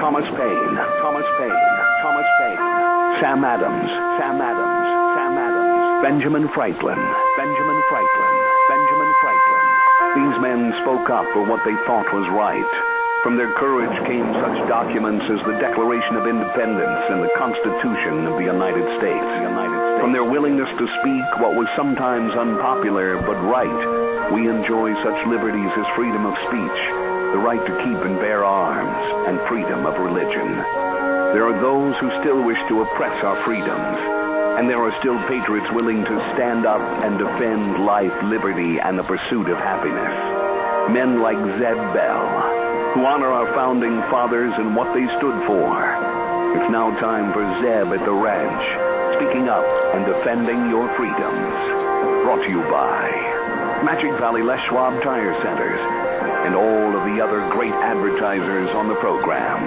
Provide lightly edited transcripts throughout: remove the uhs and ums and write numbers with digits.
Thomas Paine, Sam Adams, Benjamin Franklin. These men spoke up for what they thought was right. From their courage came such documents as the Declaration of Independence and the Constitution of the United States. From their willingness to speak what was sometimes unpopular but right, we enjoy such liberties as freedom of speech, the right to keep and bear arms, and freedom of religion. There are those who still wish to oppress our freedoms, and there are still patriots willing to stand up and defend life, liberty, and the pursuit of happiness. Men like Zeb Bell, who honor our founding fathers and what they stood for. It's now time for Zeb at the Ranch, speaking up and defending your freedoms. Brought to you by Magic Valley Les Schwab Tire Centers and all of the other great advertisers on the program.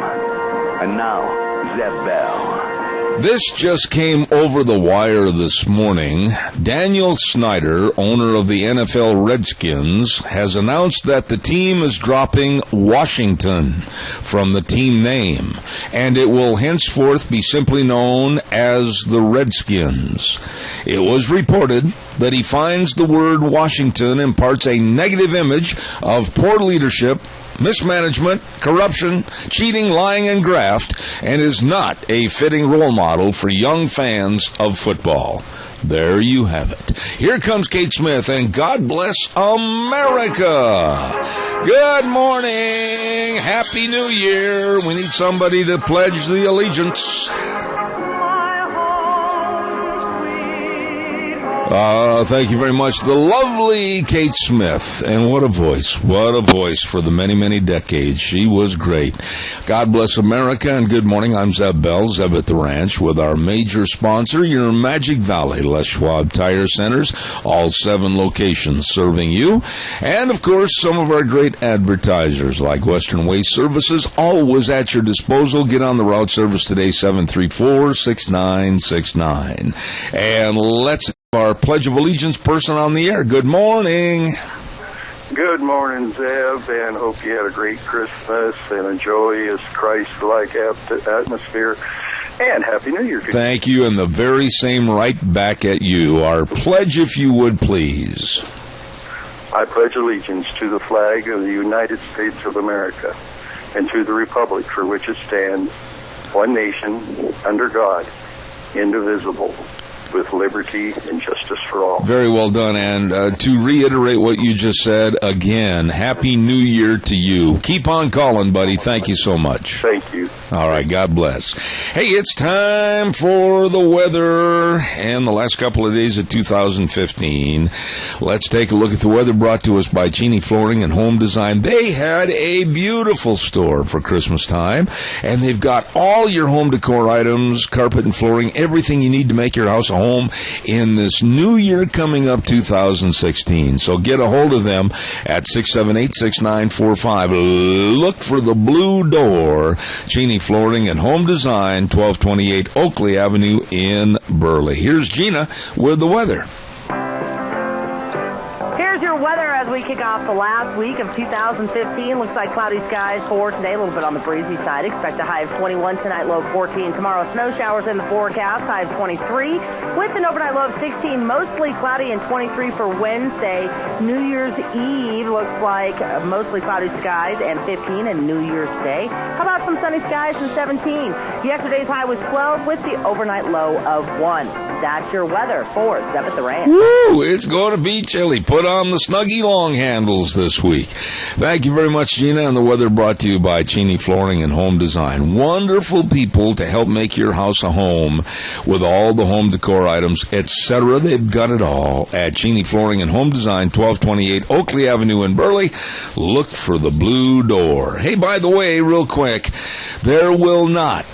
And now, Zeb Bell. This just came over the wire this morning. Daniel Snyder, owner of the NFL Redskins, has announced that the team is dropping Washington from the team name, and it will henceforth be simply known as the Redskins. It was reported that he finds the word Washington imparts a negative image of poor leadership, mismanagement, corruption, cheating, lying, and graft, and is not a fitting role model for young fans of football. There you have it. Here comes Kate Smith, and God bless America. Good morning. Happy New Year. We need somebody to pledge the allegiance. Thank you very much. The lovely Kate Smith. And what a voice. What a voice for the many, many decades. She was great. God bless America, and good morning. I'm Zeb Bell, Zeb at the Ranch, with our major sponsor, your Magic Valley Les Schwab Tire Centers, all 7 locations serving you. And, of course, some of our great advertisers like Western Waste Services, always at your disposal. Get on the route service today, 734-6969. And let's our Pledge of Allegiance person on the air. Good morning. Good morning, Zeb, and hope you had a great Christmas and a joyous Christ-like atmosphere. And Happy New Year to you. Thank you, and the very same right back at you. Our pledge, if you would, please. I pledge allegiance to the flag of the United States of America and to the republic for which it stands, one nation, under God, indivisible, with liberty and justice for all. Very well done. And to reiterate what you just said, again, Happy New Year to you. Keep on calling, buddy. Thank you so much. Thank you. All right, God bless. Hey, it's time for the weather and the last couple of days of 2015. Let's take a look at the weather brought to us by Cheney Flooring and Home Design. They had a beautiful store for Christmas time, and they've got all your home decor items, carpet and flooring, everything you need to make your house a home in this new year coming up, 2016. So get a hold of them at 678-6945. Look for the blue door. Cheney Flooring and Home Design, 1228 Oakley Avenue in Burley. Here's Gina with the weather. Here's your weather as we kick off the last week of 2015. Looks like cloudy skies for today, a little bit on the breezy side. Expect a high of 21 tonight, low of 14. Tomorrow, snow showers in the forecast, high of 23, with an overnight low of 16. Mostly cloudy and 23 for Wednesday. New Year's Eve looks like mostly cloudy skies and 15, and New Year's Day, how about some sunny skies and 17? Yesterday's high was 12 with the overnight low of 1. That's your weather for Zeb at the Ranch. Woo! It's going to be chilly. Put on the Snuggie long handles this week. Thank you very much, Gina. And the weather brought to you by Cheney Flooring and Home Design. Wonderful people to help make your house a home with all the home decor items, etc. They've got it all at Cheney Flooring and Home Design, 1228 Oakley Avenue in Burley. Look for the blue door. Hey, by the way, real quick, there will not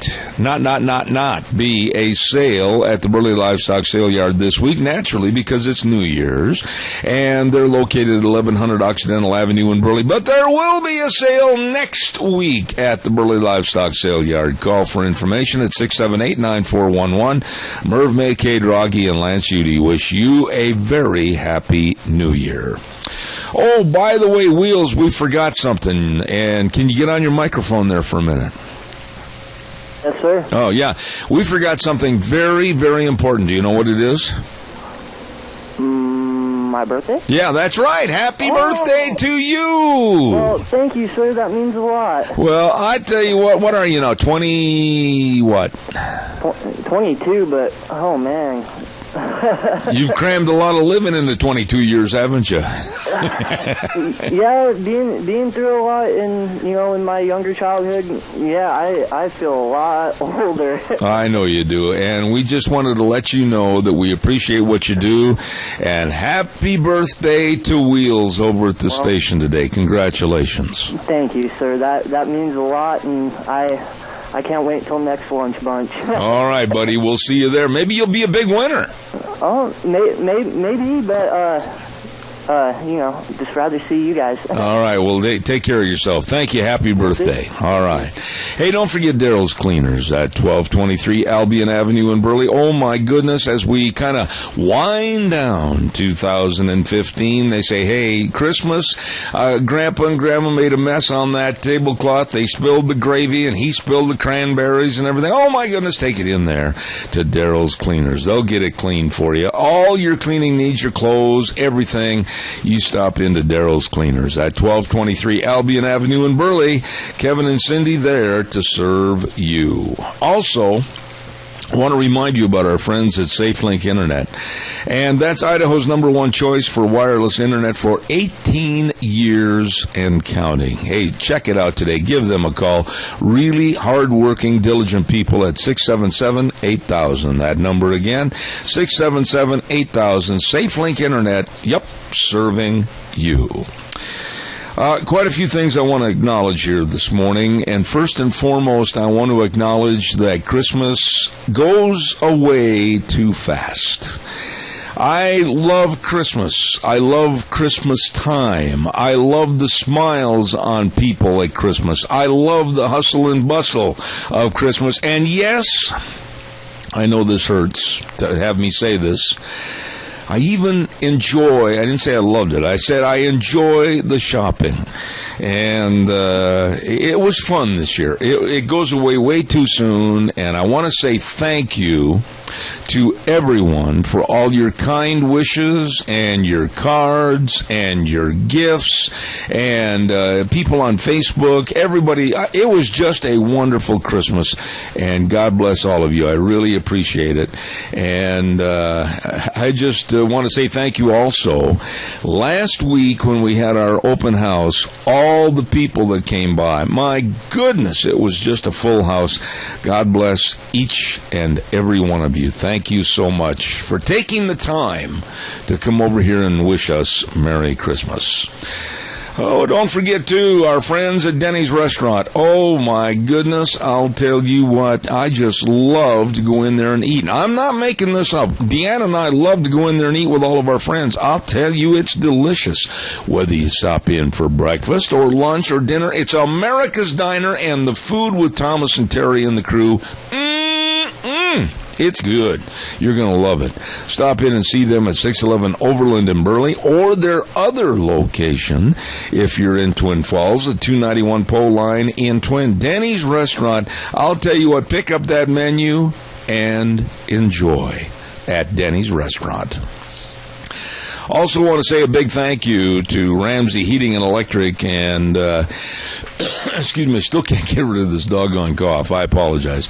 be a sale at the Burley Livestock Sale Yard this week, naturally, because it's New Year's, and they're located at 1100 Occidental Avenue in Burley. But there will be a sale next week at the Burley Livestock Sale Yard. Call for information at 678-9411. Merv May, K. Draghi, and Lance Udy wish you a very happy New Year. Oh, by the way, Wheels, we forgot something. And can you get on your microphone there for a minute? Yes, sir. Oh, yeah. We forgot something very, very important. Do you know what it is? My birthday? Yeah, that's right. Happy birthday to you. Well, thank you, sir. That means a lot. Well, I tell you what are you now, 20 what? 22, but, oh, man. You've crammed a lot of living into 22 years, haven't you? Yeah, being through a lot in my younger childhood, yeah, I feel a lot older. I know you do, and we just wanted to let you know that we appreciate what you do, and happy birthday to Wheels over at the station today. Congratulations. Thank you, sir. That means a lot, and I can't wait till next lunch bunch. All right, buddy. We'll see you there. Maybe you'll be a big winner. Oh, maybe, but just rather see you guys. All right. Well, take care of yourself. Thank you. Happy birthday. All right. Hey, don't forget Daryl's Cleaners at 1223 Albion Avenue in Burley. Oh, my goodness. As we kind of wind down 2015, they say, hey, Christmas, Grandpa and Grandma made a mess on that tablecloth. They spilled the gravy, and he spilled the cranberries and everything. Oh, my goodness. Take it in there to Daryl's Cleaners. They'll get it clean for you. All your cleaning needs, your clothes, everything. You stop into Daryl's Cleaners at 1223 Albion Avenue in Burley. Kevin and Cindy there to serve you. Also, I want to remind you about our friends at SafeLink Internet. And that's Idaho's #1 choice for wireless internet for 18 years and counting. Hey, check it out today. Give them a call. Really hardworking, diligent people at 677-8000. That number again, 677-8000. SafeLink Internet. Yep, serving you. Quite a few things I want to acknowledge here this morning, and first and foremost, I want to acknowledge that Christmas goes away too fast. I love Christmas. I love Christmas time. I love the smiles on people at Christmas. I love the hustle and bustle of Christmas. And yes, I know this hurts to have me say this, I even enjoy, I didn't say I loved it, I said I enjoy the shopping. And it was fun this year. It goes away way too soon, and I want to say thank you to everyone for all your kind wishes and your cards and your gifts and people on Facebook, everybody. It was just a wonderful Christmas, and God bless all of you. I really appreciate it. And I just want to say thank you also. Last week when we had our open house, all the people that came by, my goodness, it was just a full house. God bless each and every one of you. Thank you so much for taking the time to come over here and wish us Merry Christmas. Oh, don't forget, too, our friends at Denny's Restaurant. Oh, my goodness, I'll tell you what, I just love to go in there and eat. I'm not making this up. Deanna and I love to go in there and eat with all of our friends. I'll tell you, it's delicious. Whether you stop in for breakfast or lunch or dinner, it's America's Diner, and the food with Thomas and Terry and the crew, it's good. You're going to love it. Stop in and see them at 611 Overland in Burley, or their other location if you're in Twin Falls, the 291 pole line in Twin. Denny's Restaurant. I'll tell you what, pick up that menu and enjoy at Denny's Restaurant. Also want to say a big thank you to Ramsey Heating and Electric, and excuse me, still can't get rid of this doggone cough. I apologize.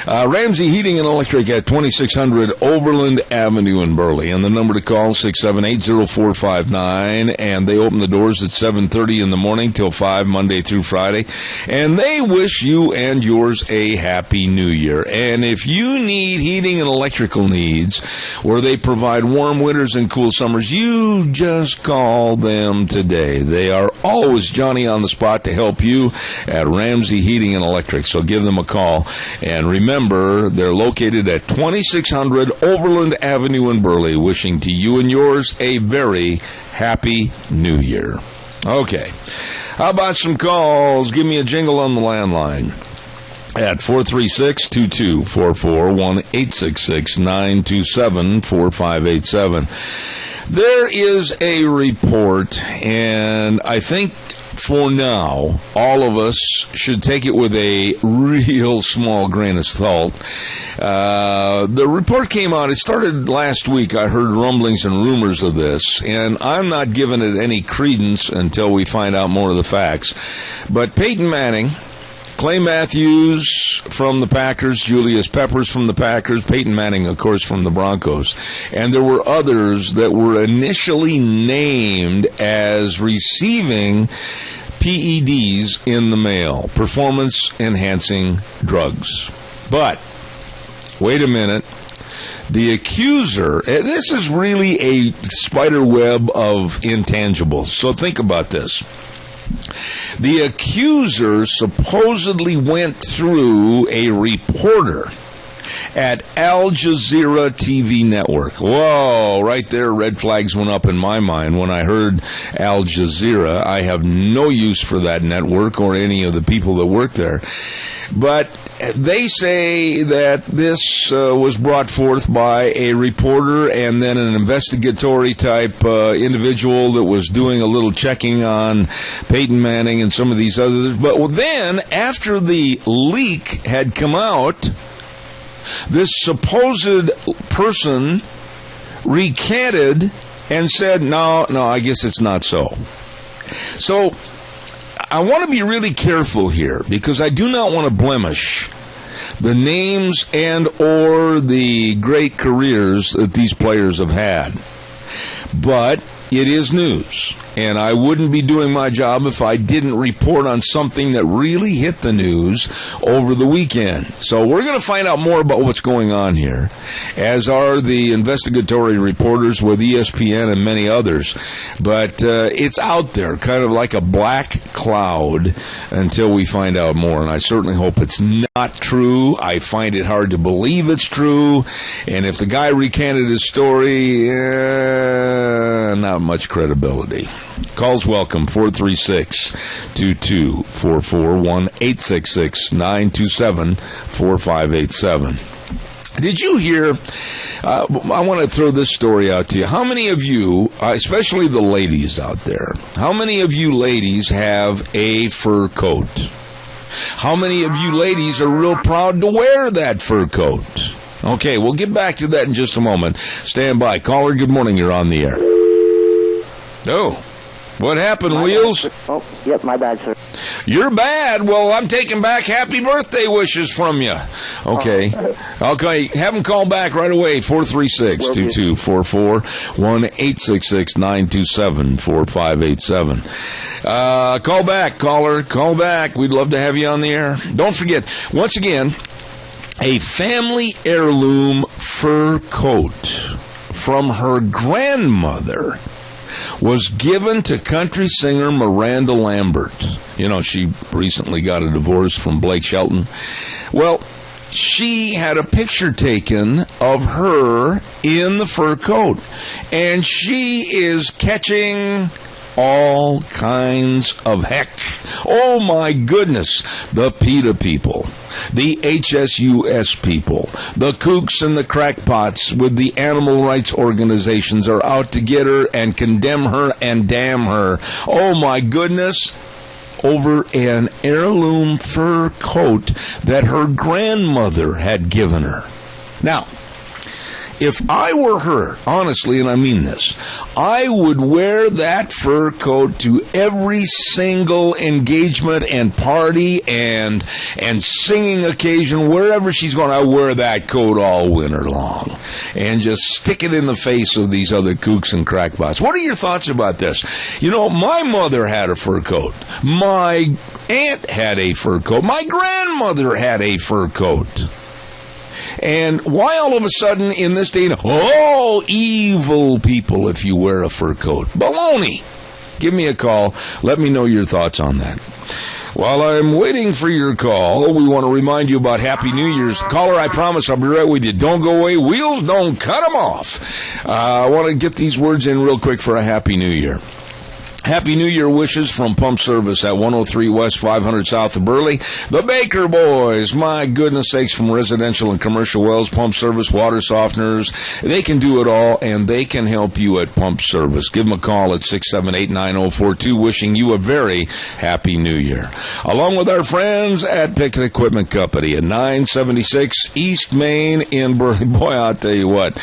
Ramsey Heating and Electric at 2600 Overland Avenue in Burley, and the number to call 678-0459, and they open the doors at 7:30 in the morning till 5 Monday through Friday, and they wish you and yours a happy new year. And if you need heating and electrical needs where they provide warm winters and cool summers, you just call them today. They are always Johnny on the spot to help you at Ramsey Heating and Electric. So give them a call. And remember, they're located at 2600 Overland Avenue in Burley, wishing to you and yours a very happy new year. Okay. How about some calls? Give me a jingle on the landline at 436-2244, 1-866-927-4587. There is a report, and I think for now, all of us should take it with a real small grain of salt. The report came out, it started last week. I heard rumblings and rumors of this, and I'm not giving it any credence until we find out more of the facts. But Peyton Manning, Clay Matthews from the Packers, Julius Peppers from the Packers, Peyton Manning, of course, from the Broncos. And there were others that were initially named as receiving PEDs in the mail, performance-enhancing drugs. But, wait a minute. The accuser, this is really a spider web of intangibles. So think about this. The accuser supposedly went through a reporter at Al Jazeera TV network. Whoa, right there, red flags went up in my mind when I heard Al Jazeera. I have no use for that network or any of the people that work there. But they say that this was brought forth by a reporter and then an investigatory type individual that was doing a little checking on Peyton Manning and some of these others. But then, after the leak had come out, this supposed person recanted and said, no, I guess it's not so. So, I want to be really careful here because I do not want to blemish the names and or the great careers that these players have had. But it is news, and I wouldn't be doing my job if I didn't report on something that really hit the news over the weekend. So we're going to find out more about what's going on here, as are the investigatory reporters with ESPN and many others. But it's out there, kind of like a black cloud, until we find out more. And I certainly hope it's not true. I find it hard to believe it's true. And if the guy recanted his story, not much credibility. Calls welcome, 436-2244, 1-866-927-4587. Did you hear, I want to throw this story out to you. How many of you, especially the ladies out there, how many of you ladies have a fur coat? How many of you ladies are real proud to wear that fur coat? Okay, we'll get back to that in just a moment. Stand by. Caller, good morning. You're on the air. Oh, what happened, Wheels? Oh, yep, my bad, sir. You're bad. Well, I'm taking back happy birthday wishes from you. Okay. Okay, have them call back right away, 436-2244, 1-866-927-4587. Call back, caller. Call back. We'd love to have you on the air. Don't forget, once again, a family heirloom fur coat from her grandmother was given to country singer Miranda Lambert. You know, she recently got a divorce from Blake Shelton. Well, she had a picture taken of her in the fur coat, and she is catching all kinds of heck. Oh my goodness. The PETA people, the HSUS people, the kooks and the crackpots with the animal rights organizations are out to get her and condemn her and damn her. Oh my goodness. Over an heirloom fur coat that her grandmother had given her. Now, if I were her, honestly, and I mean this, I would wear that fur coat to every single engagement and party and singing occasion, wherever she's going. I wear that coat all winter long and just stick it in the face of these other kooks and crackpots. What are your thoughts about this? You know, my mother had a fur coat. My aunt had a fur coat. My grandmother had a fur coat. And why all of a sudden in this day, evil people if you wear a fur coat? Baloney. Give me a call. Let me know your thoughts on that. While I'm waiting for your call, we want to remind you about Happy New Year's. Caller, I promise I'll be right with you. Don't go away. Wheels, don't cut them off. I want to get these words in real quick for a Happy New Year. Happy New Year wishes from Pump Service at 103 West, 500 South of Burley. The Baker Boys, my goodness sakes, from residential and commercial wells, pump service, water softeners. They can do it all, and they can help you at Pump Service. Give them a call at 678-9042, wishing you a very happy New Year. Along with our friends at Pickett Equipment Company at 976 East Main in Burley. Boy, I'll tell you what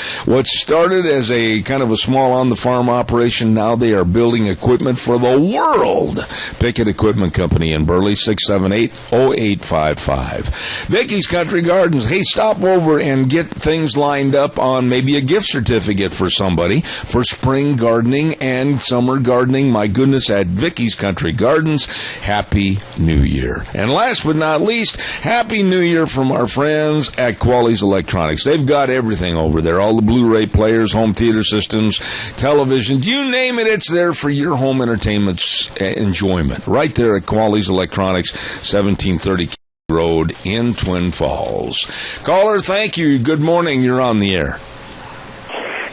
started as a kind of a small on-the-farm operation, now they are building equipment for the world. Pickett Equipment Company in Burley, 678-0855. Vicky's Country Gardens. Hey, stop over and get things lined up on maybe a gift certificate for somebody for spring gardening and summer gardening. My goodness, at Vicky's Country Gardens, Happy New Year. And last but not least, Happy New Year from our friends at Quality's Electronics. They've got everything over there. All the Blu-ray players, home theater systems, television, you name it, it's there for your home entertainment's enjoyment. Right there at Quality's Electronics, 1730 Road in Twin Falls. Caller, thank you. Good morning. You're on the air.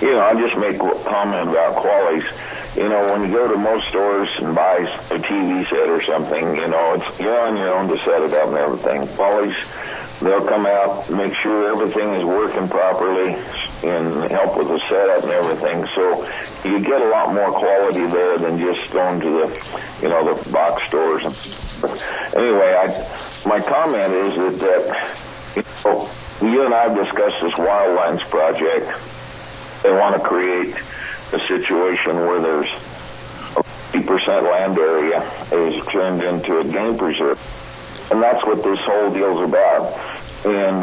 I'll just make a comment about Quality's. When you go to most stores and buy a TV set or something, you're on your own to set it up and everything. Quality's, they'll come out, make sure everything is working properly, and help with the setup and everything. So you get a lot more quality there than just going to the box stores. Anyway, my comment is that you and I have discussed this Wildlands project. They want to create a situation where there's a 50% land area is turned into a game preserve. And that's what this whole deal's about. And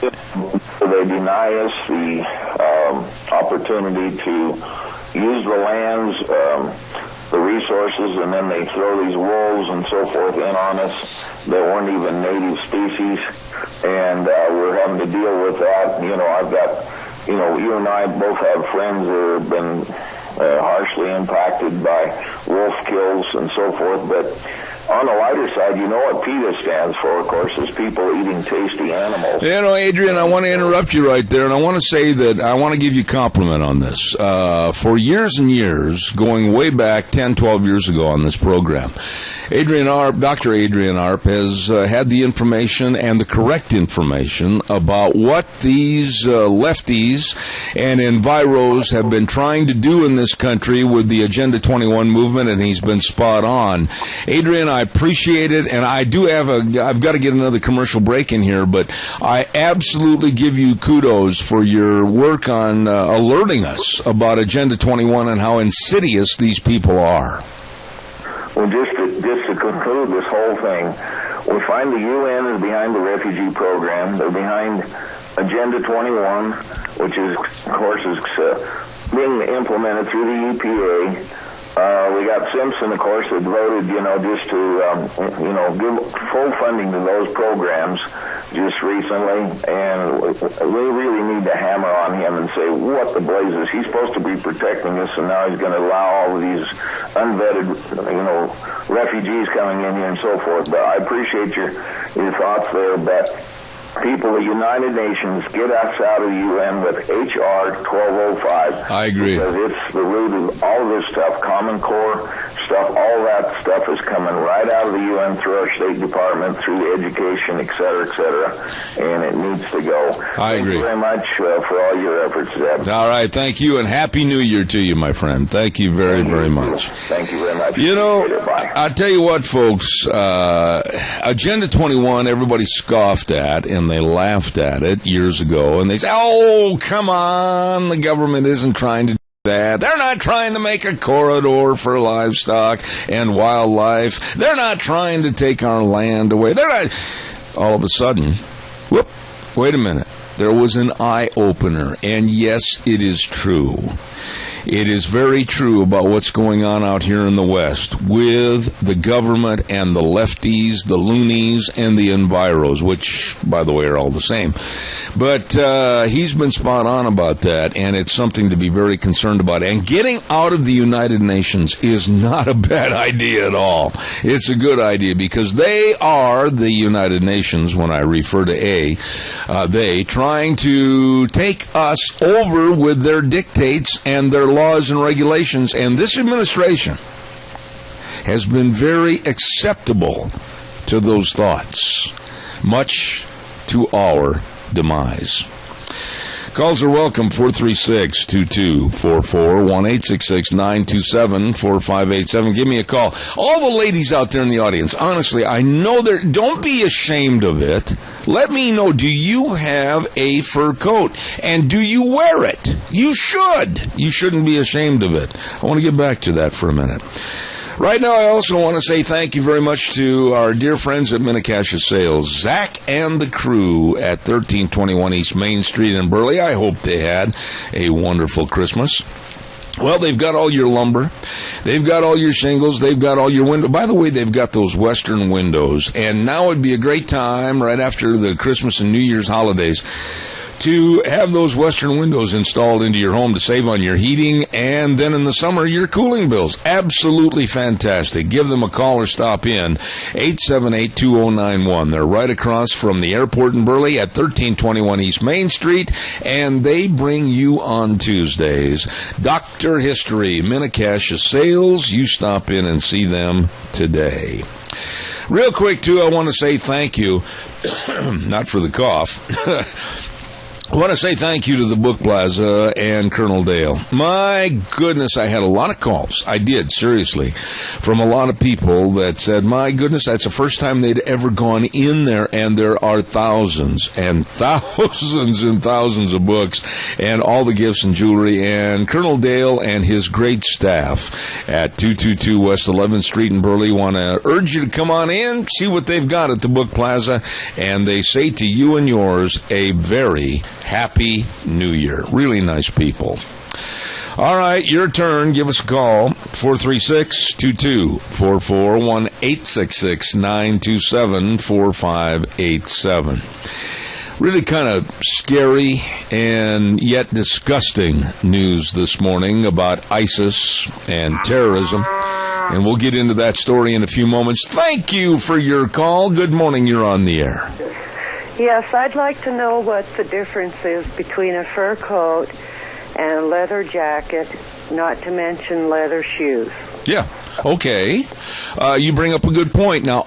they deny us the opportunity to use the lands, the resources, and then they throw these wolves and so forth in on us that weren't even native species. And we're having to deal with that. I've got, you and I both have friends that have been harshly impacted by wolf kills and so forth, but on the lighter side, what PETA stands for, of course, is people eating tasty animals. Adrian, I want to interrupt you right there, and I want to say that I want to give you a compliment on this. For years and years, going way back 10, 12 years ago on this program, Dr. Adrian Arp has had the information and the correct information about what these lefties and enviros have been trying to do in this country with the Agenda 21 movement, and he's been spot on. Adrian, I appreciate it, and I do I've got to get another commercial break in here, but I absolutely give you kudos for your work on alerting us about Agenda 21 and how insidious these people are. Well, just to conclude this whole thing, we find the UN is behind the refugee program. They're behind Agenda 21, which is, of course, is being implemented through the EPA. We got Simpson, of course, that voted, just to, give full funding to those programs just recently, and we really need to hammer on him and say, what the blazes? He's supposed to be protecting us, and now he's going to allow all of these unvetted, refugees coming in here and so forth. But I appreciate your thoughts there, but people, the United Nations, get us out of the UN with H.R. 1205. I agree. Because it's the root of all of this stuff, Common Core stuff, all that stuff is coming right out of the UN through our State Department, through education, et cetera, and it needs to go. I agree. Thank you very much for all your efforts, Zeb. All right, thank you, and Happy New Year to you, my friend. Thank you very, very much. Thank you very much. I tell you what, folks, Agenda 21, everybody scoffed at, and they laughed at it years ago, and they say, oh, come on, the government isn't trying to do that. They're not trying to make a corridor for livestock and wildlife. They're not trying to take our land away. They're not. All of a sudden, wait a minute. There was an eye-opener, and yes, it is true. It is very true about what's going on out here in the West with the government and the lefties, the loonies, and the enviros, which, by the way, are all the same. But he's been spot on about that, and it's something to be very concerned about. And getting out of the United Nations is not a bad idea at all. It's a good idea because they are, the United Nations, when I refer to they, trying to take us over with their dictates and their laws and regulations. And this administration has been very acceptable to those thoughts, much to our demise. Calls are welcome, 436-2244, 1-866-927-4587. Give me a call. All the ladies out there in the audience, honestly, I know don't be ashamed of it. Let me know, do you have a fur coat? And do you wear it? You should. You shouldn't be ashamed of it. I want to get back to that for a minute. Right now, I also want to say thank you very much to our dear friends at Minnecasia Sales, Zach and the crew at 1321 East Main Street in Burley. I hope they had a wonderful Christmas. Well, they've got all your lumber. They've got all your shingles. They've got all your windows. By the way, they've got those Western windows. And now would be a great time, right after the Christmas and New Year's holidays, to have those Western windows installed into your home to save on your heating, and then in the summer, your cooling bills. Absolutely fantastic. Give them a call or stop in, 878-2091. They're right across from the airport in Burley at 1321 East Main Street, and they bring you on Tuesdays Dr. History, Minnecasia Sales. You stop in and see them today. Real quick, too, I want to say thank you, not for the cough, I want to say thank you to the Book Plaza and Colonel Dale. My goodness, I had a lot of calls. I did, seriously, from a lot of people that said, my goodness, that's the first time they'd ever gone in there, and there are thousands and thousands and thousands of books and all the gifts and jewelry. And Colonel Dale and his great staff at 222 West 11th Street in Burley want to urge you to come on in, see what they've got at the Book Plaza, and they say to you and yours, a very Happy New Year. Really nice people. All right, your turn. Give us a call, 436-2244, 1-866-927-4587. Really kind of scary and yet disgusting news this morning about ISIS and terrorism. And we'll get into that story in a few moments. Thank you for your call. Good morning. You're on the air. Yes, I'd like to know what the difference is between a fur coat and a leather jacket, not to mention leather shoes. Yeah, okay. You bring up a good point. Now,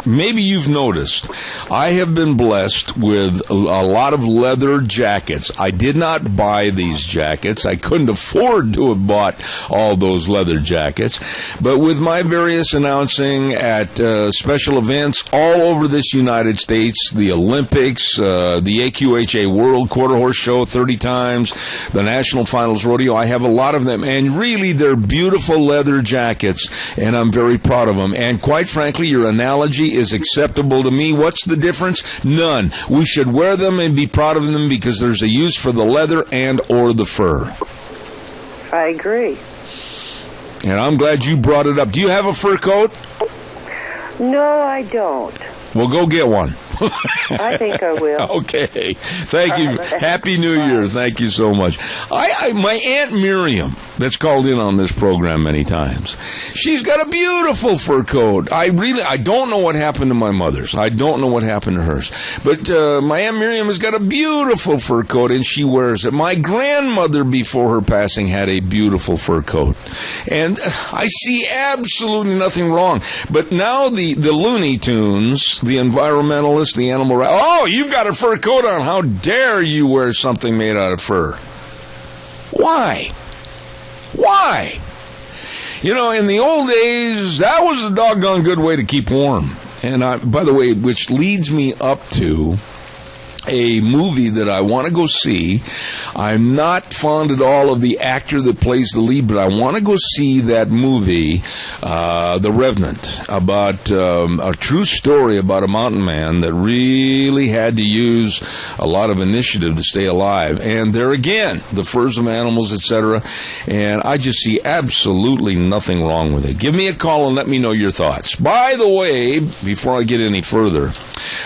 maybe you've noticed, I have been blessed with a lot of leather jackets. I did not buy these jackets. I couldn't afford to have bought all those leather jackets. But with my various announcing at special events all over this United States, the Olympics, the AQHA World Quarter Horse Show 30 times, the National Finals Rodeo, I have a lot of them. And really, they're beautiful leather jackets, and I'm very proud of them. And quite frankly, your analogy is acceptable to me. What's the difference? None. We should wear them and be proud of them because there's a use for the leather and or the fur. I agree. And I'm glad you brought it up. Do you have a fur coat? No, I don't. Well, go get one. I think I will. Okay. Thank you. Happy New Year. Thank you so much. My Aunt Miriam, that's called in on this program many times, she's got a beautiful fur coat. I don't know what happened to my mother's. I don't know what happened to hers. But my Aunt Miriam has got a beautiful fur coat, and she wears it. My grandmother, before her passing, had a beautiful fur coat. And I see absolutely nothing wrong. But now the Looney Tunes, the environmentalists, the animal rights, oh, you've got a fur coat on. How dare you wear something made out of fur? Why? Why? You know, in the old days, that was a doggone good way to keep warm. And by the way, which leads me up to a movie that I want to go see. I'm not fond at all of the actor that plays the lead, but I want to go see that movie, The Revenant, about a true story about a mountain man that really had to use a lot of initiative to stay alive. And there again, the furs of animals, etc. And I just see absolutely nothing wrong with it. Give me a call and let me know your thoughts. By the way, before I get any further,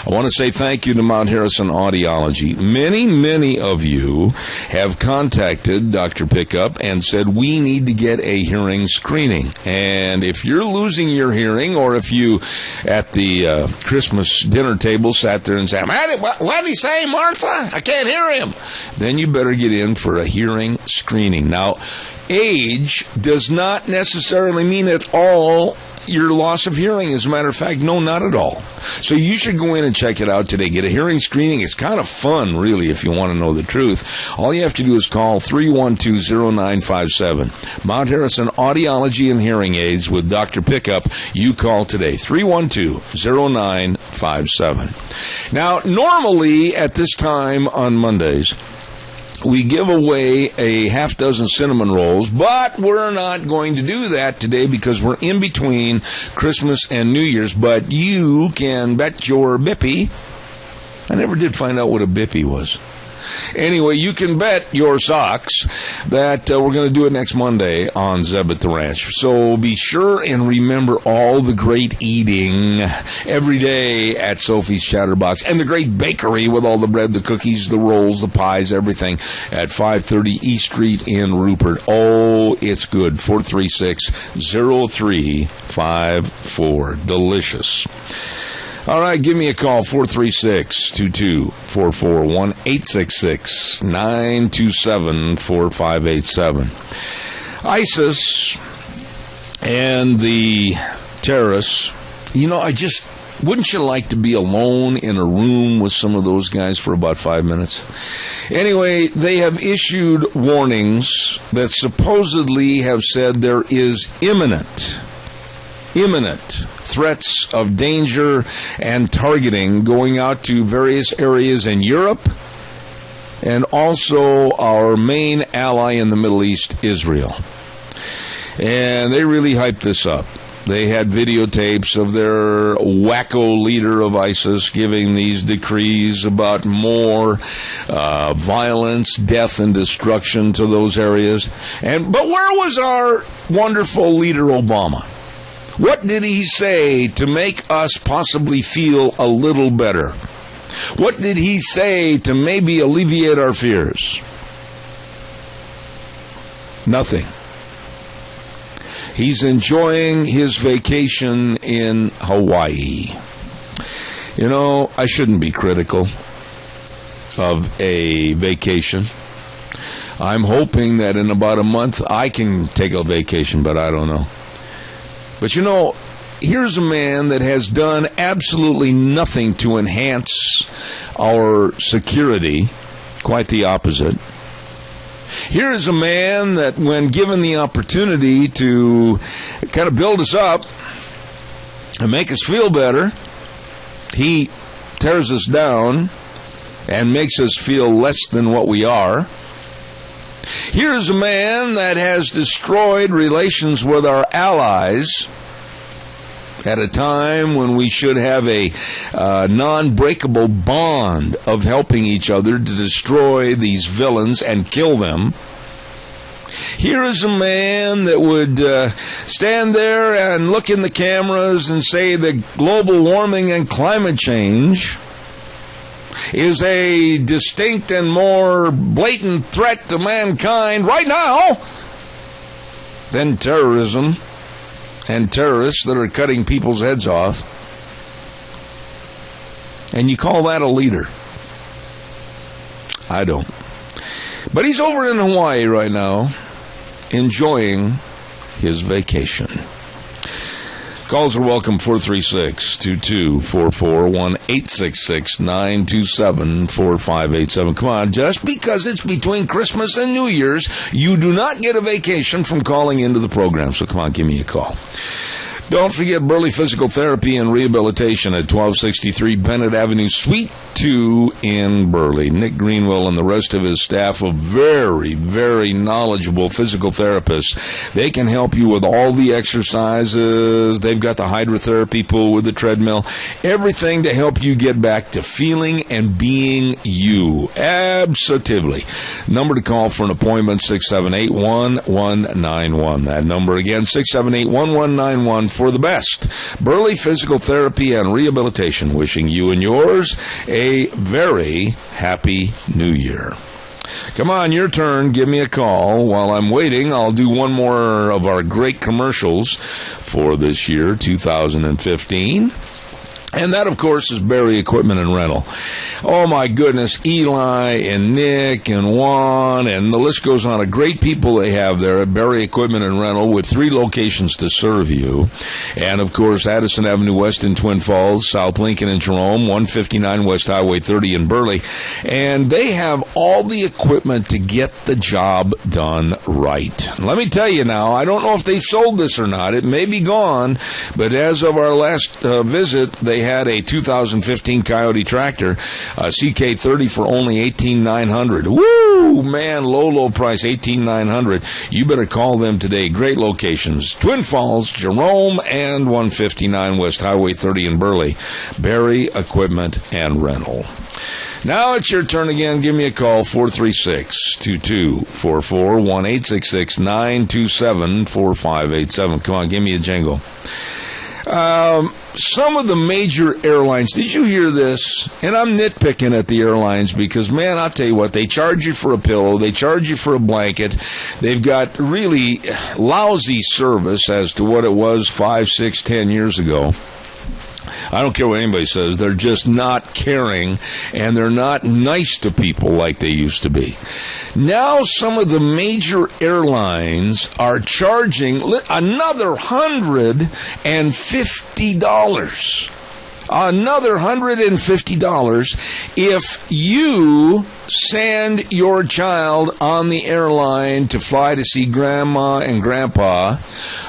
I want to say thank you to Mount Harrison Audiology. Many of you have contacted Dr. Pickup and said we need to get a hearing screening. And if you're losing your hearing, or if you at the Christmas dinner table sat there and said, what did he say, Martha? I can't hear him. Then you better get in for a hearing screening. Now, age does not necessarily mean at all your loss of hearing. As a matter of fact, no, not at all. So you should go in and check it out today. Get a hearing screening. It's kind of fun, really, if you want to know the truth. All you have to do is call 312-0957. Mount Harrison Audiology and Hearing Aids with Dr. Pickup. You call today, 312-0957. Now, normally at this time on Mondays, we give away a half dozen cinnamon rolls, but we're not going to do that today because we're in between Christmas and New Year's. But you can bet your bippy. I never did find out what a bippy was. Anyway, you can bet your socks that we're going to do it next Monday on Zeb at the Ranch. So be sure and remember all the great eating every day at Sophie's Chatterbox and the great bakery with all the bread, the cookies, the rolls, the pies, everything at 530 East Street in Rupert. Oh, it's good. 436-0354. Delicious. All right, give me a call, 436-2244, 1-866-927-4587. ISIS and the terrorists, wouldn't you like to be alone in a room with some of those guys for about 5 minutes? Anyway, they have issued warnings that supposedly have said there is imminent threats of danger and targeting going out to various areas in Europe and also our main ally in the Middle East, Israel. And they really hyped this up. They had videotapes of their wacko leader of ISIS giving these decrees about more violence, death, and destruction to those areas. But where was our wonderful leader, Obama? What did he say to make us possibly feel a little better? What did he say to maybe alleviate our fears? Nothing. He's enjoying his vacation in Hawaii. I shouldn't be critical of a vacation. I'm hoping that in about a month I can take a vacation, but I don't know. But here's a man that has done absolutely nothing to enhance our security, quite the opposite. Here is a man that when given the opportunity to kind of build us up and make us feel better, he tears us down and makes us feel less than what we are. Here's a man that has destroyed relations with our allies at a time when we should have a non-breakable bond of helping each other to destroy these villains and kill them. Here is a man that would stand there and look in the cameras and say that global warming and climate change is a distinct and more blatant threat to mankind right now than terrorism and terrorists that are cutting people's heads off. And you call that a leader? I don't. But he's over in Hawaii right now, enjoying his vacation. Calls are welcome, 436-2244, 1-866-927-4587. Come on, just because it's between Christmas and New Year's, you do not get a vacation from calling into the program. So come on, give me a call. Don't forget Burley Physical Therapy and Rehabilitation at 1263 Bennett Avenue, Suite 2 in Burley. Nick Greenwell and the rest of his staff of very, very knowledgeable physical therapists. They can help you with all the exercises. They've got the hydrotherapy pool with the treadmill. Everything to help you get back to feeling and being you. Absolutely. Number to call for an appointment, 678-1191. That number again, 678-1191. For the best. Burley Physical Therapy and Rehabilitation, wishing you and yours a very happy New Year. Come on, your turn. Give me a call. While I'm waiting, I'll do one more of our great commercials for this year, 2015. And that, of course, is Barry Equipment and Rental. Oh, my goodness, Eli and Nick and Juan, and the list goes on of great people they have there at Barry Equipment and Rental with 3 locations to serve you. And, of course, Addison Avenue West in Twin Falls, South Lincoln in Jerome, 159 West Highway 30 in Burley. And they have all the equipment to get the job done right. Let me tell you now, I don't know if they've sold this or not. It may be gone, but as of our last visit, they had a 2015 Coyote tractor, CK30 for only $18,900. Woo, man, low price, $18,900. You better call them today. Great locations, Twin Falls, Jerome, and 159 West Highway 30 in Burley. Barry Equipment and Rental. Now it's your turn again. Give me a call, 436-2244, 1-866-927-4587. Come on, give me a jingle. Some of the major airlines, did you hear this? And I'm nitpicking at the airlines because, man, I'll tell you what, they charge you for a pillow, they charge you for a blanket, they've got really lousy service as to what it was 5, 6, 10 years ago. I don't care what anybody says. They're just not caring, and they're not nice to people like they used to be. Now some of the major airlines are charging another $150. Another $150 if you send your child on the airline to fly to see Grandma and Grandpa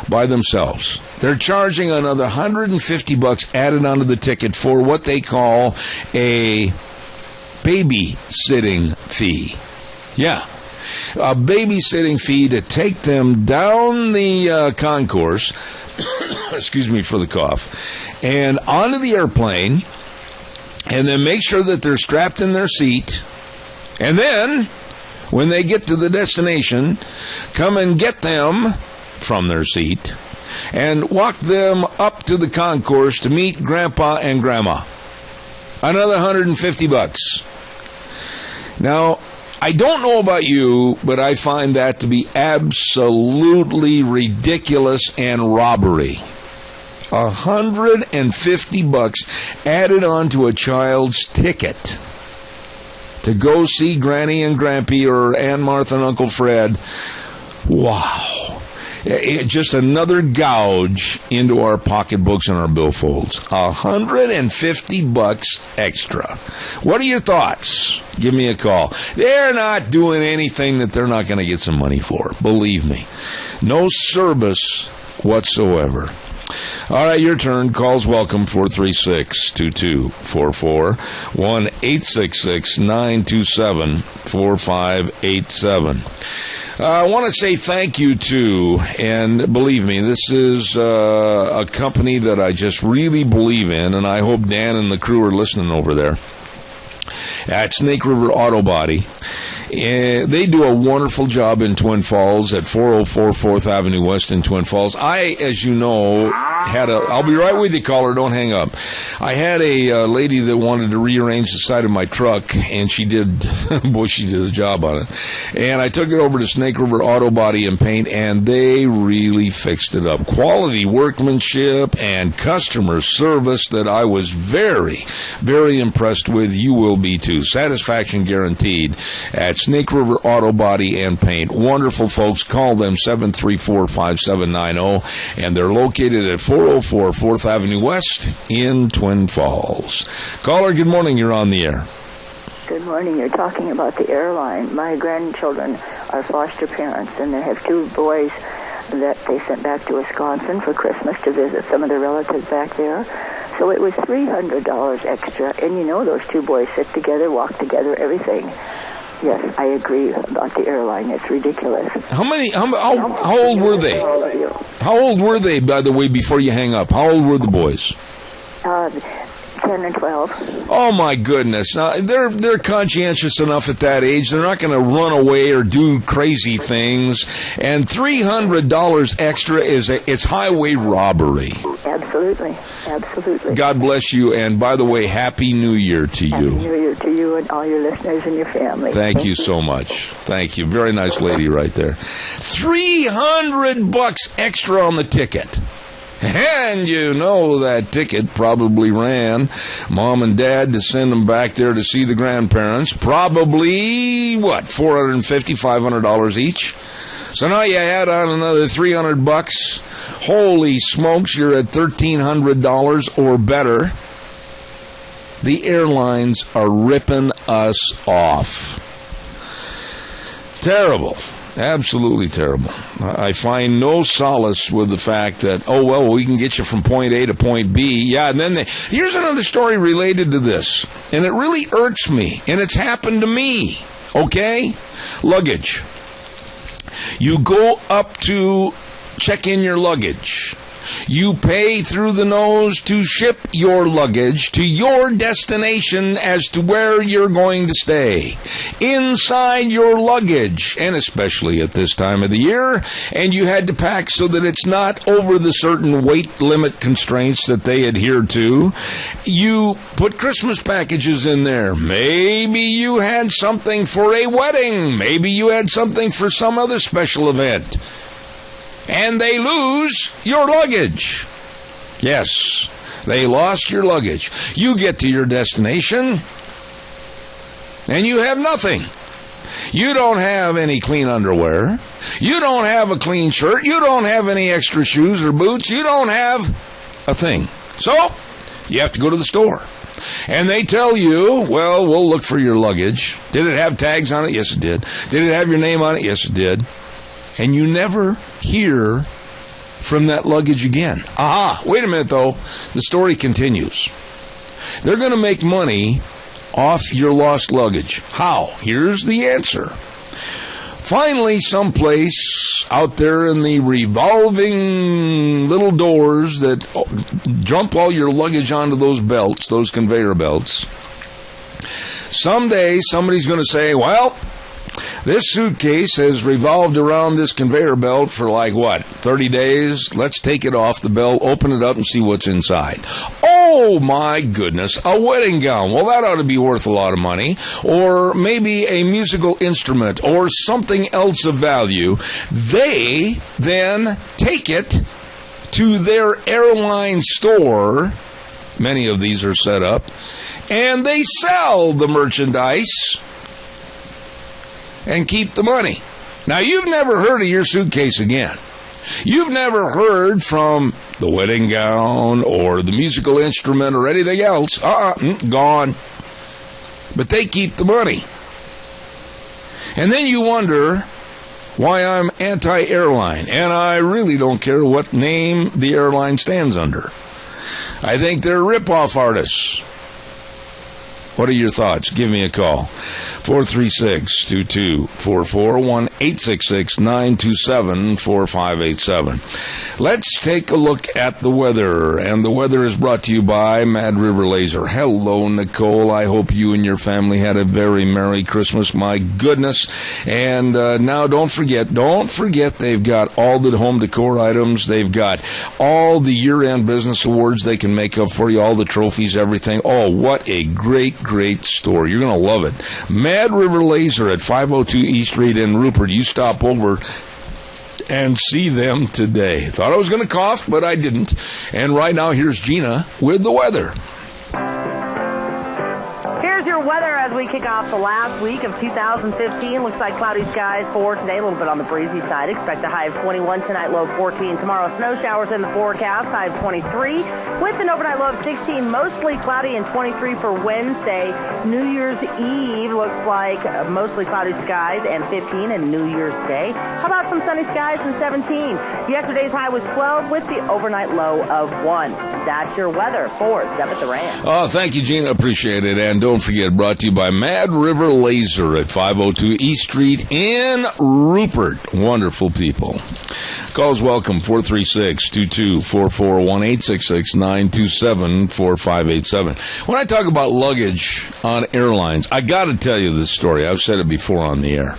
by themselves. They're charging another $150 added onto the ticket for what they call a babysitting fee. Yeah, a babysitting fee to take them down the concourse, excuse me for the cough, and onto the airplane, and then make sure that they're strapped in their seat, and then, when they get to the destination, come and get them from their seat, and walk them up to the concourse to meet Grandpa and Grandma. Another $150. Now, I don't know about you, but I find that to be absolutely ridiculous and robbery. $150 added on to a child's ticket to go see Granny and Grampy or Aunt Martha and Uncle Fred. Wow. Just another gouge into our pocketbooks and our billfolds. $150 extra. What are your thoughts? Give me a call. They're not doing anything that they're not going to get some money for. Believe me. No service whatsoever. All right, your turn. Calls welcome, 436-2244, 1-866-927-4587. I want to say thank you to, and believe me, this is a company that I just really believe in, and I hope Dan and the crew are listening over there, at Snake River Auto Body. They do a wonderful job in Twin Falls at 404 4th Avenue West in Twin Falls. I, as you know, I'll be right with you, caller, don't hang up. I had a lady that wanted to rearrange the side of my truck, and she did, boy, she did a job on it. And I took it over to Snake River Auto Body and Paint, and they really fixed it up. Quality workmanship and customer service that I was very, very impressed with. You will be too. Satisfaction guaranteed at Snake River Auto Body and Paint. Wonderful folks. Call them 734-5790, and they're located at 404 4th Avenue West in Twin Falls. Caller, good morning. You're on the air. Good morning. You're talking about the airline. My grandchildren are foster parents, and they have 2 boys that they sent back to Wisconsin for Christmas to visit some of their relatives back there. So it was $300 extra, and you know those 2 boys sit together, walk together, everything. Yes, I agree about the airline. It's ridiculous. How old were they? How old were they, by the way, before you hang up? How old were the boys? 10 and 12. Oh, my goodness. They're conscientious enough at that age. They're not going to run away or do crazy things. And $300 extra it's highway robbery. Absolutely. Absolutely. God bless you. And, by the way, Happy New Year to you. Happy New Year to you and all your listeners and your family. Thank you so much. Thank you. Very nice lady right there. $300 extra on the ticket. And you know that ticket probably ran mom and dad to send them back there to see the grandparents. Probably, $450, $500 each? So now you add on another $300. Holy smokes, you're at $1,300 or better. The airlines are ripping us off. Terrible. Absolutely terrible. I find no solace with the fact that, we can get you from point A to point B. Yeah, and then here's another story related to this, and it really irks me, and it's happened to me, okay? Luggage. You go up to check in your luggage. You pay through the nose to ship your luggage to your destination as to where you're going to stay. Inside your luggage, and especially at this time of the year, and you had to pack so that it's not over the certain weight limit constraints that they adhere to. You put Christmas packages in there. Maybe you had something for a wedding. Maybe you had something for some other special event. And they lose your luggage. Yes, they lost your luggage. You get to your destination, and you have nothing. You don't have any clean underwear. You don't have a clean shirt. You don't have any extra shoes or boots. You don't have a thing. So, you have to go to the store. And they tell you, we'll look for your luggage. Did it have tags on it? Yes, it did. Did it have your name on it? Yes, it did. And you never hear from that luggage again. Wait a minute, though. The story continues. They're going to make money off your lost luggage. How? Here's the answer. Finally, someplace out there in the revolving little doors that dump all your luggage onto those belts, those conveyor belts, someday somebody's going to say, this suitcase has revolved around this conveyor belt for 30 days? Let's take it off the belt, open it up, and see what's inside. Oh, my goodness, a wedding gown. Well, that ought to be worth a lot of money. Or maybe a musical instrument or something else of value. They then take it to their airline store. Many of these are set up. And they sell the merchandise and keep the money. Now, you've never heard of your suitcase again. You've never heard from the wedding gown or the musical instrument or anything else. Gone. But they keep the money. And then you wonder why I'm anti-airline. And I really don't care what name the airline stands under. I think they're rip-off artists. What are your thoughts? Give me a call. 436-2244, 1-866-927-4587. Let's take a look at the weather. And the weather is brought to you by Mad River Laser. Hello, Nicole. I hope you and your family had a very Merry Christmas. My goodness. And now don't forget, they've got all the home decor items. They've got all the year-end business awards they can make up for you, all the trophies, everything. Oh, what a great store. You're going to love it. Mad River Laser at 502 East Street in Rupert. You stop over and see them today. Thought I was going to cough, but I didn't. And right now, here's Gina with the weather. Here's your weather as we kick off the last week of 2015. Looks like cloudy skies for today, a little bit on the breezy side. Expect a high of 21 tonight, low of 14. Tomorrow, snow showers in the forecast, high of 23. With an overnight low of 16, mostly cloudy, and 23 for Wednesday. New Year's Eve looks like mostly cloudy skies and 15, and New Year's Day. How about some sunny skies and 17? Yesterday's high was 12 with the overnight low of 1. That's your weather for Zebeth Duran. Oh, thank you, Gina. Appreciate it. And don't forget, brought to you by Mad River Laser at 502 East Street in Rupert. Wonderful people. Calls welcome, 436-2244, 1-866-927-4587. When I talk about luggage on airlines, I got to tell you this story. I've said it before on the air.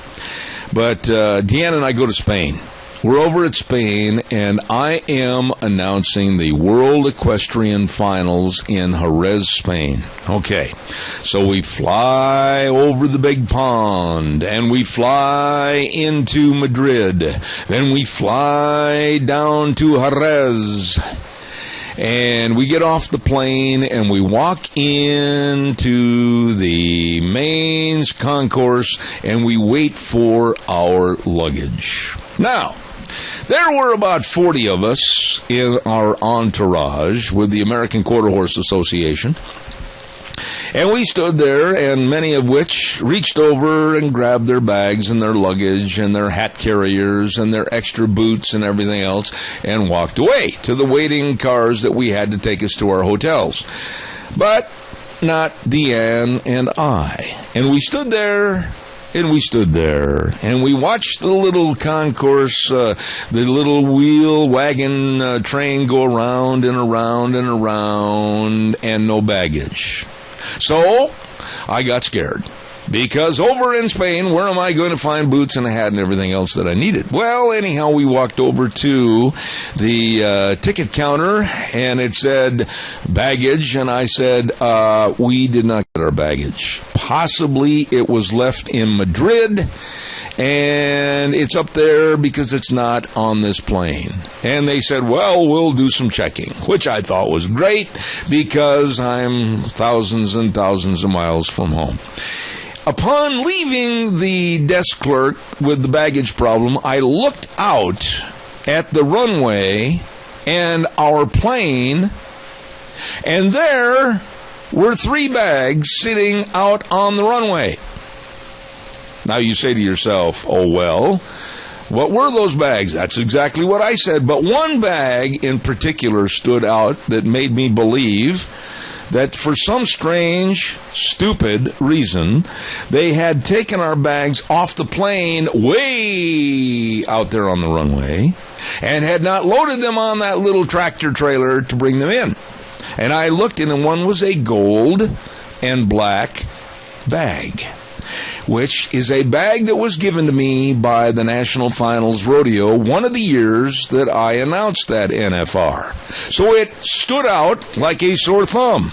But Deanna and I go to Spain. We're over at Spain, and I am announcing the World Equestrian Finals in Jerez, Spain. Okay, so we fly over the big pond, and we fly into Madrid. Then we fly down to Jerez. And we get off the plane and we walk into the main concourse and we wait for our luggage. Now, there were about 40 of us in our entourage with the American Quarter Horse Association. And we stood there, and many of which reached over and grabbed their bags and their luggage and their hat carriers and their extra boots and everything else and walked away to the waiting cars that we had to take us to our hotels. But not Deanne and I. And we stood there, and we stood there, and we watched the little concourse, the little wheel wagon train go around and around and around, and no baggage. So I got scared, because over in Spain, where am I going to find boots and a hat and everything else that I needed? Well, anyhow, we walked over to the ticket counter, and it said baggage, and I said, we did not get our baggage. Possibly it was left in Madrid, and it's up there because it's not on this plane. And they said, well, we'll do some checking, which I thought was great because I'm thousands and thousands of miles from home. Upon leaving the desk clerk with the baggage problem, I looked out at the runway and our plane, and there were 3 bags sitting out on the runway. Now you say to yourself, oh well, what were those bags? That's exactly what I said. But one bag in particular stood out that made me believe that for some strange, stupid reason, they had taken our bags off the plane way out there on the runway and had not loaded them on that little tractor trailer to bring them in. And I looked in, and one was a gold and black bag, which is a bag that was given to me by the National Finals Rodeo one of the years that I announced that NFR. So it stood out like a sore thumb.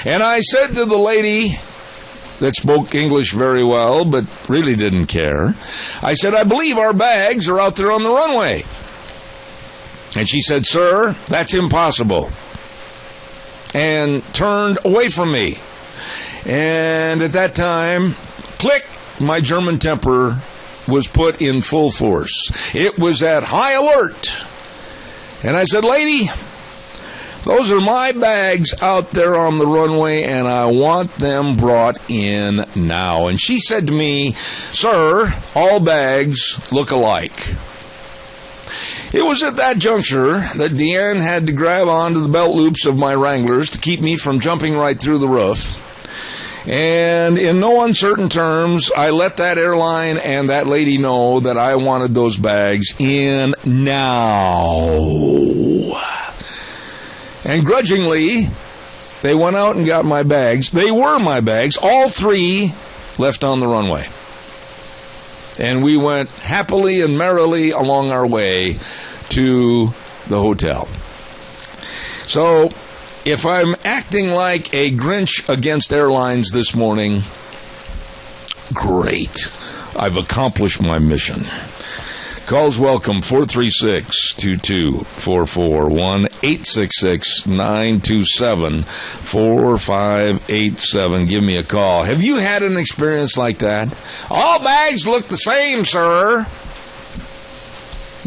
And I said to the lady that spoke English very well but really didn't care, I said, I believe our bags are out there on the runway. And she said, sir, that's impossible, and turned away from me. And at that time, click, my German temper was put in full force. It was at high alert. And I said, lady, those are my bags out there on the runway, and I want them brought in now. And she said to me, sir, all bags look alike. It was at that juncture that Deanne had to grab onto the belt loops of my Wranglers to keep me from jumping right through the roof. And in no uncertain terms, I let that airline and that lady know that I wanted those bags in now. And grudgingly, they went out and got my bags. They were my bags, all 3 left on the runway. And we went happily and merrily along our way to the hotel. So, if I'm acting like a Grinch against airlines this morning, great. I've accomplished my mission. Calls welcome, 436-2244, 1-866-927-4587. Give me a call. Have you had an experience like that? All bags look the same, sir.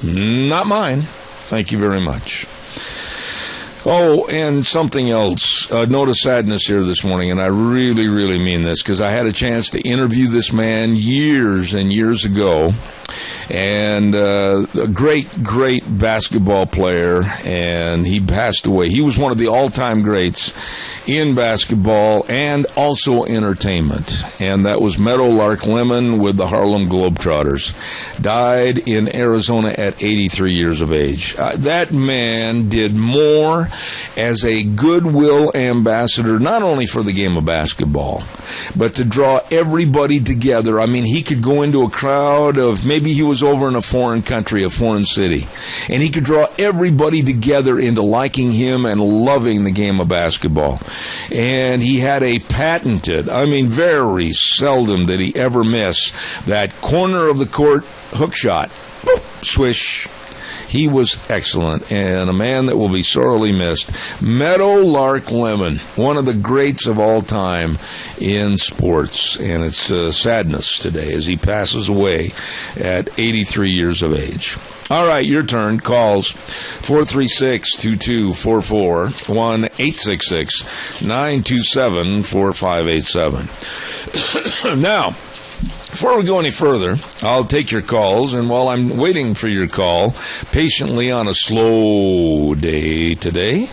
Not mine. Thank you very much. Oh, and something else. Note of sadness here this morning, and I really, really mean this, because I had a chance to interview this man years and years ago, and a great, great basketball player, and he passed away. He was one of the all-time greats in basketball and also entertainment, and that was Meadowlark Lemon with the Harlem Globetrotters. Died in Arizona at 83 years of age. That man did more as a goodwill ambassador, not only for the game of basketball, but to draw everybody together. I mean, he could go into a crowd of, maybe he was over in a foreign country, a foreign city, and he could draw everybody together into liking him and loving the game of basketball. And he had a patented, I mean, very seldom did he ever miss that corner of the court hook shot. Boop, swish. He was excellent and a man that will be sorely missed. Meadowlark Lemon, one of the greats of all time in sports, and it's sadness today as he passes away at 83 years of age. All right, your turn. Calls 436-2244, 1-866-927-4587. Now, before we go any further, I'll take your calls, and while I'm waiting for your call, patiently on a slow day today,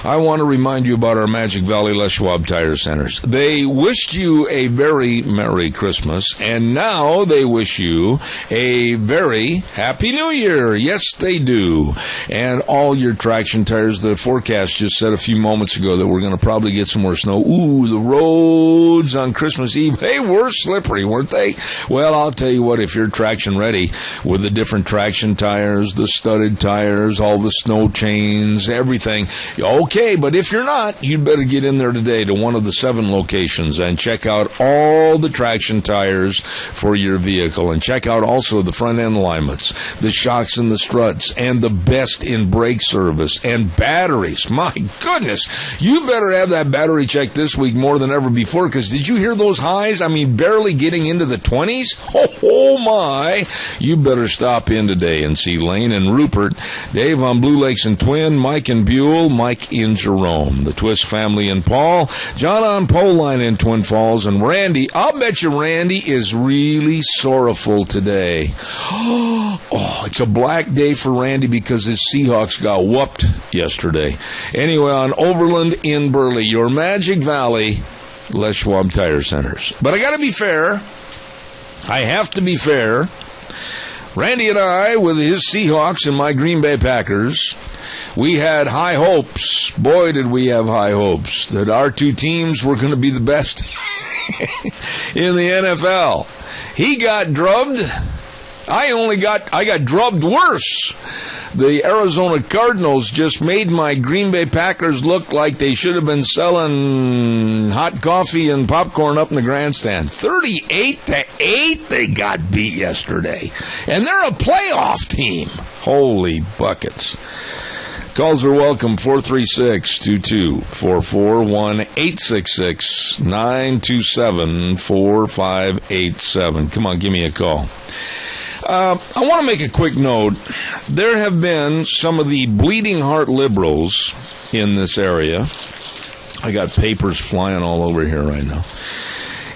I want to remind you about our Magic Valley Les Schwab Tire Centers. They wished you a very Merry Christmas, and now they wish you a very Happy New Year. Yes, they do. And all your traction tires, the forecast just said a few moments ago that we're going to probably get some more snow. Ooh, the roads on Christmas Eve, they were slippery, weren't they? Well, I'll tell you what, if you're traction ready with the different traction tires, the studded tires, all the snow chains, everything, okay, but if you're not, you'd better get in there today to one of the 7 locations and check out all the traction tires for your vehicle, and check out also the front end alignments, the shocks and the struts, and the best in brake service, and batteries. My goodness, you better have that battery checked this week more than ever before, because did you hear those highs? I mean, barely getting into the 20s? Oh my! You better stop in today and see Lane and Rupert, Dave on Blue Lakes and Twin, Mike and Buell, Mike in Jerome, the Twist family in Paul, John on Pole Line in Twin Falls, and Randy. I'll bet you Randy is really sorrowful today. Oh, it's a black day for Randy because his Seahawks got whooped yesterday. Anyway, on Overland in Burley, your Magic Valley Les Schwab Tire Centers. But I got to be fair. I have to be fair. Randy and I, with his Seahawks and my Green Bay Packers, we had high hopes. Boy, did we have high hopes that our two teams were going to be the best in the NFL. He got drubbed. I got drubbed worse. The Arizona Cardinals just made my Green Bay Packers look like they should have been selling hot coffee and popcorn up in the grandstand. 38-8 they got beat yesterday. And they're a playoff team. Holy buckets. Calls are welcome, 436-2244, 1-866-927-4587. Come on, give me a call. I want to make a quick note. There have been some of the bleeding heart liberals in this area. I got papers flying all over here right now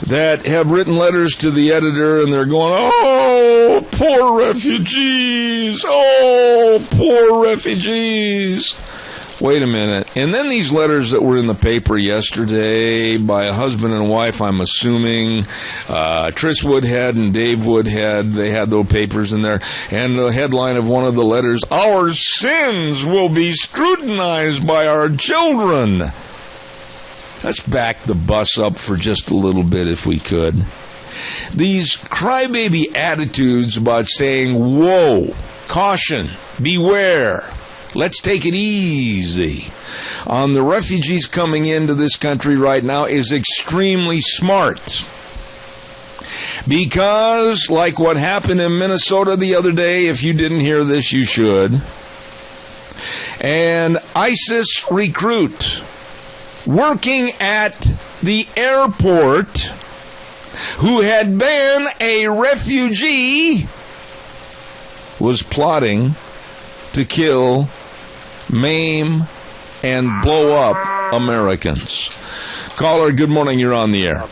that have written letters to the editor, and they're going, oh, poor refugees. Oh, poor refugees. Wait a minute. And then these letters that were in the paper yesterday by a husband and wife, I'm assuming, Tris Woodhead and Dave Woodhead, they had those papers in there. And the headline of one of the letters, our sins will be scrutinized by our children. Let's back the bus up for just a little bit if we could. These crybaby attitudes about saying, whoa, caution, beware. Let's take it easy on the refugees coming into this country right now is extremely smart. Because, like what happened in Minnesota the other day, if you didn't hear this, you should. An ISIS recruit working at the airport who had been a refugee was plotting to kill, maim, and blow up Americans. Caller, good morning. You're on the air.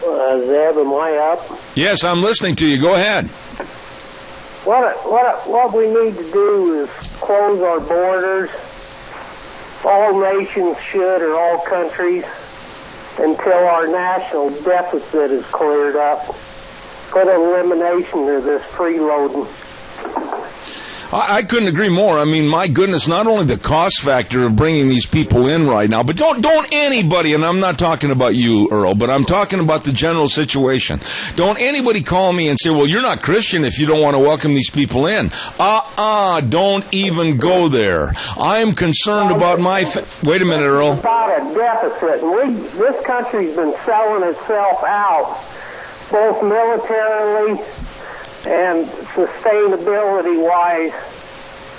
Zeb, am I up? Yes, I'm listening to you. Go ahead. What we need to do is close our borders. All nations should, or all countries, until our national deficit is cleared up. Put an elimination of this freeloading. I couldn't agree more. I mean, my goodness, not only the cost factor of bringing these people in right now, but don't anybody, and I'm not talking about you, Earl, but I'm talking about the general situation. Don't anybody call me and say, well, you're not Christian if you don't want to welcome these people in. Don't even go there. I'm concerned about my... Wait a minute, Earl. About a deficit. This country's been selling itself out, both militarily And sustainability-wise,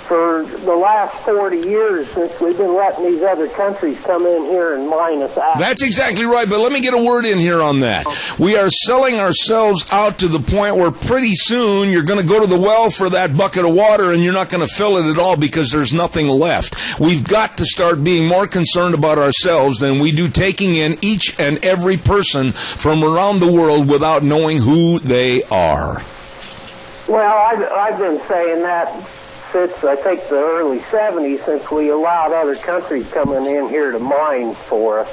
for the last 40 years since we've been letting these other countries come in here and mine us out. That's exactly right, but let me get a word in here on that. We are selling ourselves out to the point where pretty soon you're going to go to the well for that bucket of water and you're not going to fill it at all because there's nothing left. We've got to start being more concerned about ourselves than we do taking in each and every person from around the world without knowing who they are. Well, I've been saying that since, I think, the early 70s, since we allowed other countries coming in here to mine for us.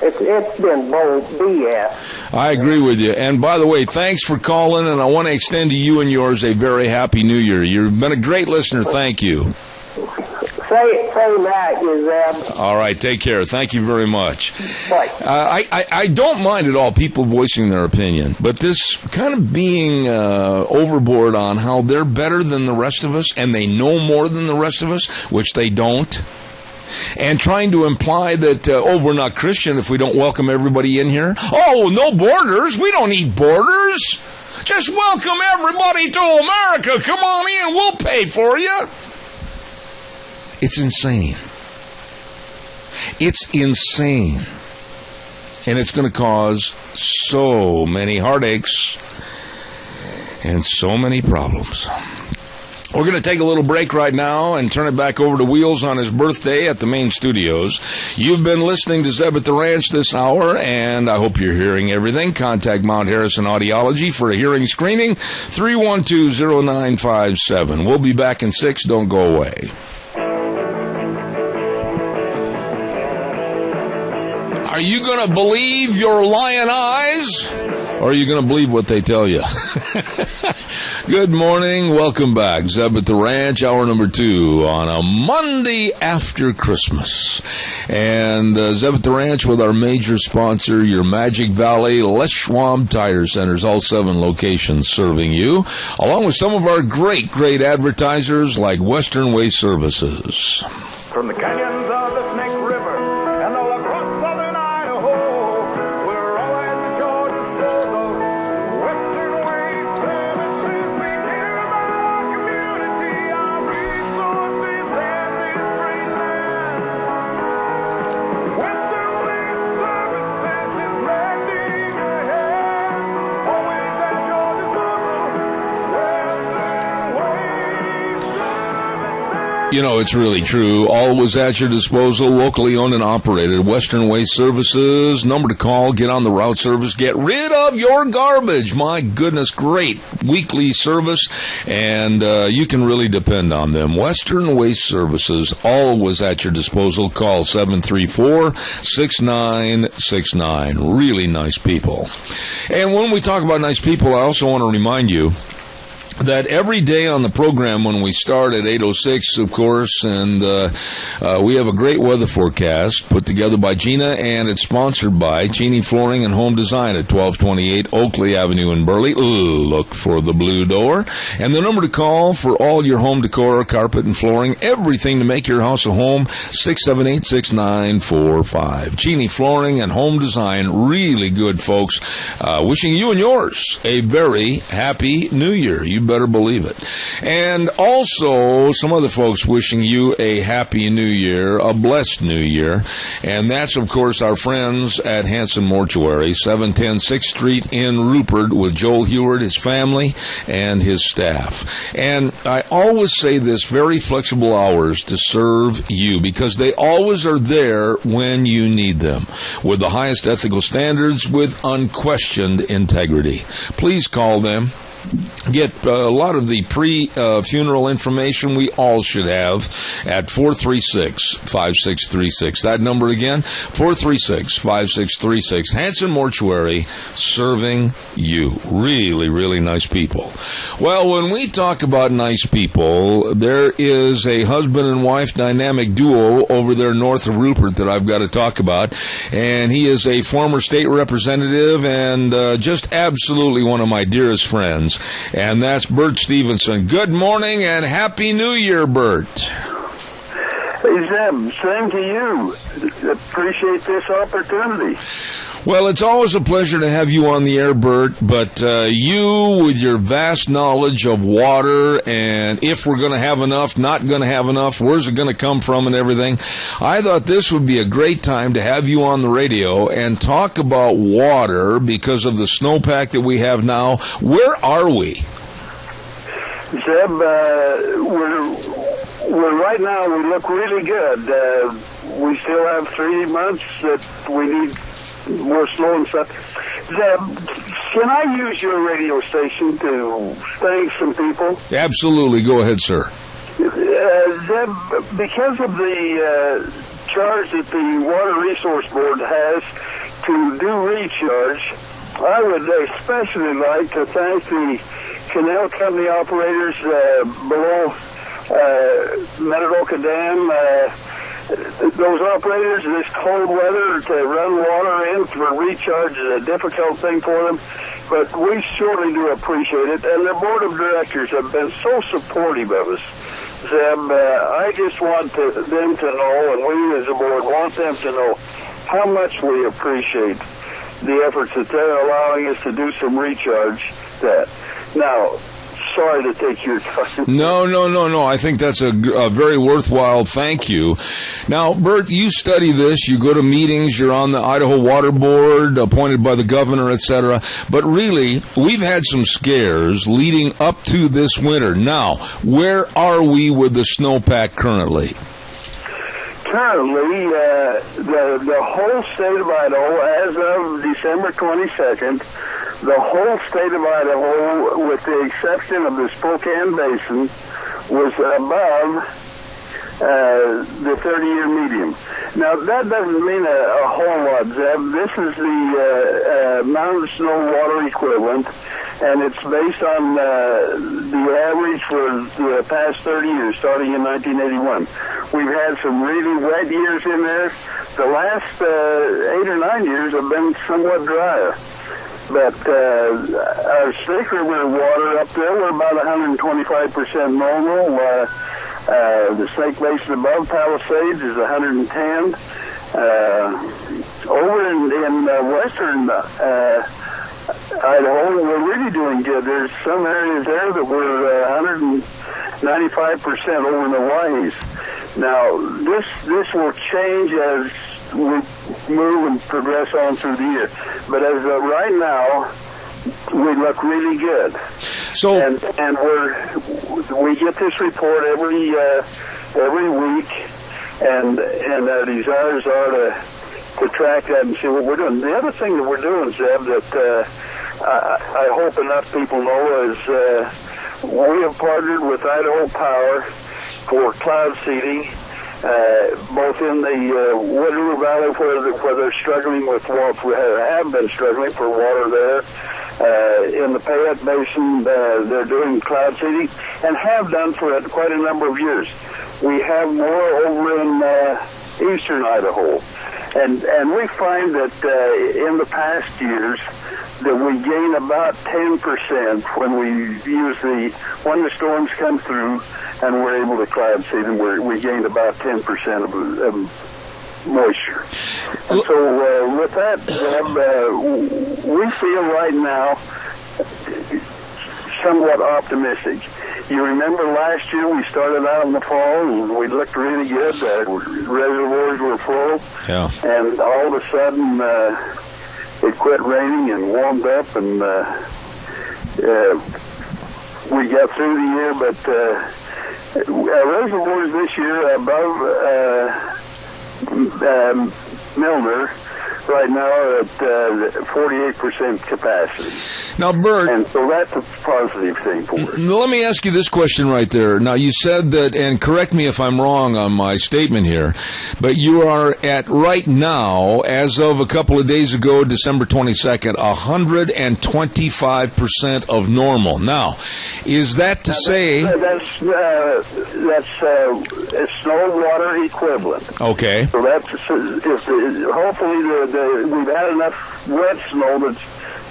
It's been bold BS. I agree with you. And by the way, thanks for calling, and I want to extend to you and yours a very happy New Year. You've been a great listener. Thank you. Say that, Zeb. All right, take care. Thank you very much. Bye. I don't mind at all people voicing their opinion, but this kind of being overboard on how they're better than the rest of us and they know more than the rest of us, which they don't, and trying to imply that, we're not Christian if we don't welcome everybody in here. Oh, no borders. We don't need borders. Just welcome everybody to America. Come on in. We'll pay for you. It's insane. It's insane. And it's going to cause so many heartaches and so many problems. We're going to take a little break right now and turn it back over to Wheels on his birthday at the main studios. You've been listening to Zeb at the Ranch this hour, and I hope you're hearing everything. Contact Mount Harrison Audiology for a hearing screening, 312-0957. We'll be back in 6. Don't go away. Are you going to believe your lion eyes, or are you going to believe what they tell you? Good morning. Welcome back. Zeb at the Ranch, hour number 2 on a Monday after Christmas. And Zeb at the Ranch with our major sponsor, your Magic Valley Les Schwab Tire Centers, all 7 locations serving you, along with some of our great advertisers like Western Waste Services. From the canyons of the Snake River and all across southern Idaho, we're always at your disposal. Western Waste Services, we care about our community, our resources, and this great land. Western Waste Services is lending a hand, always at your disposal. Western Waste Services. You know, it's really true. Always at your disposal, locally owned and operated. Western Waste Services, number to call, get on the route service, get rid of your garbage. My goodness, great weekly service, and you can really depend on them. Western Waste Services, always at your disposal. Call 734-6969. Really nice people. And when we talk about nice people, I also want to remind you that every day on the program when we start at 8:06, of course, and we have a great weather forecast put together by Gina, and it's sponsored by Cheney Flooring and Home Design at 1228 Oakley Avenue in Burley. Look for the blue door. And the number to call for all your home decor, carpet and flooring, everything to make your house a home, 678-6945. Cheney Flooring and Home Design, really good folks. Wishing you and yours a very happy New Year. You better believe it. And also, some other folks wishing you a happy New Year, a blessed New Year. And that's, of course, our friends at Hanson Mortuary, 710 6th Street in Rupert, with Joel Heward, his family, and his staff. And I always say this, very flexible hours to serve you, because they always are there when you need them, with the highest ethical standards, with unquestioned integrity. Please call them. Get a lot of the pre-funeral information we all should have at 436-5636. That number again, 436-5636. Hanson Mortuary, serving you. Really, really nice people. Well, when we talk about nice people, there is a husband and wife dynamic duo over there north of Rupert that I've got to talk about. And he is a former state representative and just absolutely one of my dearest friends. And that's Bert Stevenson. Good morning and Happy New Year, Bert. Hey, Zeb, same to you. Appreciate this opportunity. Well, it's always a pleasure to have you on the air, Bert, but you, with your vast knowledge of water and if we're going to have enough, not going to have enough, where's it going to come from and everything, I thought this would be a great time to have you on the radio and talk about water because of the snowpack that we have now. Where are we? Zeb, we're right now, we look really good. We still have 3 months that we need more snow and stuff. Zeb, can I use your radio station to thank some people? Absolutely. Go ahead, sir. Zeb, because of the charge that the Water Resource Board has to do recharge, I would especially like to thank the canal company operators below Metadoka Dam, those operators in this cold weather to run water in for recharge is a difficult thing for them, but we surely do appreciate it, and the board of directors have been so supportive of us. Zeb, I just want them to know, and we as a board want them to know how much we appreciate the efforts that they're allowing us to do some recharge. Now, sorry to take your time. No. I think that's a very worthwhile thank you. Now, Bert, you study this. You go to meetings. You're on the Idaho Water Board, appointed by the governor, etc. But really, we've had some scares leading up to this winter. Now, where are we with the snowpack currently? Currently, the whole state of Idaho, as of December 22nd, the whole state of Idaho, with the exception of the Spokane Basin, was above the 30-year median. Now, that doesn't mean a whole lot, Zeb. This is the mountain snow water equivalent, and it's based on the average for the past 30 years, starting in 1981. We've had some really wet years in there. The last 8 or 9 years have been somewhat drier. But our Snake River water up there, we're about 125% normal. The Snake Basin above Palisades is 110. Over in western Idaho, we're really doing good. There's some areas there that we're 195% over in the Wise. Now, this will change as we move and progress on through the year. But as of right now, we look really good. So, and we get this report every week, and our desires are to track that and see what we're doing. The other thing that we're doing, Zeb, that I hope enough people know is we have partnered with Idaho Power for cloud seeding. Both in the Wood River Valley where they're struggling with water, have been struggling for water there. In the Payette Basin, they're doing cloud seeding and have done for quite a number of years. We have more over in eastern Idaho. And we find that in the past years that we gain about 10% when we use when the storms come through and we're able to cloud seed them, we gained about 10% of moisture. And so with that, we feel right now somewhat optimistic. You remember last year we started out in the fall and we looked really good. Reservoirs were full. Yeah. And all of a sudden it quit raining and warmed up, and we got through the year. But our reservoirs this year above Milner right now are at 48% capacity. Now, Bert, and so that's a positive thing for us. Let me ask you this question right there. Now, you said that, and correct me if I'm wrong on my statement here, but you are at right now, as of a couple of days ago, December 22nd, 125% of normal. Now, is that to say... That's snow water equivalent. Okay. So that's hopefully we've had enough wet snow that's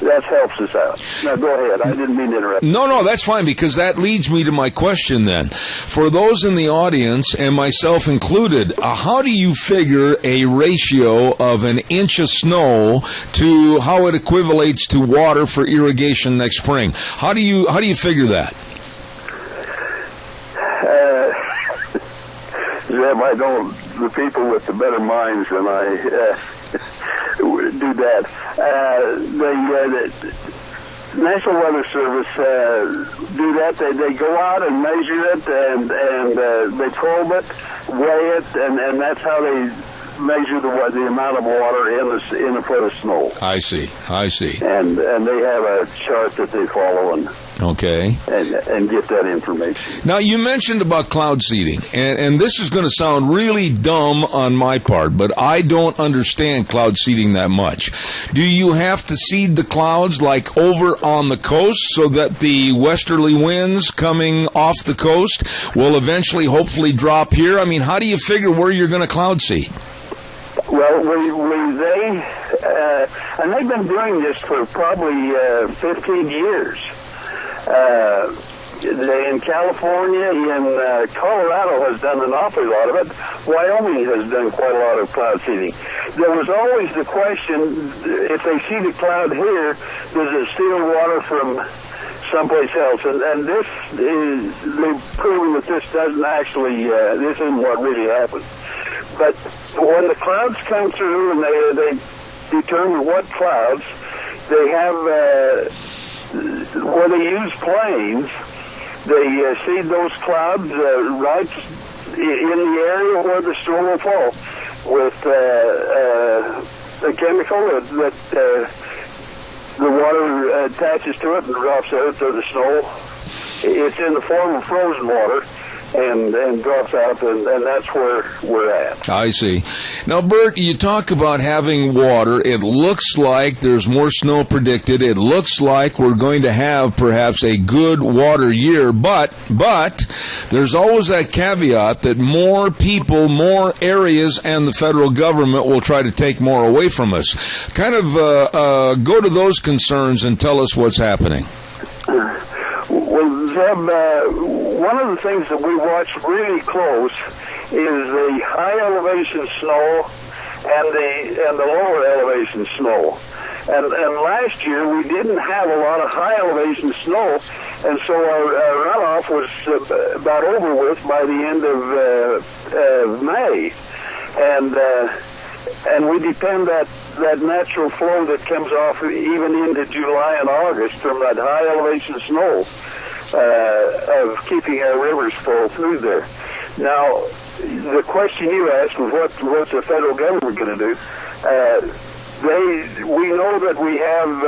that helps us out. Now, go ahead. I didn't mean to interrupt. No, that's fine, because that leads me to my question then. For those in the audience, and myself included, how do you figure a ratio of an inch of snow to how it equivalates to water for irrigation next spring? How do you figure that? Zeb, I don't. The people with the better minds than I do that. The National Weather Service do that. They go out and measure it, and they probe it, weigh it, and that's how they measure the amount of water in a foot of snow. I see. And they have a chart that they follow and get that information. Now, you mentioned about cloud seeding, and this is going to sound really dumb on my part, but I don't understand cloud seeding that much. Do you have to seed the clouds like over on the coast so that the westerly winds coming off the coast will eventually hopefully drop here? I mean, how do you figure where you're going to cloud seed? Well, and they've been doing this for probably 15 years. In California, in Colorado has done an awful lot of it. Wyoming has done quite a lot of cloud seeding. There was always the question, if they see the cloud here, does it steal water from someplace else? And this is, they've proven that this doesn't actually, this isn't what really happens. But when the clouds come through and they determine what clouds, they have, where they use planes, they seed those clouds right in the area where the snow will fall with a chemical that the water attaches to it and drops out to the snow. It's in the form of frozen water. And drops out, and that's where we're at. I see. Now, Bert, you talk about having water. It looks like there's more snow predicted. It looks like we're going to have perhaps a good water year, but there's always that caveat that more people, more areas, and the federal government will try to take more away from us. Kind of go to those concerns and tell us what's happening. Well, Zeb, one of the things that we watch really close is the high elevation snow and the lower elevation snow. And last year we didn't have a lot of high elevation snow, and so our runoff was about over with by the end of May. And we depend that natural flow that comes off even into July and August from that high elevation snow of keeping our rivers full through there. Now, the question you asked was what's the federal government going to do? We know that we have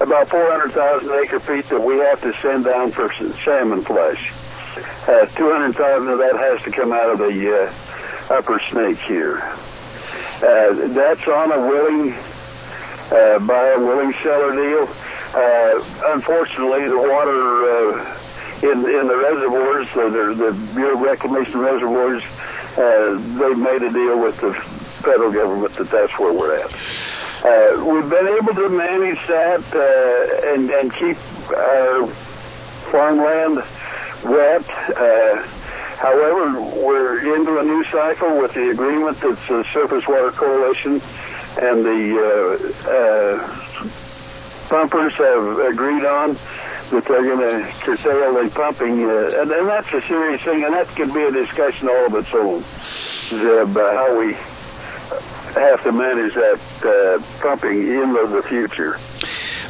about 400,000 acre feet that we have to send down for salmon flush. 200,000 of that has to come out of the upper Snake here. That's on a willing by a willing seller deal. Unfortunately, the water in the reservoirs, the Bureau of Reclamation reservoirs, they made a deal with the federal government that's where we're at. We've been able to manage that and keep our farmland wet. However, we're into a new cycle with the agreement that's the Surface Water Coalition and the pumpers have agreed on that they're going to curtail the pumping, and that's a serious thing, and that could be a discussion all of its own, about how we have to manage that pumping into the future.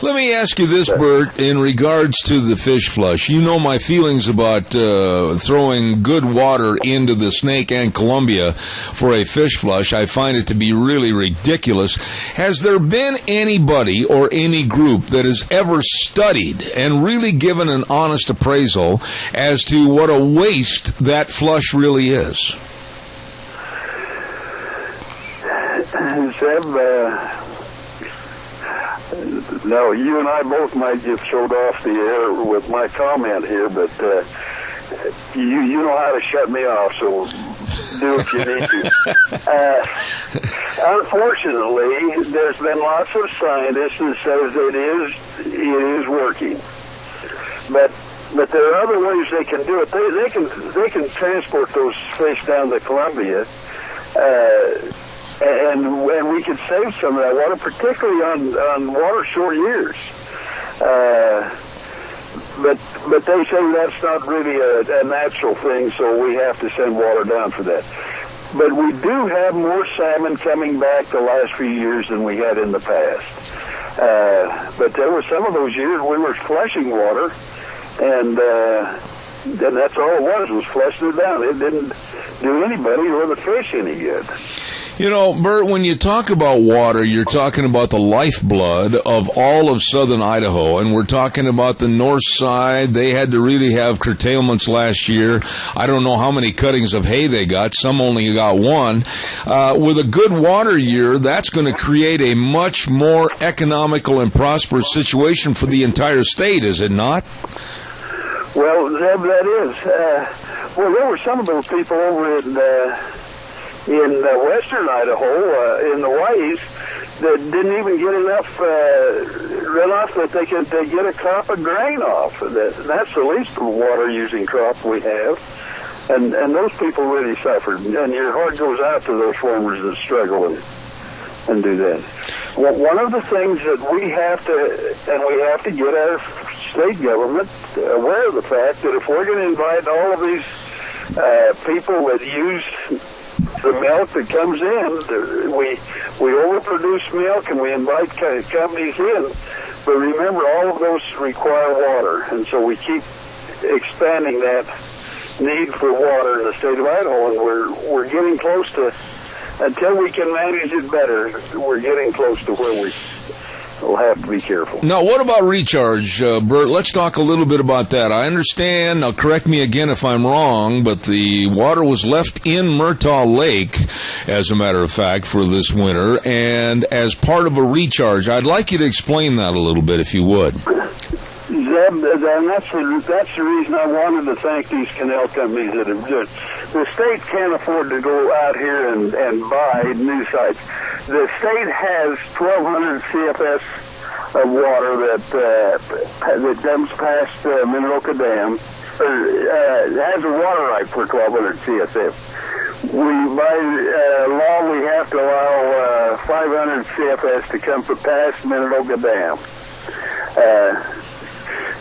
Let me ask you this, Bert, in regards to the fish flush. You know my feelings about throwing good water into the Snake and Columbia for a fish flush. I find it to be really ridiculous. Has there been anybody or any group that has ever studied and really given an honest appraisal as to what a waste that flush really is? Seb, no, you and I both might just showed off the air with my comment here, but you know how to shut me off, so do if you need to. Unfortunately, there's been lots of scientists that says it is working, but there are other ways they can do it. They can transport those fish down to Columbia, and we can save some of that water, particularly on water short years. But they say that's not really a natural thing, so we have to send water down for that. But we do have more salmon coming back the last few years than we had in the past. But there were some of those years we were flushing water, and that's all it was flushing it down. It didn't do anybody or the fish any good. You know, Bert, when you talk about water, you're talking about the lifeblood of all of southern Idaho, and we're talking about the north side. They had to really have curtailments last year. I don't know how many cuttings of hay they got. Some only got one. With a good water year, that's going to create a much more economical and prosperous situation for the entire state, is it not? Well, Zeb, that is. Well, there were some of those people over in western Idaho, in the Wise, that didn't even get enough runoff that they get a crop of grain off. That's the least water-using crop we have, and those people really suffered. And your heart goes out to those farmers that struggle and do that. Well, one of the things that we have to get our state government aware of the fact that if we're going to invite all of these people that use the milk that comes in, we overproduce milk and we invite companies in, but remember all of those require water, and so we keep expanding that need for water in the state of Idaho, and we're getting close to, until we can manage it better, we're getting close to where we'll have to be careful. Now, what about recharge, Bert? Let's talk a little bit about that. I understand, now correct me again if I'm wrong, but the water was left in Murtaugh Lake, as a matter of fact, for this winter, and as part of a recharge. I'd like you to explain that a little bit, if you would. Zeb, and that's the reason I wanted to thank these canal companies that have just. The state can't afford to go out here and buy new sites. The state has 1,200 CFS of water that dumps past Minidoka Dam. Has a water right for 1,200 CFS. By law, we have to allow 500 CFS to come past Minidoka Dam.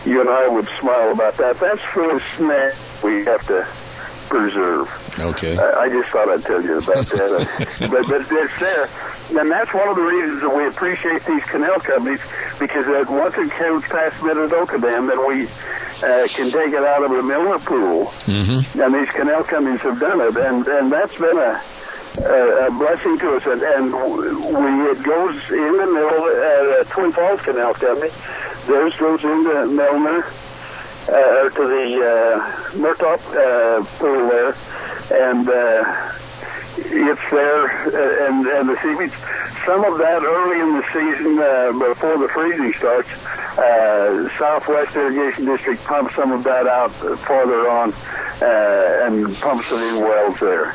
You and I would smile about that. That's for a snack we have to preserve. Okay. I just thought I'd tell you about that. but it's there. And that's one of the reasons that we appreciate these canal companies, because once it comes past Minidoka Dam, then we can take it out of the Miller Pool. Mm-hmm. And these canal companies have done it. And that's been a blessing to us. And it goes in the middle, Twin Falls Canal Company. Theirs goes into Milner, to the Murtaugh pool there, and it's there, and the seaweed. Some of that early in the season, before the freezing starts, Southwest Irrigation District pumps some of that out farther on, and pumps it in wells there.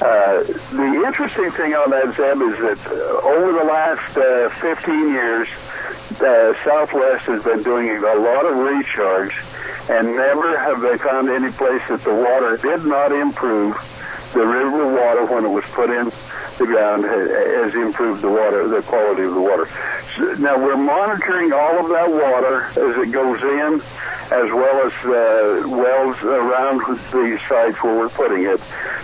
The interesting thing on that, Zeb, is that over the last 15 years, Southwest has been doing a lot of recharge, and never have they found any place that the water did not improve. The river water, when it was put in the ground, has improved the quality of the water. So now we're monitoring all of that water as it goes in, as well as wells around the sites where we're putting it,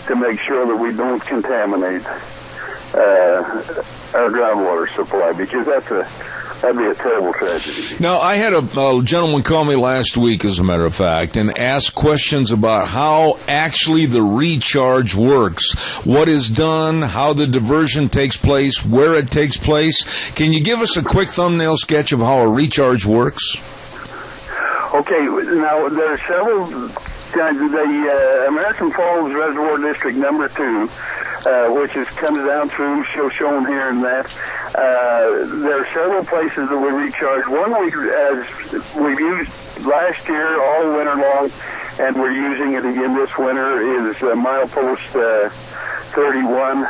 to make sure that we don't contaminate our groundwater supply, because that'd be a terrible tragedy. Now, I had a gentleman call me last week, as a matter of fact, and ask questions about how actually the recharge works, what is done, how the diversion takes place, where it takes place. Can you give us a quick thumbnail sketch of how a recharge works? Okay, now there are several kinds. The American Falls Reservoir District number 2, which comes down through, shown here and that. There are several places that we recharge. One we've used last year all winter long and we're using it again this winter, is milepost 31.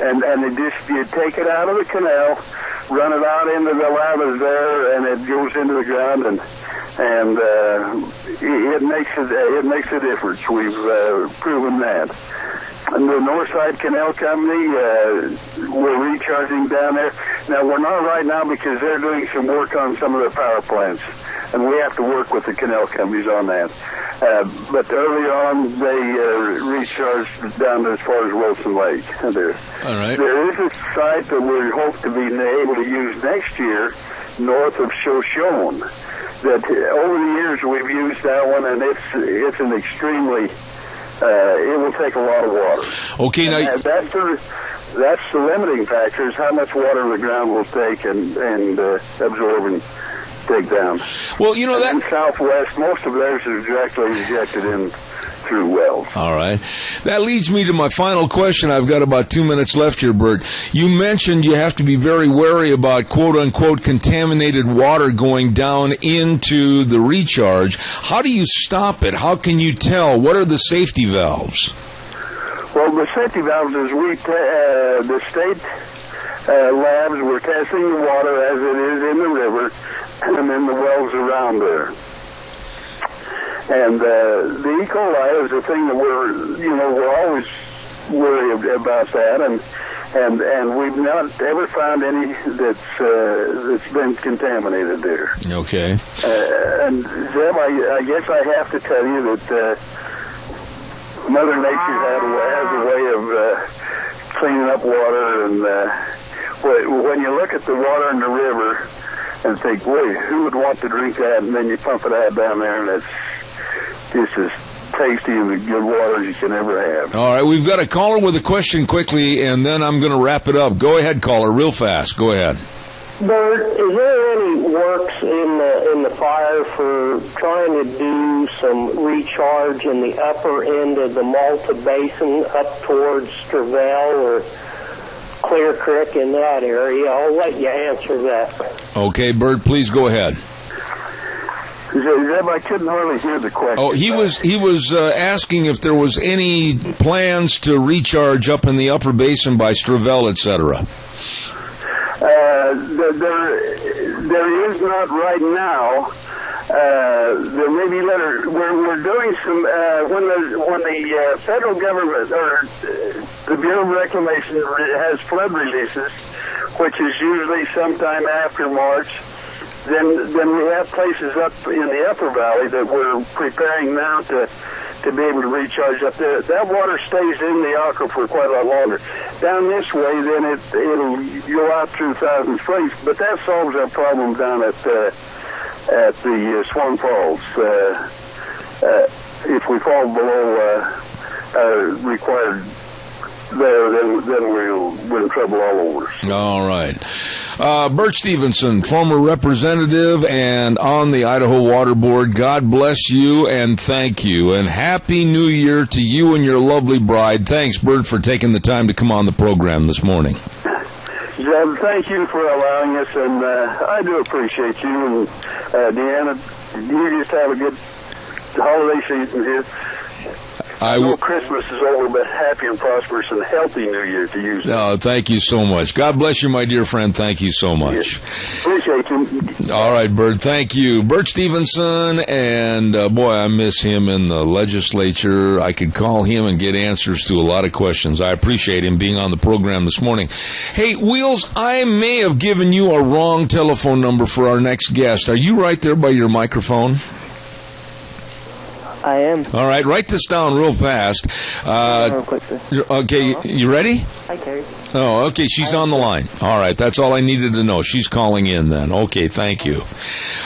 And you take it out of the canal, run it out into the lavas there, and it goes into the ground, and it makes a difference. We've proven that. And the Northside Canal Company, we're recharging down there. Now, we're not right now because they're doing some work on some of the power plants, and we have to work with the canal companies on that. But early on, they recharged down as far as Wilson Lake. There. All right. There is a site that we hope to be able to use next year north of Shoshone. That over the years we've used that one, and it's an extremely it will take a lot of water. Okay, now that's the limiting factor, is how much water the ground will take and absorb and take down. Well, you know that in Southwest, most of theirs is directly injected in through wells. All right. That leads me to my final question. I've got about 2 minutes left here, Bert. You mentioned you have to be very wary about quote-unquote contaminated water going down into the recharge. How do you stop it? How can you tell? What are the safety valves? Well, the safety valves is the state labs, we're testing the water as it is in the river and then the wells around there. And the E. coli is a thing that we're always worried about that, and we've not ever found any that's been contaminated there. Okay. And Zeb, I guess I have to tell you that Mother Nature has a way of cleaning up water, and when you look at the water in the river and think, boy, who would want to drink that? And then you pump it out down there, and it's just as tasty and as good water as you can ever have. All right, we've got a caller with a question quickly, and then I'm going to wrap it up. Go ahead, caller, real fast. Go ahead. Bert, is there any works in the fire for trying to do some recharge in the upper end of the Malta Basin up towards Stravell or Clear Creek in that area? I'll let you answer that. Okay, Bert, please go ahead. Zeb, I couldn't hardly hear the question. Oh, he was asking if there was any plans to recharge up in the upper basin by Stravell, etc. There is not right now. There may be later. We're doing some when the federal government or the Bureau of Reclamation has flood releases, which is usually sometime after March. Then we have places up in the upper valley that we're preparing now to be able to recharge up there. That water stays in the aquifer quite a lot longer. Down this way, then it'll go out through Thousand Springs, but that solves our problem down at the Swan Falls. If we fall below required there, then we're in trouble all over. All right. Bert Stevenson, former representative and on the Idaho Water Board, God bless you and thank you. And Happy New Year to you and your lovely bride. Thanks, Bert, for taking the time to come on the program this morning. Zeb, thank you for allowing us, and I do appreciate you. And Deanna, you just have a good holiday season here. I know Christmas is over, but happy and prosperous and healthy New Year to you. Oh, thank you so much. God bless you, my dear friend. Thank you so much. Yes. Appreciate you. All right, Bert. Thank you. Bert Stevenson, and boy, I miss him in the legislature. I could call him and get answers to a lot of questions. I appreciate him being on the program this morning. Hey, Wheels, I may have given you a wrong telephone number for our next guest. Are you right there by your microphone? I am. All right, write this down real fast. Okay, you ready? Hi, Carrie. Oh, okay, she's on the line. All right, that's all I needed to know. She's calling in then. Okay, thank you.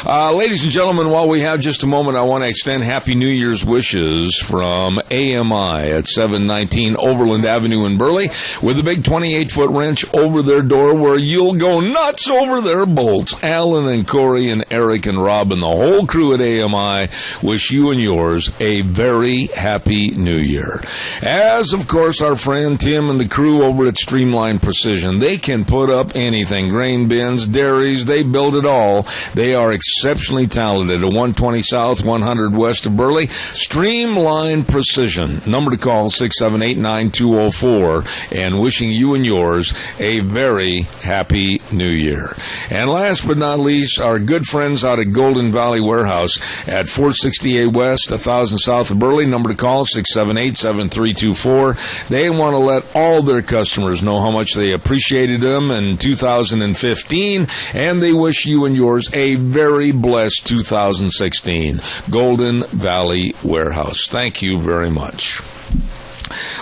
Ladies and gentlemen, while we have just a moment, I want to extend Happy New Year's wishes from AMI at 719 Overland Avenue in Burley with a big 28-foot wrench over their door where you'll go nuts over their bolts. Alan and Corey and Eric and Rob and the whole crew at AMI wish you and yours a very happy New Year. As, of course, our friend Tim and the crew over at Streamline Streamline Precision. They can put up anything. Grain bins, dairies, they build it all. They are exceptionally talented. At 120 South, 100 West of Burley. Streamline Precision. Number to call, 678-9204. And wishing you and yours a very happy New Year. And last but not least, our good friends out at Golden Valley Warehouse at 468 West, 1000 South of Burley. Number to call, 678-7324. They want to let all their customers know how much they appreciated them in 2015, and they wish you and yours a very blessed 2016. Golden Valley Warehouse. Thank you very much.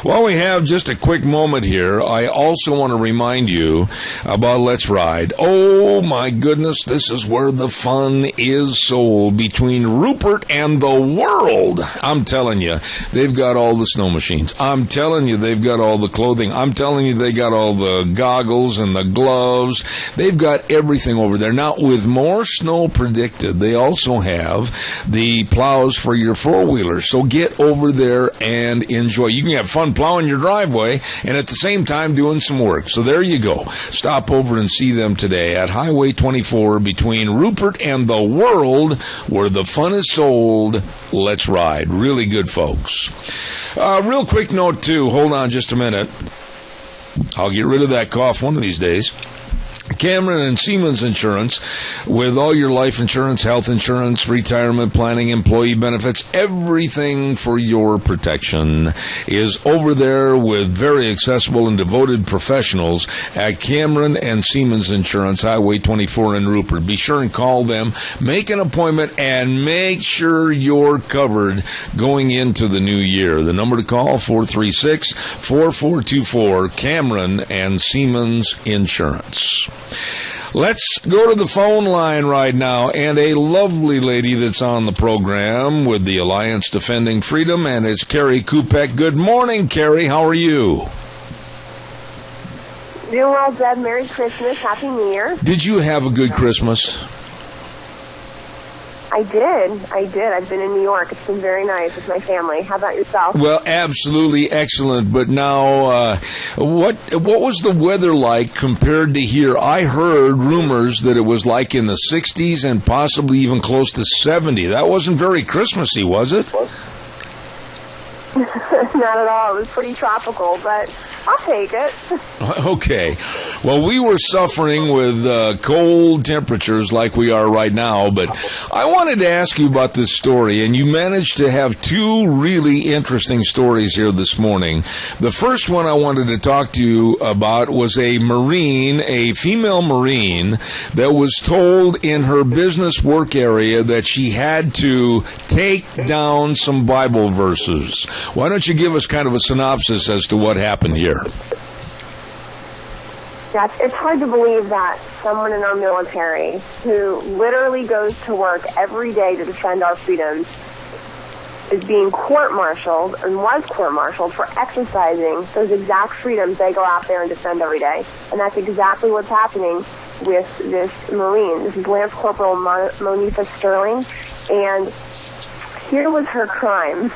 While we have just a quick moment here, I also want to remind you about Let's Ride. Oh, my goodness, this is where the fun is sold between Rupert and the world. I'm telling you, they've got all the snow machines. I'm telling you, they've got all the clothing. I'm telling you, they got all the goggles and the gloves. They've got everything over there. Now, with more snow predicted, they also have the plows for your four-wheelers. So get over there and enjoy. You can have fun plowing your driveway and at the same time doing some work. So there you go. Stop over and see them today at Highway 24 between Rupert and the world, where the fun is sold. Let's Ride. Really good folks. Real quick note, too. Hold on just a minute. I'll get rid of that cough one of these days. Cameron and Siemens Insurance, with all your life insurance, health insurance, retirement planning, employee benefits, everything for your protection is over there with very accessible and devoted professionals at Cameron and Siemens Insurance, Highway 24 in Rupert. Be sure and call them, make an appointment, and make sure you're covered going into the new year. The number to call, 436-4424, Cameron and Siemens Insurance. Let's go to the phone line right now, and a lovely lady that's on the program with the Alliance Defending Freedom, and it's Carrie Kupek. Good morning, Carrie. How are you? Doing well, Deb. Merry Christmas. Happy New Year. Did you have a good Christmas? I did. I've been in New York. It's been very nice with my family. How about yourself? Well, absolutely excellent. But now, what was the weather like compared to here? I heard rumors that it was like in the 60s and possibly even close to 70. That wasn't very Christmassy, was it? Not at all. It was pretty tropical, but I'll take it. Okay. Well, we were suffering with cold temperatures like we are right now, but I wanted to ask you about this story, and you managed to have two really interesting stories here this morning. The first one I wanted to talk to you about was a Marine, a female Marine, that was told in her business work area that she had to take down some Bible verses. Why don't you give us kind of a synopsis as to what happened here? Yes, it's hard to believe that someone in our military who literally goes to work every day to defend our freedoms is being court-martialed and was court-martialed for exercising those exact freedoms they go out there and defend every day. And that's exactly what's happening with this Marine. This is Lance Corporal Monifa Sterling, and here was her crime.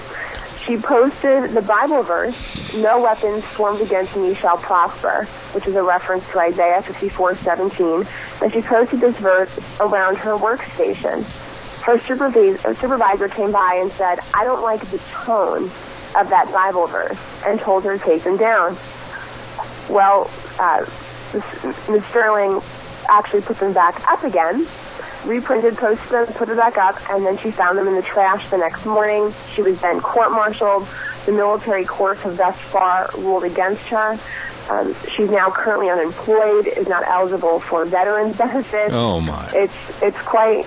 She posted the Bible verse, "No weapons formed against me shall prosper," which is a reference to Isaiah 54:17. And she posted this verse around her workstation. Her supervisor came by and said, "I don't like the tone of that Bible verse," and told her to take them down. Well, Ms. Sterling actually put them back up again, reprinted, posted them, put it back up, and then she found them in the trash the next morning. She was then court-martialed. The military courts have thus far ruled against her. She's now currently unemployed, is not eligible for veterans benefits. Oh my! It's quite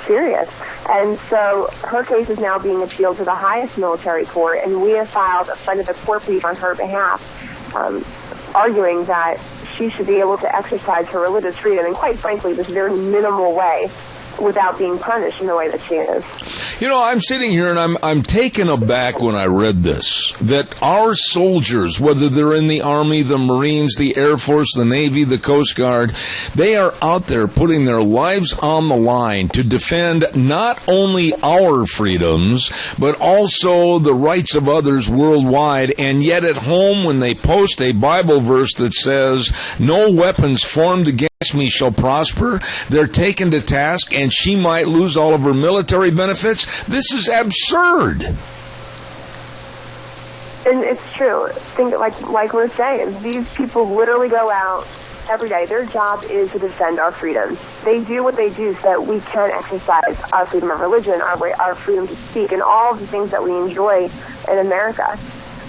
serious. And so her case is now being appealed to the highest military court, and we have filed a friend of the court brief on her behalf, arguing that she should be able to exercise her religious freedom in, quite frankly, this very minimal way without being punished in the way that she is. You know, I'm sitting here and I'm taken aback when I read this, that our soldiers, whether they're in the Army, the Marines, the Air Force, the Navy, the Coast Guard, they are out there putting their lives on the line to defend not only our freedoms, but also the rights of others worldwide. And yet at home, when they post a Bible verse that says, "No weapons formed against me shall prosper," they're taken to task, and she might lose all of her military benefits. This is absurd. And it's true. Think like we're saying, these people literally go out every day. Their job is to defend our freedoms. They do what they do so that we can exercise our freedom of religion, our freedom to speak, and all of the things that we enjoy in America.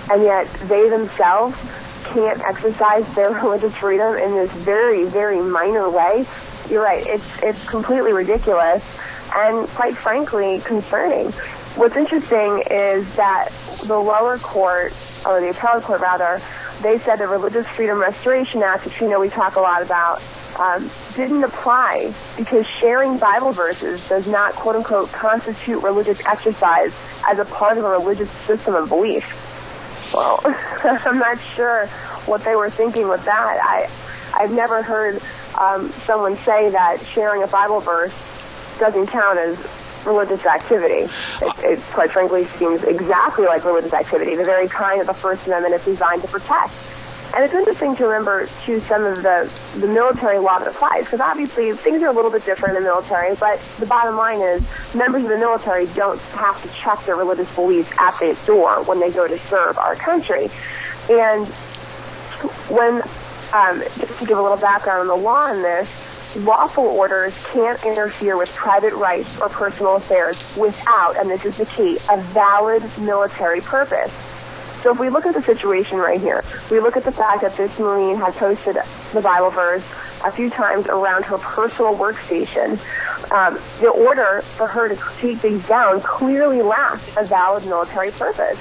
And yet they themselves can't exercise their religious freedom in this very, very minor way. You're right. It's completely ridiculous and, quite frankly, concerning. What's interesting is that the lower court, or the appellate court rather, they said the Religious Freedom Restoration Act, which we talk a lot about, didn't apply because sharing Bible verses does not, quote-unquote, constitute religious exercise as a part of a religious system of belief. Well, I'm not sure what they were thinking with that. I've never heard someone say that sharing a Bible verse doesn't count as religious activity. It quite frankly seems exactly like religious activity, the very kind that the First Amendment is designed to protect. And it's interesting to remember, too, some of the military law that applies, because obviously things are a little bit different in the military, but the bottom line is members of the military don't have to check their religious beliefs at the door when they go to serve our country. And when, just to give a little background on the law on this, lawful orders can't interfere with private rights or personal affairs without, and this is the key, a valid military purpose. So if we look at the situation right here, we look at the fact that this Marine had posted the Bible verse a few times around her personal workstation. The order for her to take these down clearly lacked a valid military purpose.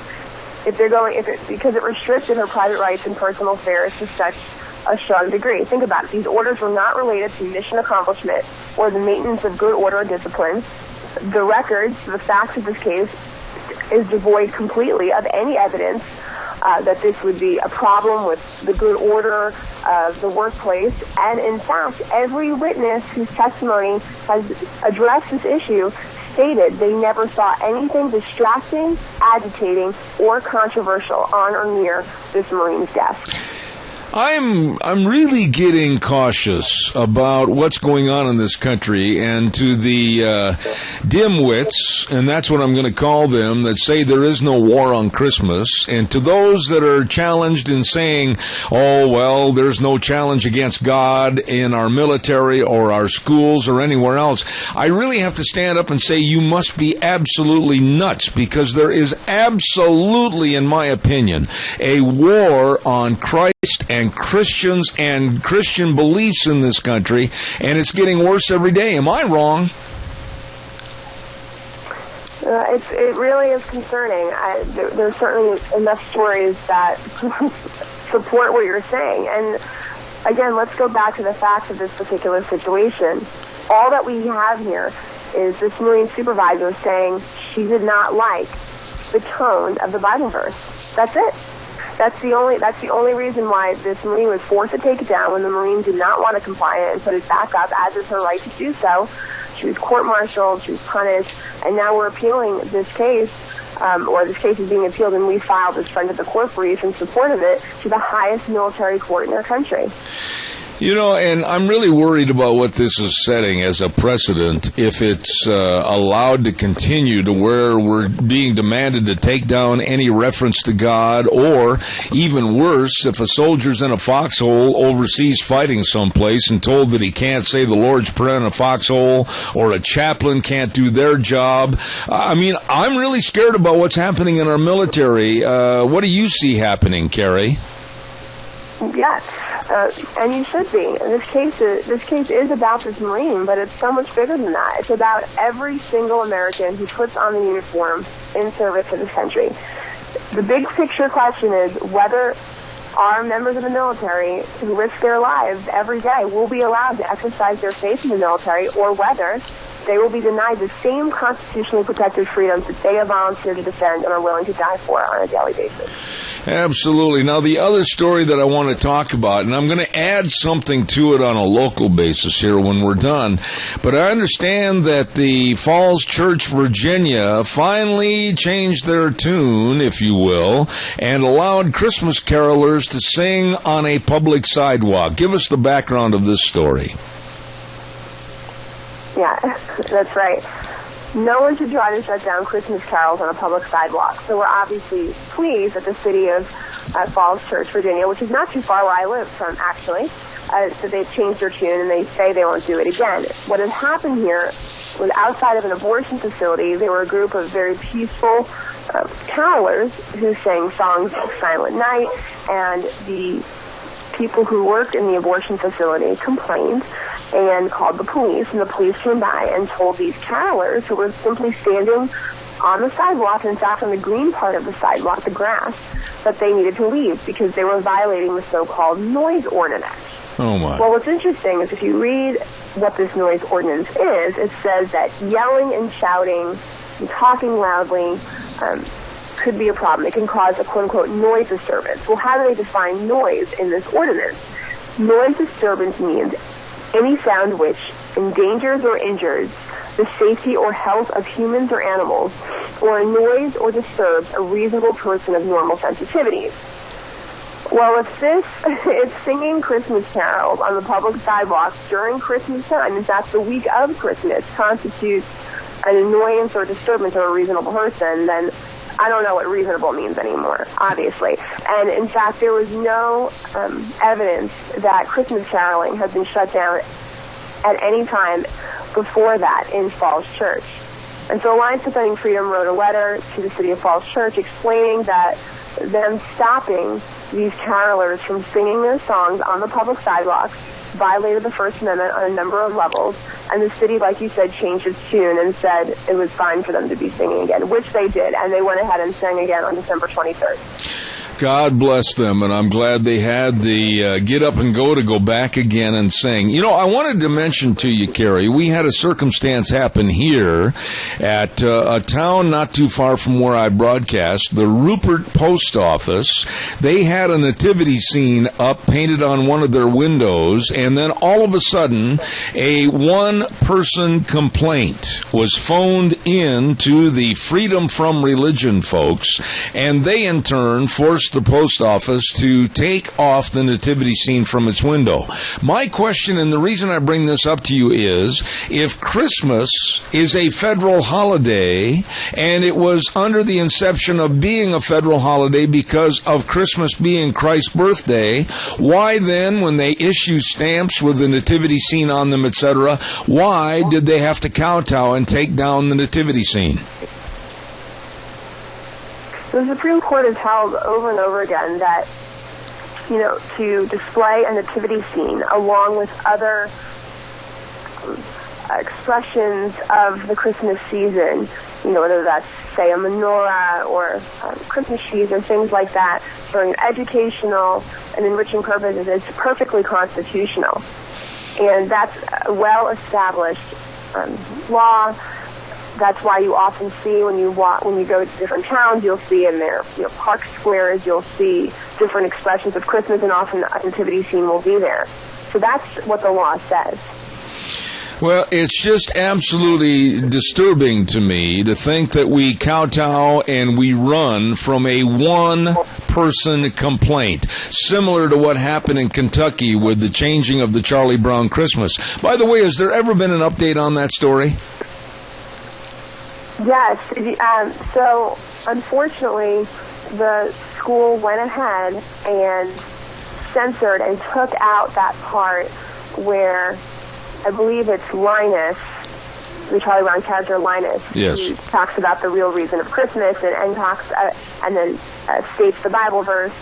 Because it restricted her private rights and personal affairs to such a strong degree. Think about it. These orders were not related to mission accomplishment or the maintenance of good order or discipline. The records, the facts of this case, is devoid completely of any evidence that this would be a problem with the good order of the workplace. And in fact, every witness whose testimony has addressed this issue stated they never saw anything distracting, agitating, or controversial on or near this Marine's desk. I'm really getting cautious about what's going on in this country, and to the dimwits, and that's what I'm going to call them, that say there is no war on Christmas, and to those that are challenged in saying, oh, well, there's no challenge against God in our military or our schools or anywhere else, I really have to stand up and say you must be absolutely nuts, because there is absolutely, in my opinion, a war on Christ and Christians and Christian beliefs in this country, and it's getting worse every day. Am I wrong? It really is concerning. There's certainly enough stories that support what you're saying. And again, let's go back to the facts of this particular situation. All that we have here is this Marine supervisor saying she did not like the tone of the Bible verse. That's it. That's the only reason why this Marine was forced to take it down when the Marine did not want to comply and put it back up, as is her right to do so. She was court-martialed, she was punished, and now we're appealing this case, or this case is being appealed, and we filed this friend of the court brief in support of it to the highest military court in our country. You know, and I'm really worried about what this is setting as a precedent if it's allowed to continue to where we're being demanded to take down any reference to God, or even worse, if a soldier's in a foxhole overseas fighting someplace and told that he can't say the Lord's Prayer in a foxhole, or a chaplain can't do their job. I mean, I'm really scared about what's happening in our military. What do you see happening, Carrie? Yes. And you should be. This case is about this Marine, but it's so much bigger than that. It's about every single American who puts on the uniform in service to this country. The big picture question is whether our members of the military who risk their lives every day will be allowed to exercise their faith in the military, or whether they will be denied the same constitutionally protected freedoms that they have volunteered to defend and are willing to die for on a daily basis. Absolutely. Now, the other story that I want to talk about, and I'm going to add something to it on a local basis here when we're done, but I understand that the Falls Church, Virginia, finally changed their tune, if you will, and allowed Christmas carolers to sing on a public sidewalk. Give us the background of this story. Yeah, that's right. No one should try to shut down Christmas carols on a public sidewalk. So we're obviously pleased that the city of Falls Church, Virginia, which is not too far where I live from, actually, that they've changed their tune and they say they won't do it again. What has happened here was outside of an abortion facility, there were a group of very peaceful carolers who sang songs like Silent Night, and the people who worked in the abortion facility complained and called the police, and the police came by and told these carolers who were simply standing on the sidewalk, in fact on the green part of the sidewalk, the grass, that they needed to leave because they were violating the so-called noise ordinance. Oh my. Well, what's interesting is if you read what this noise ordinance is, it says that yelling and shouting and talking loudly could be a problem. It can cause a quote-unquote noise disturbance. Well, how do they define noise in this ordinance? Noise disturbance means any sound which endangers or injures the safety or health of humans or animals, or annoys or disturbs a reasonable person of normal sensitivities. Well, if singing Christmas carols on the public sidewalks during Christmas time, in fact the week of Christmas, constitutes an annoyance or disturbance of a reasonable person, then I don't know what reasonable means anymore, obviously. And in fact, there was no evidence that Christmas caroling has been shut down at any time before that in Falls Church. And so Alliance Defending Freedom wrote a letter to the city of Falls Church explaining that them stopping these carolers from singing their songs on the public sidewalks violated the First Amendment on a number of levels, and the city, like you said, changed its tune and said it was fine for them to be singing again, which they did, and they went ahead and sang again on December 23rd. God bless them, and I'm glad they had the get up and go to go back again and sing. You know, I wanted to mention to you, Carrie, we had a circumstance happen here at a town not too far from where I broadcast, the Rupert Post Office. They had a nativity scene up, painted on one of their windows, and then all of a sudden, a one-person complaint was phoned in to the Freedom from Religion folks, and they in turn forced the post office to take off the nativity scene from its window. My question, and the reason I bring this up to you, is if Christmas is a federal holiday, and it was under the inception of being a federal holiday because of Christmas being Christ's birthday, why then, when they issue stamps with the nativity scene on them, etc., why did they have to kowtow and take down the nativity scene? The Supreme Court has held over and over again that, you know, to display a nativity scene along with other expressions of the Christmas season, you know, whether that's, say, a menorah or Christmas trees or things like that, for educational and enriching purposes, is perfectly constitutional. And that's a well-established law. That's why you often see when you go to different towns, you'll see in their park squares, you'll see different expressions of Christmas, and often a nativity scene will be there. So that's what the law says. Well, it's just absolutely disturbing to me to think that we kowtow and we run from a one-person complaint, similar to what happened in Kentucky with the changing of the Charlie Brown Christmas. By the way, has there ever been an update on that story? Yes. So, unfortunately, the school went ahead and censored and took out that part where I believe it's Linus, the Charlie Brown character Linus, yes, who talks about the real reason of Christmas and talks and then states the Bible verse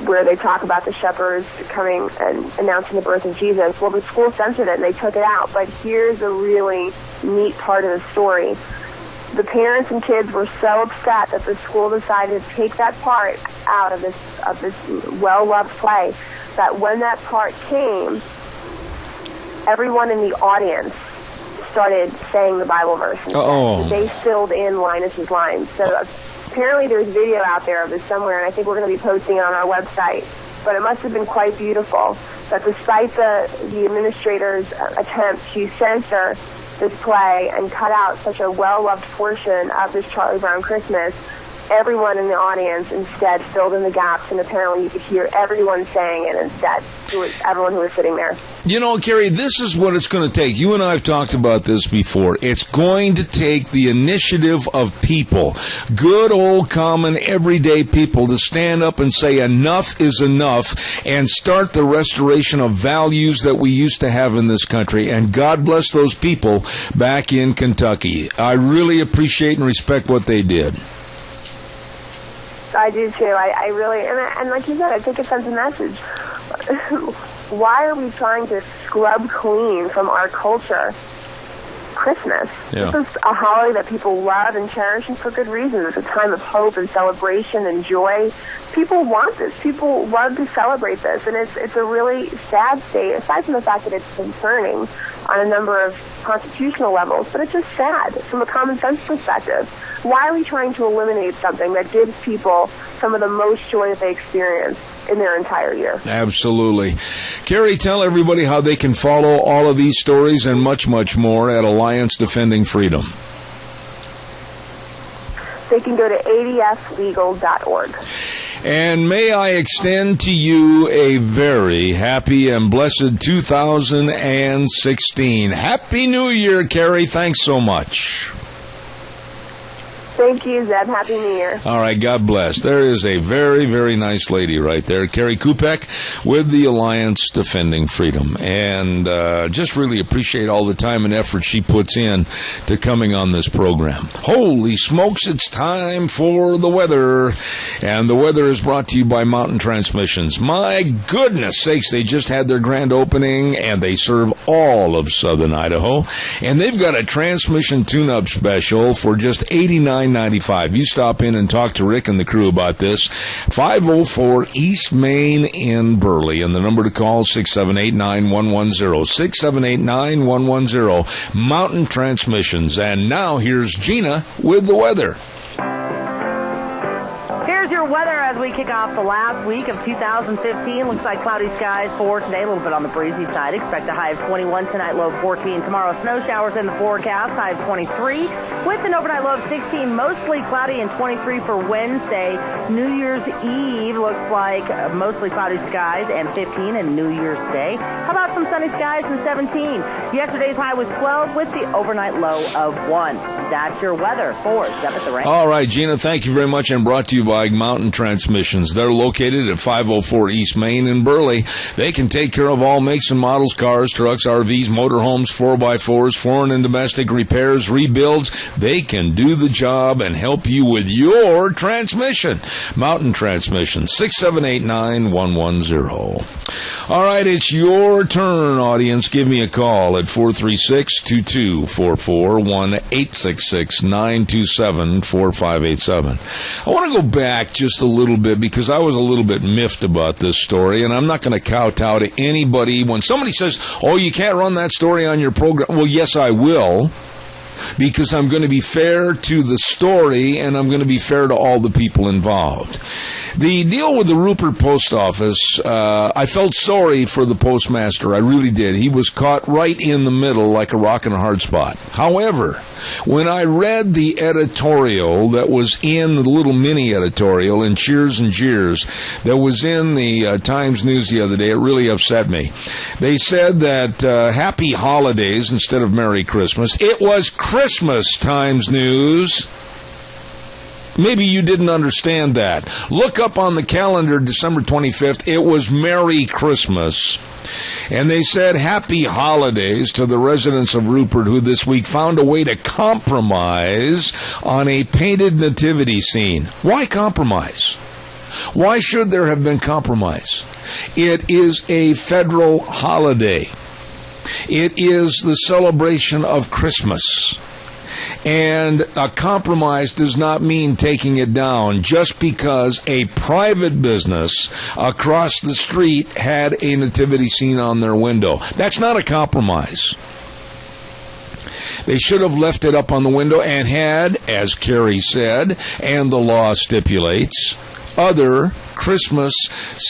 where they talk about the shepherds coming and announcing the birth of Jesus. Well, the school censored it and they took it out. But here's a really neat part of the story. The parents and kids were so upset that the school decided to take that part out of this well-loved play that when that part came, everyone in the audience started saying the Bible verse. They filled in Linus's lines. So apparently there's video out there of this somewhere, and I think we're going to be posting it on our website. But it must have been quite beautiful that despite the administrator's attempt to censor this play and cut out such a well-loved portion of this Charlie Brown Christmas, everyone in the audience instead filled in the gaps, and apparently you could hear everyone saying it instead, everyone who was sitting there. You know, Carrie, this is what it's going to take. You and I have talked about this before. It's going to take the initiative of people, good old common everyday people, to stand up and say enough is enough and start the restoration of values that we used to have in this country. And God bless those people back in Kentucky. I really appreciate and respect what they did. I do too. I really, and like you said, I think it sends a message. Why are we trying to scrub clean from our culture Christmas? Yeah. This is a holiday that people love and cherish, and for good reason. It's a time of hope and celebration and joy. People want this. People love to celebrate this, and it's a really sad state, aside from the fact that it's concerning on a number of constitutional levels, but it's just sad from a common sense perspective. Why are we trying to eliminate something that gives people some of the most joy that they experience in their entire year? Absolutely. Carrie, tell everybody how they can follow all of these stories and much, much more at Alliance Defending Freedom. They can go to adslegal.org. And may I extend to you a very happy and blessed 2016. Happy New Year, Carrie. Thanks so much. Thank you, Zeb. Happy New Year. All right, God bless. There is a very, very nice lady right there, Carrie Kupek, with the Alliance Defending Freedom. And just really appreciate all the time and effort she puts in to coming on this program. Holy smokes, it's time for the weather. And the weather is brought to you by Mountain Transmissions. My goodness sakes, they just had their grand opening, and they serve all of southern Idaho. And they've got a transmission tune-up special for just $89.95. You stop in and talk to Rick and the crew about this. 504 East Main in Burley. And the number to call is 678-9110. 678-9110. Mountain Transmissions. And now here's Gina with the weather. Here's your weather as we kick off the last week of 2015. Looks like cloudy skies for today, a little bit on the breezy side. Expect a high of 21 tonight, low of 14. Tomorrow, snow showers in the forecast, high of 23. With an overnight low of 16, mostly cloudy, and 23 for Wednesday. New Year's Eve looks like mostly cloudy skies and 15, and New Year's Day. How about some sunny skies and 17? Yesterday's high was 12 with the overnight low of 1. That's your weather for Zeb at the Range. All right, Gina, thank you very much, and brought to you by Mountain Transmissions. They're located at 504 East Main in Burley. They can take care of all makes and models, cars, trucks, RVs, motorhomes, 4x4s, foreign and domestic repairs, rebuilds. They can do the job and help you with your transmission. Mountain Transmissions, 678-9110. All right, it's your turn, audience. Give me a call at 436-2244, 1-866-927-4587. I want to go back just a little bit because I was a little bit miffed about this story, and I'm not going to kowtow to anybody. When somebody says, oh, you can't run that story on your program, well, yes, I will, because I'm going to be fair to the story, and I'm going to be fair to all the people involved. The deal with the Rupert Post Office, I felt sorry for the postmaster. I really did. He was caught right in the middle like a rock in a hard spot. However, when I read the editorial that was in the little mini editorial in Cheers and Jeers that was in the Times News the other day, it really upset me. They said that happy holidays instead of Merry Christmas. It was Christmas, Times News. Maybe you didn't understand that. Look up on the calendar, December 25th. It was Merry Christmas. And they said happy holidays to the residents of Rupert who this week found a way to compromise on a painted nativity scene. Why compromise? Why should there have been compromise? It is a federal holiday. It is the celebration of Christmas. And a compromise does not mean taking it down just because a private business across the street had a nativity scene on their window. That's not a compromise. They should have left it up on the window and had, as Carrie said, and the law stipulates, other Christmas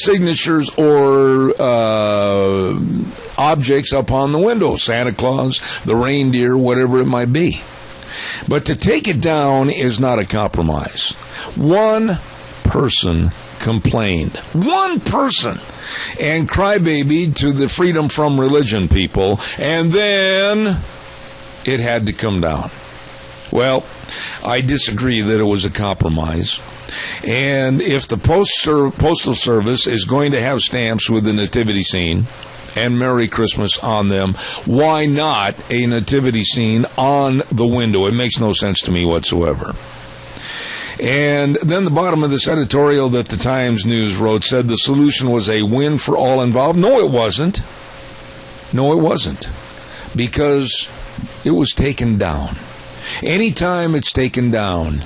signatures or objects up on the window. Santa Claus, the reindeer, whatever it might be. But to take it down is not a compromise. One person complained. One person. And crybabied to the freedom from religion people. And then it had to come down. Well, I disagree that it was a compromise. And if the Postal Service is going to have stamps with the nativity scene and Merry Christmas on them, why not a nativity scene on the window? It makes no sense to me whatsoever. And then the bottom of this editorial that the Times News wrote said the solution was a win for all involved. No, it wasn't. No, it wasn't. Because it was taken down. Anytime it's taken down,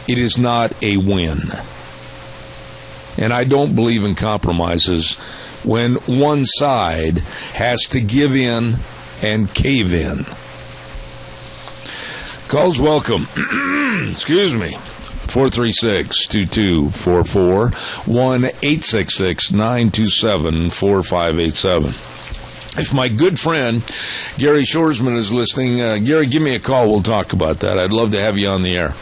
it is not a win. And I don't believe in compromises when one side has to give in and cave in. Calls welcome. Excuse me. 436-2244, 1-866-927-4587. If my good friend Gary Shoresman is listening, Gary, give me a call. We'll talk about that. I'd love to have you on the air.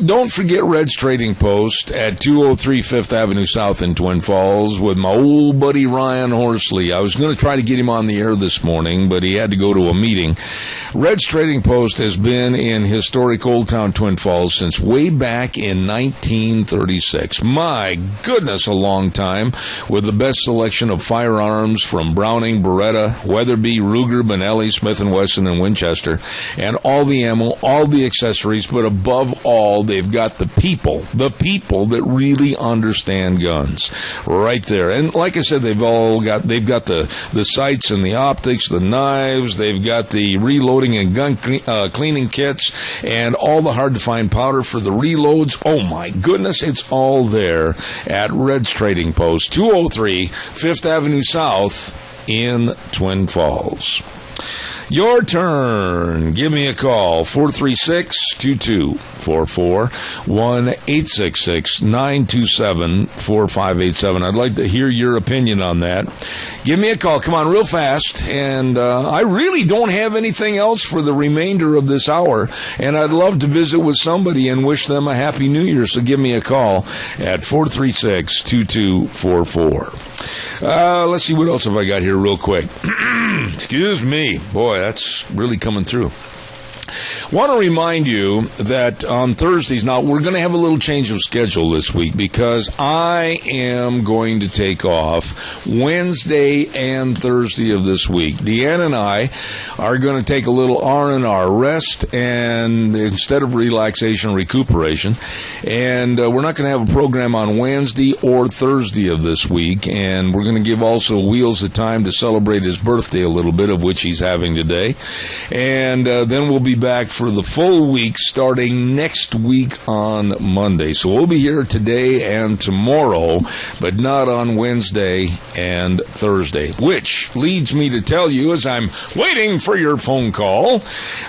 Don't forget Red's Trading Post at 203 5th Avenue South in Twin Falls with my old buddy Ryan Horsley. I was going to try to get him on the air this morning, but he had to go to a meeting. Red's Trading Post has been in historic Old Town Twin Falls since way back in 1936. My goodness, a long time, with the best selection of firearms from Browning, Beretta, Weatherby, Ruger, Benelli, Smith & Wesson, and Winchester, and all the ammo, all the accessories, but above all, they've got the people that really understand guns right there. And like I said, they've got the sights and the optics, the knives, they've got the reloading and gun cleaning kits, and all the hard-to-find powder for the reloads. Oh, my goodness, it's all there at Red's Trading Post, 203 5th Avenue South in Twin Falls. Your turn. Give me a call. 436-2244, 1-866-927-4587. I'd like to hear your opinion on that. Give me a call. Come on, real fast. And I really don't have anything else for the remainder of this hour. And I'd love to visit with somebody and wish them a Happy New Year. So give me a call at 436-2244. Let's see, what else have I got here real quick. Excuse me. Boy, that's really coming through. Want to remind you that on Thursdays, now we're going to have a little change of schedule this week because I am going to take off Wednesday and Thursday of this week. Deanna and I are going to take a little R&R, rest, and instead of relaxation, recuperation. And we're not going to have a program on Wednesday or Thursday of this week. And we're going to give also Wheels the time to celebrate his birthday a little bit, of which he's having today. And then we'll be back for the full week starting next week on Monday. So we'll be here today and tomorrow, but not on Wednesday and Thursday, which leads me to tell you, as I'm waiting for your phone call,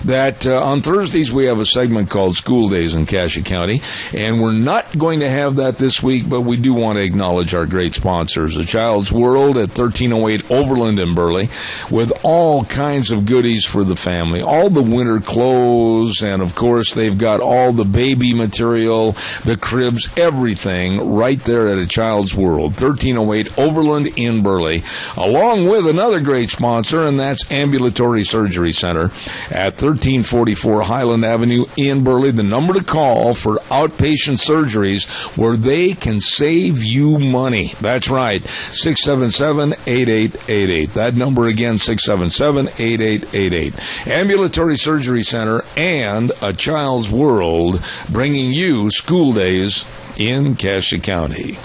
that on Thursdays we have a segment called School Days in Cassia County, and we're not going to have that this week, but we do want to acknowledge our great sponsors, A Child's World at 1308 Overland in Burley, with all kinds of goodies for the family, all the winter clothes, and of course they've got all the baby material, the cribs, everything right there at A Child's World, 1308 Overland in Burley, along with another great sponsor, and that's Ambulatory Surgery Center at 1344 Highland Avenue in Burley. The number to call for outpatient surgeries where they can save you money. That's right, 677-8888. That number again, 677-8888. Ambulatory Surgery Center and A Child's World, bringing you School Days in Cassia County.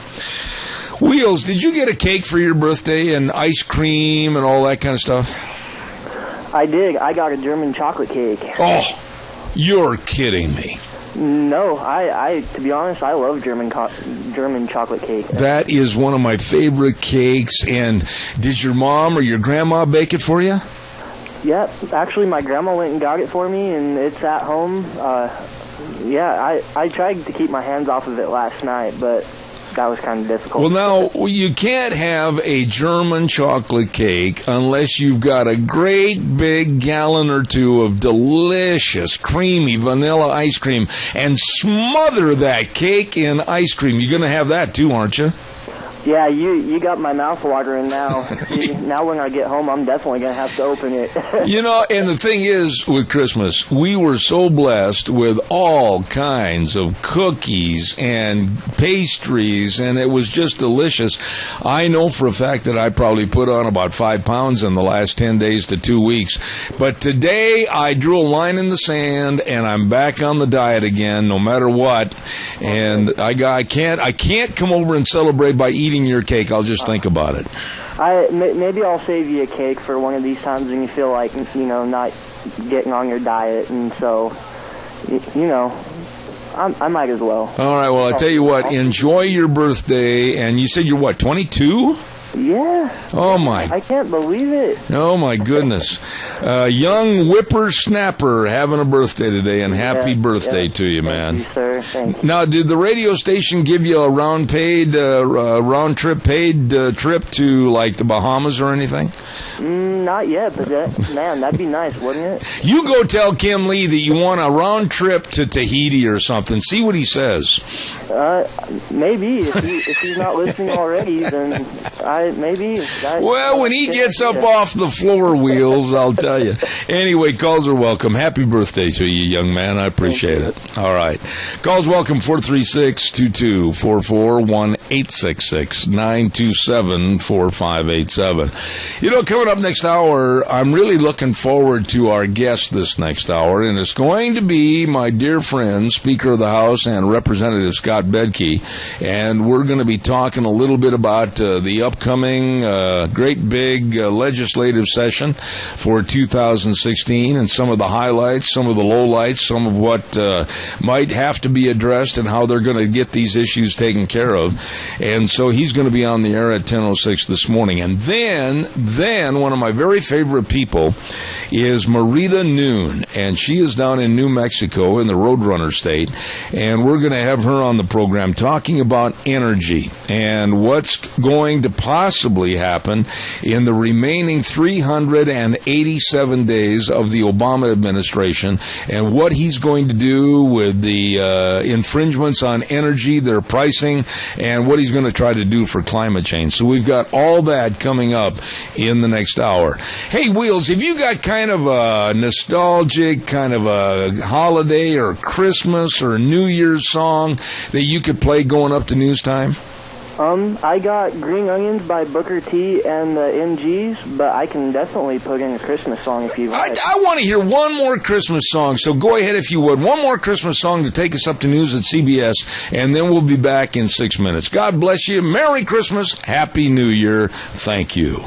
Wheels, did you get a cake for your birthday and ice cream and all that kind of stuff? I did. I got a German chocolate cake. Oh, you're kidding me. No, I to be honest, I love German chocolate cake. That is one of my favorite cakes. And did your mom or your grandma bake it for you? Yep. Actually, my grandma went and got it for me, and it's at home. I tried to keep my hands off of it last night, but that was kind of difficult. Well, now, you can't have a German chocolate cake unless you've got a great big gallon or two of delicious, creamy vanilla ice cream and smother that cake in ice cream. You're going to have that too, aren't you? Yeah, you got my mouth watering now. Now when I get home, I'm definitely going to have to open it. And the thing is, with Christmas, we were so blessed with all kinds of cookies and pastries, and it was just delicious. I know for a fact that I probably put on about 5 pounds in the last 10 days to 2 weeks. But today, I drew a line in the sand, and I'm back on the diet again, no matter what. And I can't come over and celebrate by eating your cake. I'll just think about it. Maybe I'll save you a cake for one of these times when you feel like, not getting on your diet. And so, I might as well. All right, well, I tell you what, enjoy your birthday. And you said you're what, 22? Yeah. Oh, my. I can't believe it. Oh, my goodness. Young whippersnapper having a birthday today, and happy birthday to you, man. Thank you, sir. Thank you. Now, did the radio station give you a round-trip paid trip to, like, the Bahamas or anything? Not yet, but that'd be nice, wouldn't it? You go tell Kim Lee that you want a round trip to Tahiti or something. See what he says. Maybe. If he's not listening already, then maybe. Well, when he gets up off the floor wheels, I'll tell you. Anyway, calls are welcome. Happy birthday to you, young man. I appreciate it. All right. Calls welcome, 436-2244, 1-866-927-4587. Coming up next hour, I'm really looking forward to our guest this next hour, and it's going to be my dear friend, Speaker of the House and Representative Scott Bedke, and we're going to be talking a little bit about the upcoming great big legislative session for 2016 and some of the highlights, some of the lowlights, some of what might have to be addressed and how they're going to get these issues taken care of. And so he's going to be on the air at 10:06 this morning. And then one of my very favorite people is Marita Noon, and she is down in New Mexico in the Roadrunner state, and we're going to have her on the program talking about energy and what's going to possibly happen in the remaining 387 days of the Obama administration and what he's going to do with the infringements on energy, their pricing, and what he's going to try to do for climate change. So we've got all that coming up in the next hour. Hey, Wheels, have you got kind of a nostalgic, kind of a holiday or Christmas or New Year's song that you could play going up to news time? I got Green Onions by Booker T and the MGs, but I can definitely put in a Christmas song if you like. I want to hear one more Christmas song, so go ahead if you would. One more Christmas song to take us up to news at CBS, and then we'll be back in 6 minutes. God bless you. Merry Christmas. Happy New Year. Thank you.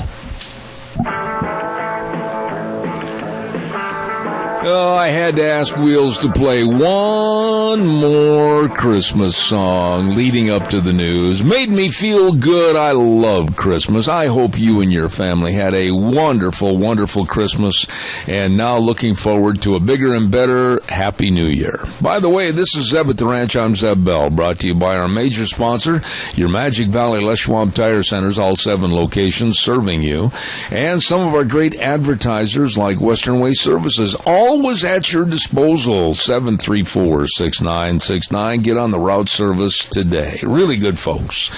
Oh, I had to ask Wheels to play one more Christmas song leading up to the news. Made me feel good. I love Christmas. I hope you and your family had a wonderful, wonderful Christmas, and now looking forward to a bigger and better Happy New Year. By the way, this is Zeb at the Ranch. I'm Zeb Bell, brought to you by our major sponsor, your Magic Valley Les Schwab Tire Centers, all 7 locations serving you, and some of our great advertisers like Western Way Services, always at your disposal, 734-6969. Get on the route service today. Really good folks.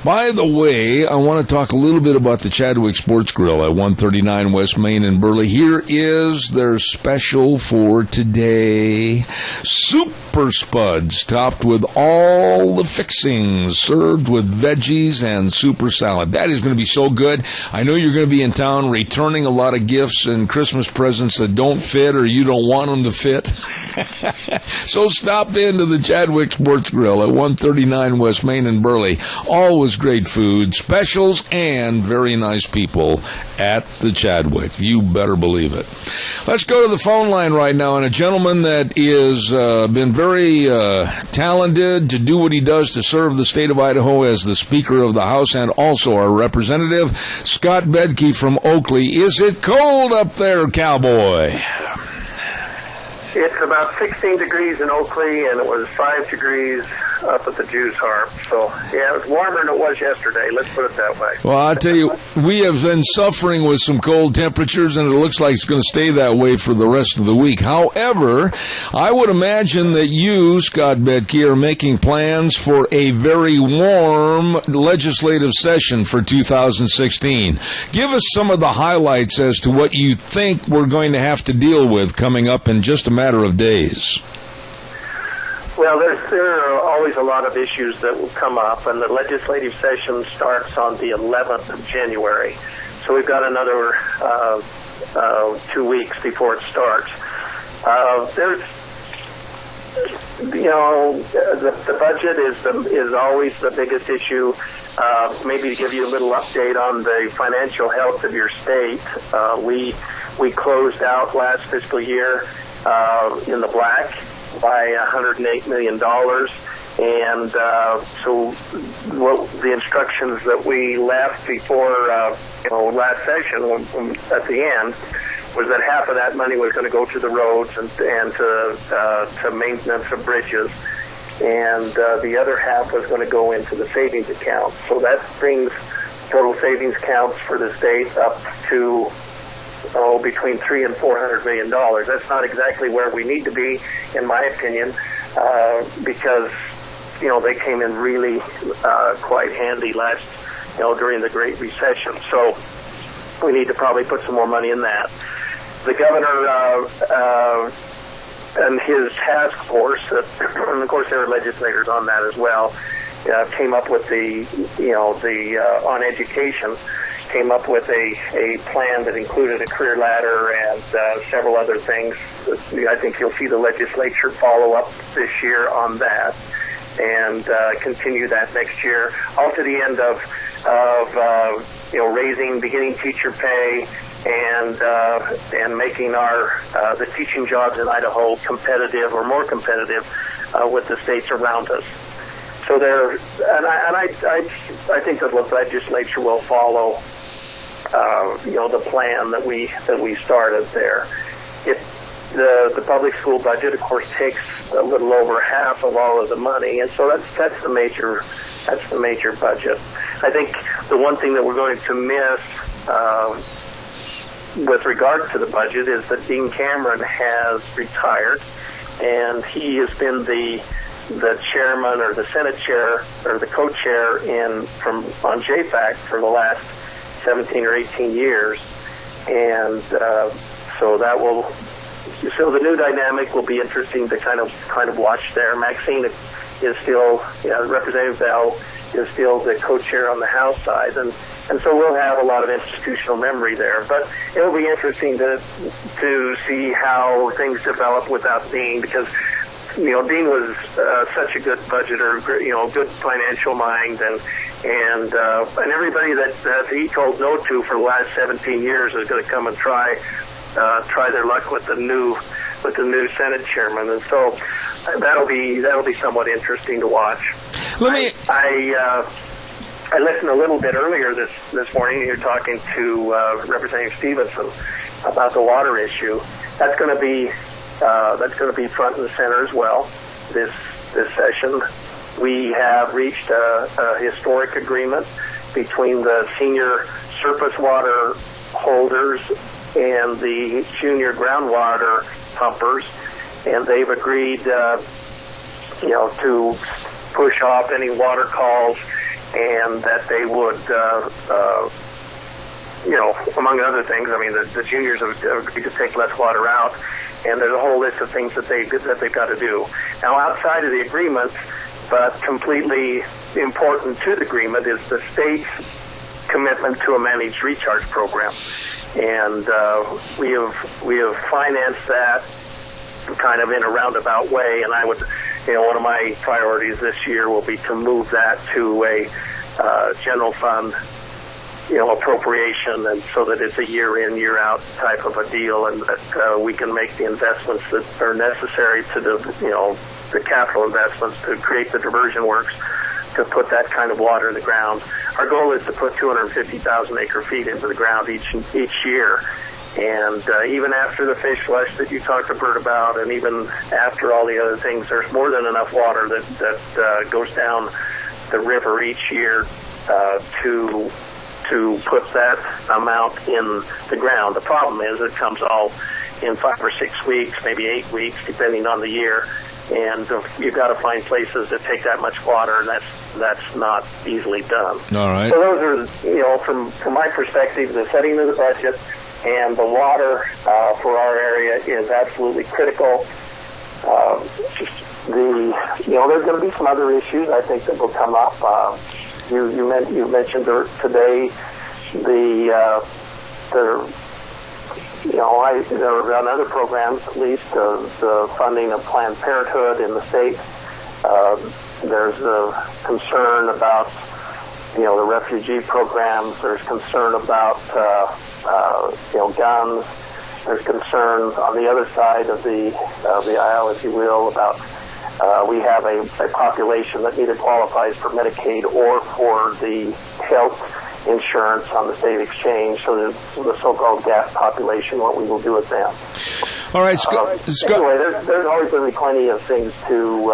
By the way, I want to talk a little bit about the Chadwick Sports Grill at 139 West Main in Burley. Here is their special for today. Super Spuds, topped with all the fixings, served with veggies and super salad. That is going to be so good. I know you're going to be in town returning a lot of gifts and Christmas presents that don't fit or you don't want them to fit. So stop into the Chadwick Sports Grill at 139 West Main in Burley. Always great food, specials, and very nice people at the Chadwick. You better believe it. Let's go to the phone line right now, and a gentleman that is been very talented to do what he does to serve the state of Idaho as the Speaker of the House and also our representative, Scott Bedke from Oakley. Is it cold up there, cowboy? It's about 16 degrees in Oakley, and it was 5 degrees up at the Jews Harp. So, yeah, it's warmer than it was yesterday. Let's put it that way. Well, I'll tell you, we have been suffering with some cold temperatures, and it looks like it's going to stay that way for the rest of the week. However, I would imagine that you, Scott Bedke, are making plans for a very warm legislative session for 2016. Give us some of the highlights as to what you think we're going to have to deal with coming up in just a matter of days. Well, there are always a lot of issues that will come up, and the legislative session starts on the 11th of January. So we've got another 2 weeks before it starts. There's, the budget is always the biggest issue. Maybe to give you a little update on the financial health of your state, we closed out last fiscal year in the black by $108 million. And so the instructions that we left before last session at the end was that half of that money was going to go to the roads and to maintenance of bridges, and the other half was going to go into the savings account. So that brings total savings accounts for the state up to between $300 and $400 million. That's not exactly where we need to be, in my opinion, because they came in really quite handy during the Great Recession. So we need to probably put some more money in that. The governor and his task force, and of course there are legislators on that as well, came up with on education. Came up with a plan that included a career ladder and several other things. I think you'll see the legislature follow up this year on that and continue that next year, all to the end of raising beginning teacher pay and making our the teaching jobs in Idaho competitive or more competitive with the states around us. So I think that the legislature will follow the plan that we started there. The public school budget, of course, takes a little over half of all of the money, and so that's the major budget. I think the one thing that we're going to miss with regard to the budget is that Dean Cameron has retired, and he has been the chairman or the Senate chair or the co-chair on JFAC for the last 17 or 18 years, and so the new dynamic will be interesting to kind of watch there. Maxine is still, Representative Bell is still the co-chair on the House side, and so we'll have a lot of institutional memory there. But it'll be interesting to see how things develop without Dean, because Dean was such a good budgeter, good financial mind, and everybody that he told no to for the last 17 years is going to come and try their luck with the new Senate chairman, and so that'll be somewhat interesting to watch. I listened a little bit earlier this morning. You're talking to Representative Stevenson about the water issue. That's going to be front and center as well this session. We have reached a historic agreement between the senior surface water holders and the junior groundwater pumpers, and they've agreed to push off any water calls, and that they would among other things. I mean, the juniors have agreed to take less water out, and there's a whole list of things that they've got to do. Now, outside of the agreement, but completely important to the agreement, is the state's commitment to a managed recharge program, and we have financed that kind of in a roundabout way. And I would, one of my priorities this year will be to move that to a general fund appropriation, and so that it's a year in, year out type of a deal, and that we can make the investments that are necessary to the capital investments to create the diversion works to put that kind of water in the ground. Our goal is to put 250,000 acre feet into the ground each year. And even after the fish flush that you talked to Bert about, and even after all the other things, there's more than enough water that goes down the river each year to put that amount in the ground. The problem is it comes all in 5 or 6 weeks, maybe 8 weeks, depending on the year. And you've got to find places that take that much water, and that's not easily done. All right. So those are, from my perspective, the setting of the budget and the water for our area is absolutely critical. There's going to be some other issues I think that will come up. You mentioned today there are on other programs, at least, the funding of Planned Parenthood in the state. There's a concern about, the refugee programs. There's concern about, guns. There's concerns on the other side of the aisle, if you will, about we have a population that either qualifies for Medicaid or for the health insurance on the state exchange, so the so-called gap population, what we will do with them. All right, Scott. Anyway, there's always going to be plenty of things to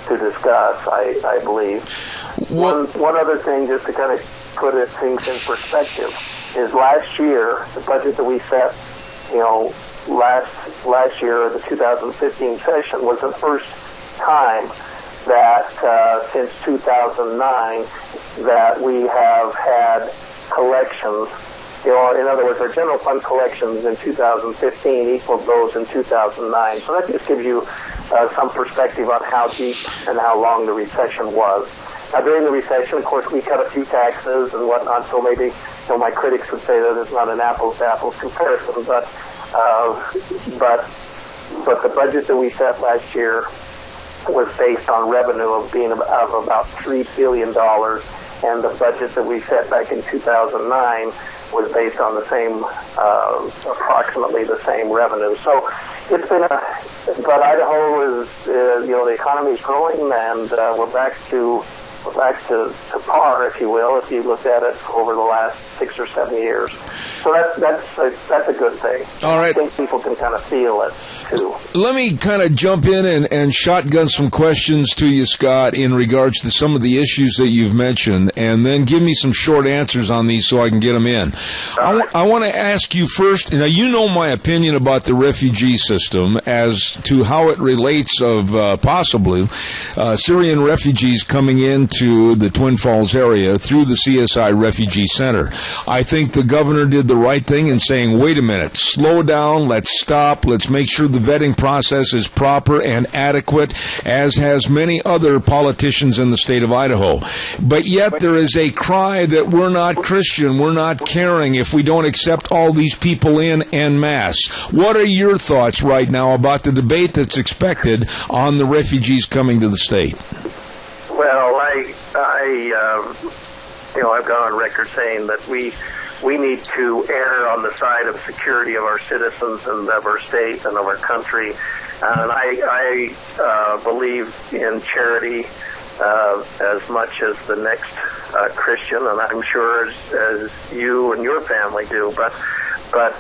discuss, I believe. One other thing, just to kind of put things in perspective, is last year, the budget that we set, last year, the 2015 session, was the first time that since 2009 that we have had collections. In other words, our general fund collections in 2015 equaled those in 2009. So that just gives you some perspective on how deep and how long the recession was. Now, during the recession, of course, we cut a few taxes and whatnot, so maybe my critics would say that it's not an apples-to-apples comparison, but the budget that we set last year was based on revenue of about $3 billion, and the budget that we set back in 2009 was based on the same, approximately the same revenue. So it's been but Idaho is, the economy is growing, and we're back to par, if you will, if you look at it over the last 6 or 7 years. So that's a good thing. All right. I think people can kind of feel it, too. Let me kind of jump in and shotgun some questions to you, Scott, in regards to some of the issues that you've mentioned, and then give me some short answers on these so I can get them in. I want to ask you first, now you know my opinion about the refugee system as to how it relates of possibly Syrian refugees coming into the Twin Falls area through the CSI Refugee Center. I think the governor did the right thing in saying, wait a minute, slow down, let's stop, let's make sure the vetting process is proper and adequate, as has many other politicians in the state of Idaho. But yet there is a cry that we're not Christian, we're not caring if we don't accept all these people in en masse. What are your thoughts right now about the debate that's expected on the refugees coming to the state? Well, I've gone on record saying that we need to err on the side of security of our citizens and of our state and of our country. And I believe in charity as much as the next Christian, and I'm sure as you and your family do. But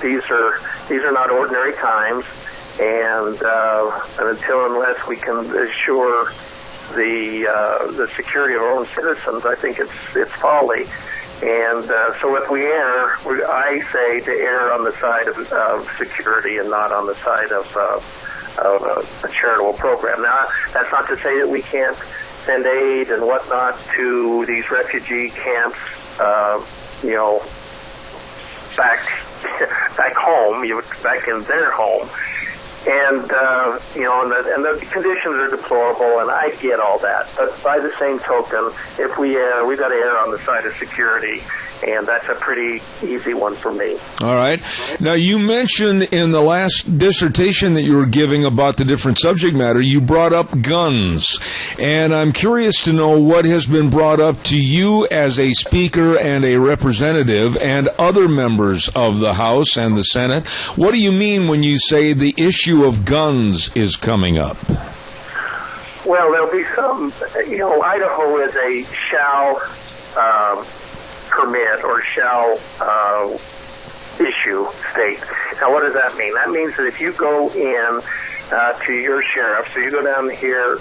these are not ordinary times, and unless we can assure the security of our own citizens, I think it's folly. And so if we err, I say to err on the side of security and not on the side of a charitable program. Now, that's not to say that we can't send aid and whatnot to these refugee camps, back home, back in their home. And the conditions are deplorable, and I get all that. But by the same token, if we err, we've got to err on the side of security And that's a pretty easy one for me. All right. Now, you mentioned in the last dissertation that you were giving about the different subject matter, you brought up guns. And I'm curious to know what has been brought up to you as a speaker and a representative and other members of the House and the Senate. What do you mean when you say the issue of guns is coming up? Well, there'll be some, Idaho is a shall permit or shall issue state. Now, what does that mean? That means that if you go in to your sheriff, so you go down here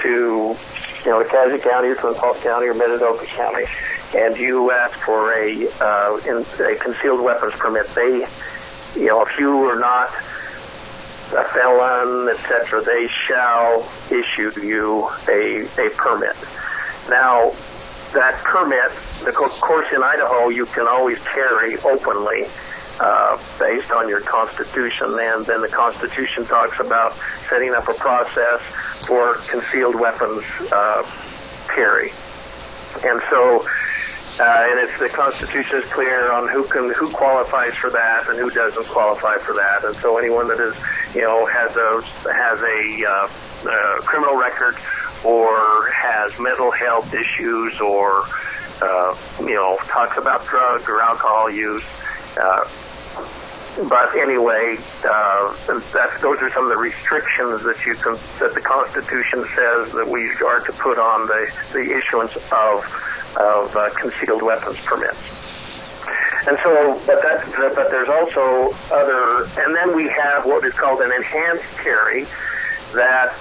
to, Cassia County or Twin Falls County or Minidoka County, and you ask for a concealed weapons permit, they, if you are not a felon, etc., they shall issue you a permit. Now, that permit, of course, in Idaho, you can always carry openly based on your Constitution, and then the Constitution talks about setting up a process for concealed weapons carry. And so, and it's the Constitution is clear on who qualifies for that and who doesn't qualify for that. And so, anyone that is, has a criminal record or has mental health issues or talks about drug or alcohol use. But anyway, those are some of the restrictions that the Constitution says that we are to put on the issuance of concealed weapons permits. And so, but there's also other, and then we have what is called an enhanced carry that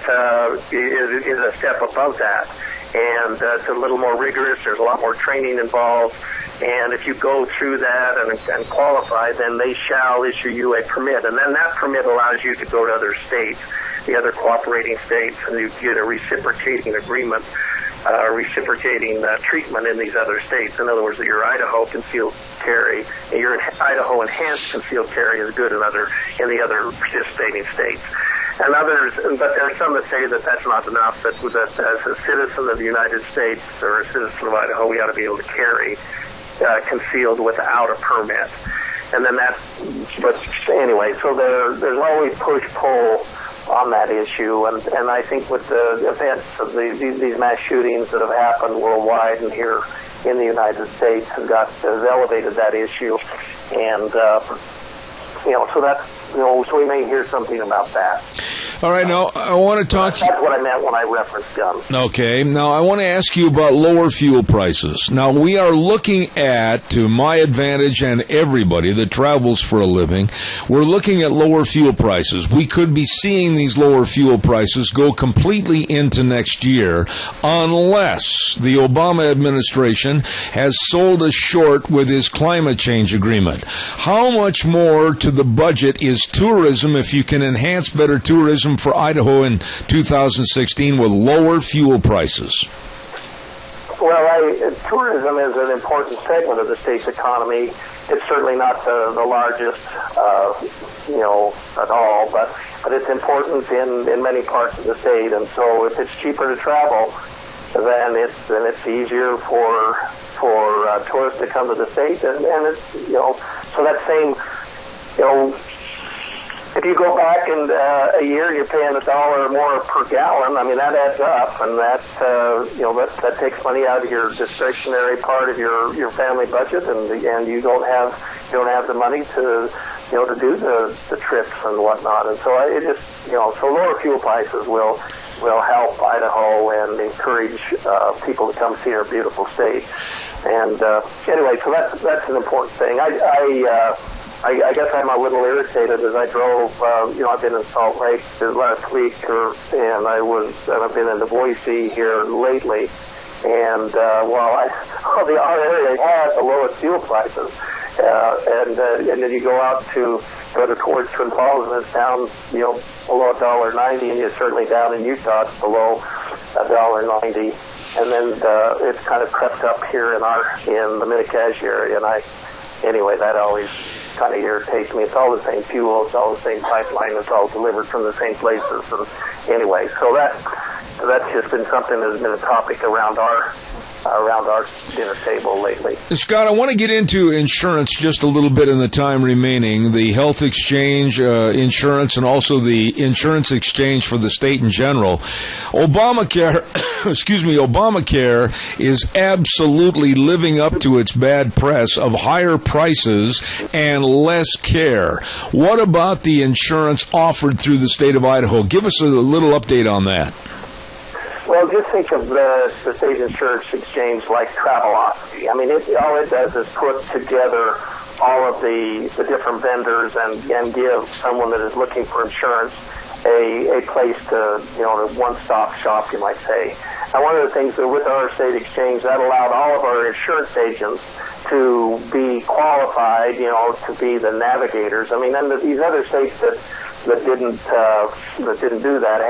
is a step above that. And it's a little more rigorous. There's a lot more training involved. And if you go through that and qualify, then they shall issue you a permit. And then that permit allows you to go to other states, the other cooperating states, and you get a reciprocating agreement, reciprocating treatment in these other states. In other words, your Idaho concealed carry, and your Idaho enhanced concealed carry is good in the other participating states. And others, but there are some that say that that's not enough, that as a citizen of the United States or a citizen of Idaho, we ought to be able to carry concealed without a permit. And then but anyway, so there's always push-pull on that issue. And I think with the events of these mass shootings that have happened worldwide and here in the United States has elevated that issue. And, so we may hear something about that. All right, now I want to talk to you. That's what I meant when I referenced guns. Okay, now I want to ask you about lower fuel prices. Now, we are looking at, to my advantage and everybody that travels for a living, we're looking at lower fuel prices. We could be seeing these lower fuel prices go completely into next year unless the Obama administration has sold us short with his climate change agreement. How much more to the budget is tourism if you can enhance better tourism for Idaho in 2016 with lower fuel prices? Well, tourism is an important segment of the state's economy. It's certainly not the largest, at all, but it's important in many parts of the state. And so, if it's cheaper to travel, then it's easier for tourists to come to the state, and it's so that same if you go back and a year you're paying $1 more per gallon, I mean that adds up, and that takes money out of your discretionary part of your family budget, and you don't have the money to to do the trips and whatnot, and so so lower fuel prices will help Idaho and encourage people to come see our beautiful state. And anyway, so that's an important thing. I guess I'm a little irritated as I drove. I've been in Salt Lake last week, and I've been in Boise here lately. And the area has the lowest fuel prices, and then you go out towards Twin Falls, and it's down below $1.90, and you're certainly down in Utah, it's below $1.90. And then it's kind of crept up here in the Mini-Cassia area, and that always kind of irritates me. It's all the same fuel, it's all the same pipeline, it's all delivered from the same places. And anyway, so that's just been something that's been a topic around our around our dinner table lately. Scott, I want to get into insurance just a little bit in the time remaining. The health exchange insurance and also the insurance exchange for the state in general. Obamacare, Obamacare is absolutely living up to its bad press of higher prices and less care. What about the insurance offered through the state of Idaho? Give us a little update on that. Well, just think of the state insurance exchange like Travelocity. I mean, all it does is put together all of the different vendors and give someone that is looking for insurance a place to, a one-stop shop, you might say. And one of the things that with our state exchange, that allowed all of our insurance agents to be qualified, to be the navigators. I mean, and these other states that didn't do that,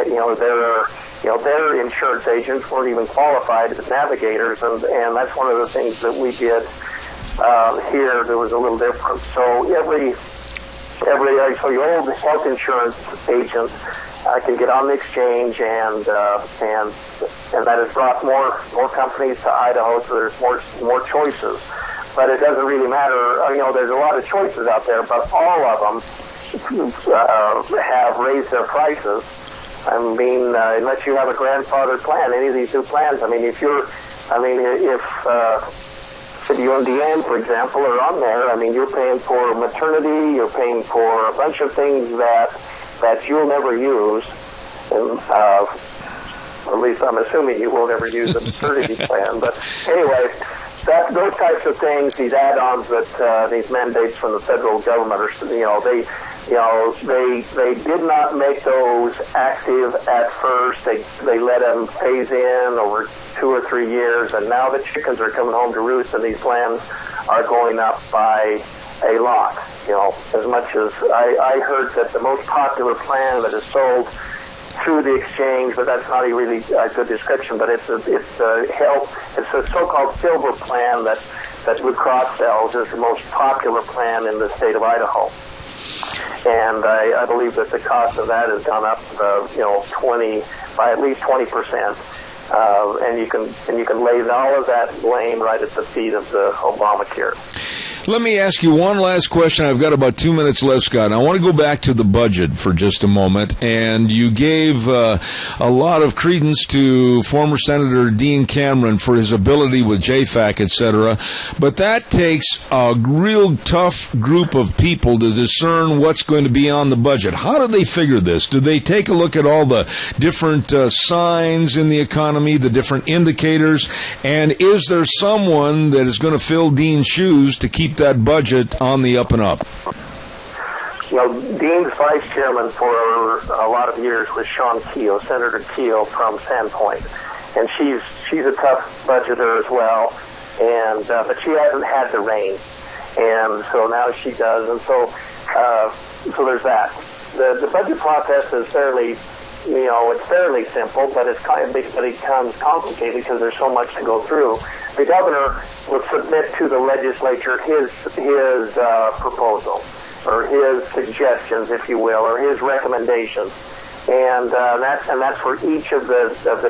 their insurance agents weren't even qualified as navigators, and that's one of the things that we did here that was a little different. So so your old health insurance agent can get on the exchange, and that has brought more companies to Idaho, so there's more choices. But it doesn't really matter. There's a lot of choices out there, but all of them have raised their prices. I mean, unless you have a grandfather plan, any of these new plans. I mean, if you and Deanne, for example, are on there, I mean, you're paying for maternity, you're paying for a bunch of things that you'll never use, and at least I'm assuming you will never use a maternity plan. But anyway, those types of things, these add-ons that these mandates from the federal government are, they did not make those active at first. They let them phase in over 2 or 3 years, and now the chickens are coming home to roost, and these plans are going up by a lot. As much as I heard that the most popular plan that is sold through the exchange, but that's not a really good description, but it's a so-called silver plan that Blue Cross sells is the most popular plan in the state of Idaho. And I believe that the cost of that has gone up, by at least 20%. And you can lay all of that blame right at the feet of the Obamacare. Let me ask you one last question. I've got about 2 minutes left, Scott. I want to go back to the budget for just a moment. And you gave a lot of credence to former Senator Dean Cameron for his ability with JFAC, et cetera. But that takes a real tough group of people to discern what's going to be on the budget. How do they figure this? Do they take a look at all the different signs in the economy, the different indicators? And is there someone that is going to fill Dean's shoes to keep that budget on the up and up? Dean's vice chairman for a lot of years was Senator Keel from Sandpoint, and she's a tough budgeter as well, and but she hasn't had the reins, and so now she does, and so there's that. The budget process is fairly. It's fairly simple, but it becomes complicated because there's so much to go through. The governor will submit to the legislature his proposal, or his suggestions, if you will, or his recommendations, and that's for each of the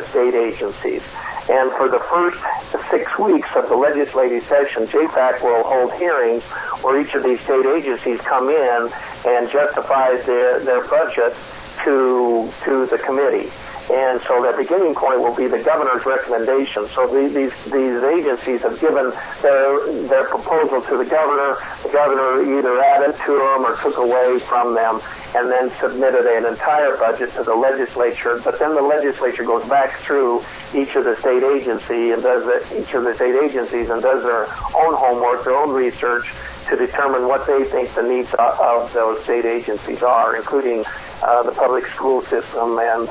state agencies. And for the first 6 weeks of the legislative session, JFAC will hold hearings where each of these state agencies come in and justifies their budget to the committee. And so the beginning point will be the governor's recommendation. So these agencies have given their proposal to the governor. The governor either added to them or took away from them, and then submitted an entire budget to the legislature. But then the legislature goes back through each of the state agencies and does their own homework, their own research, to determine what they think the needs of those state agencies are, including the public school system and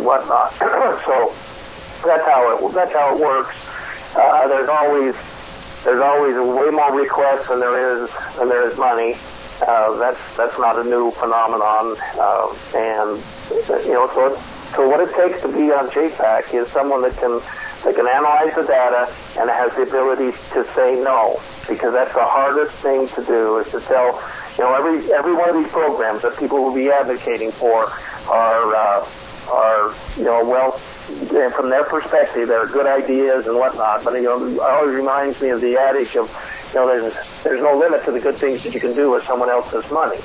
whatnot. So that's how it works. There's always way more requests than there is money. That's not a new phenomenon. So what it takes to be on JFAC is someone that can analyze the data and has the ability to say no, because that's the hardest thing to do, is to tell, every one of these programs that people will be advocating for are are well, and from their perspective, they're good ideas and whatnot. But it always reminds me of the adage of there's no limit to the good things that you can do with someone else's money,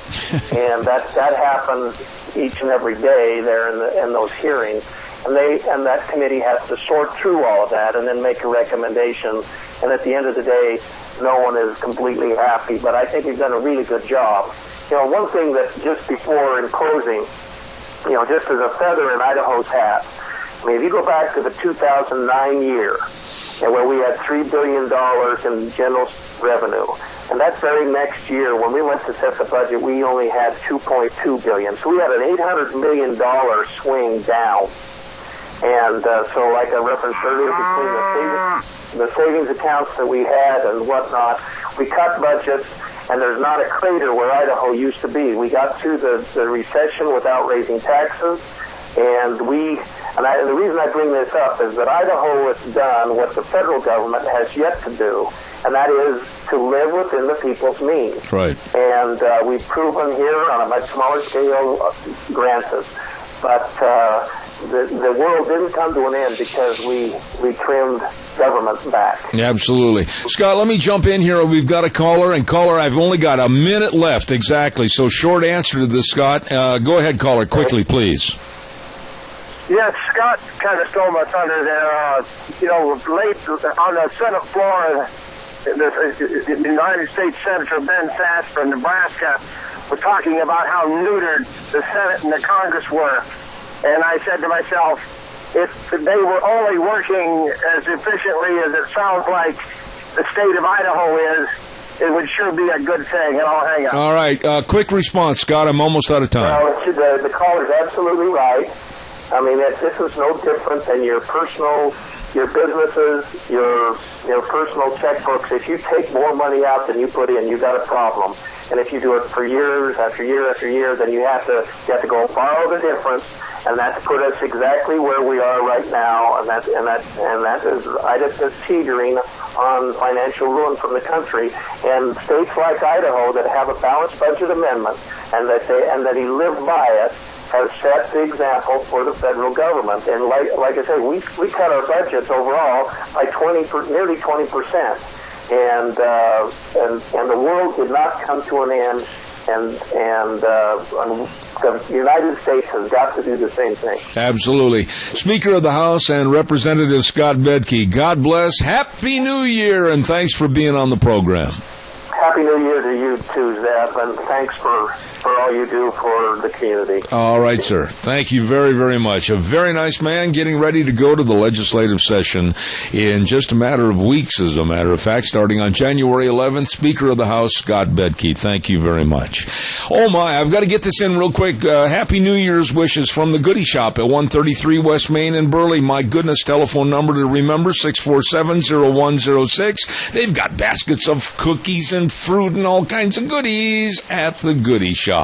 and that happens each and every day there in those hearings. And that committee has to sort through all of that and then make a recommendation. And at the end of the day, no one is completely happy. But I think we've done a really good job. One thing that just before in closing, just as a feather in Idaho's hat, I mean, if you go back to the 2009 year, and where we had $3 billion in general revenue, and that very next year, when we went to set the budget, we only had $2.2 billion. So we had an $800 million swing down. And so, like I referenced earlier, between the savings accounts that we had and whatnot, we cut budgets, and there's not a crater where Idaho used to be. We got through the recession without raising taxes, and the reason I bring this up is that Idaho has done what the federal government has yet to do, and that is to live within the people's means. Right. And we've proven here on a much smaller scale, granted, but the world didn't come to an end because we trimmed government back. Absolutely. Scott, let me jump in here. We've got a caller, and caller, I've only got a minute left exactly, so short answer to this, Scott. Go ahead, caller, quickly, please. Yes, Scott kind of stole my thunder there. Late on the Senate floor, the United States Senator Ben Sass from Nebraska was talking about how neutered the Senate and the Congress were. And I said to myself, if they were only working as efficiently as it sounds like the state of Idaho is, it would sure be a good thing, and I'll hang up. All right, quick response, Scott. I'm almost out of time. Well, the caller's absolutely right. I mean, this is no different than your businesses, your personal checkbooks. If you take more money out than you put in, you got a problem. And if you do it for years after year after year, then you have to go borrow the difference, and that's put us exactly where we are right now. And that is Idaho teetering on financial ruin from the country. And states like Idaho that have a balanced budget amendment and that he lived by it, has set the example for the federal government. And like I said, we cut our budgets overall by nearly 20%. And the world did not come to an end. And the United States has got to do the same thing. Absolutely. Speaker of the House and Representative Scott Bedke, God bless. Happy New Year, and thanks for being on the program. Happy New Year to you too, Zeb, and thanks for all you do for the community. All right, sir. Thank you very, very much. A very nice man, getting ready to go to the legislative session in just a matter of weeks, as a matter of fact, starting on January 11th. Speaker of the House, Scott Bedke. Thank you very much. Oh, my, I've got to get this in real quick. Happy New Year's wishes from the Goodie Shop at 133 West Main in Burley. My goodness, telephone number to remember, 647-0106. They've got baskets of cookies and fruit and all kinds of goodies at the Goodie Shop.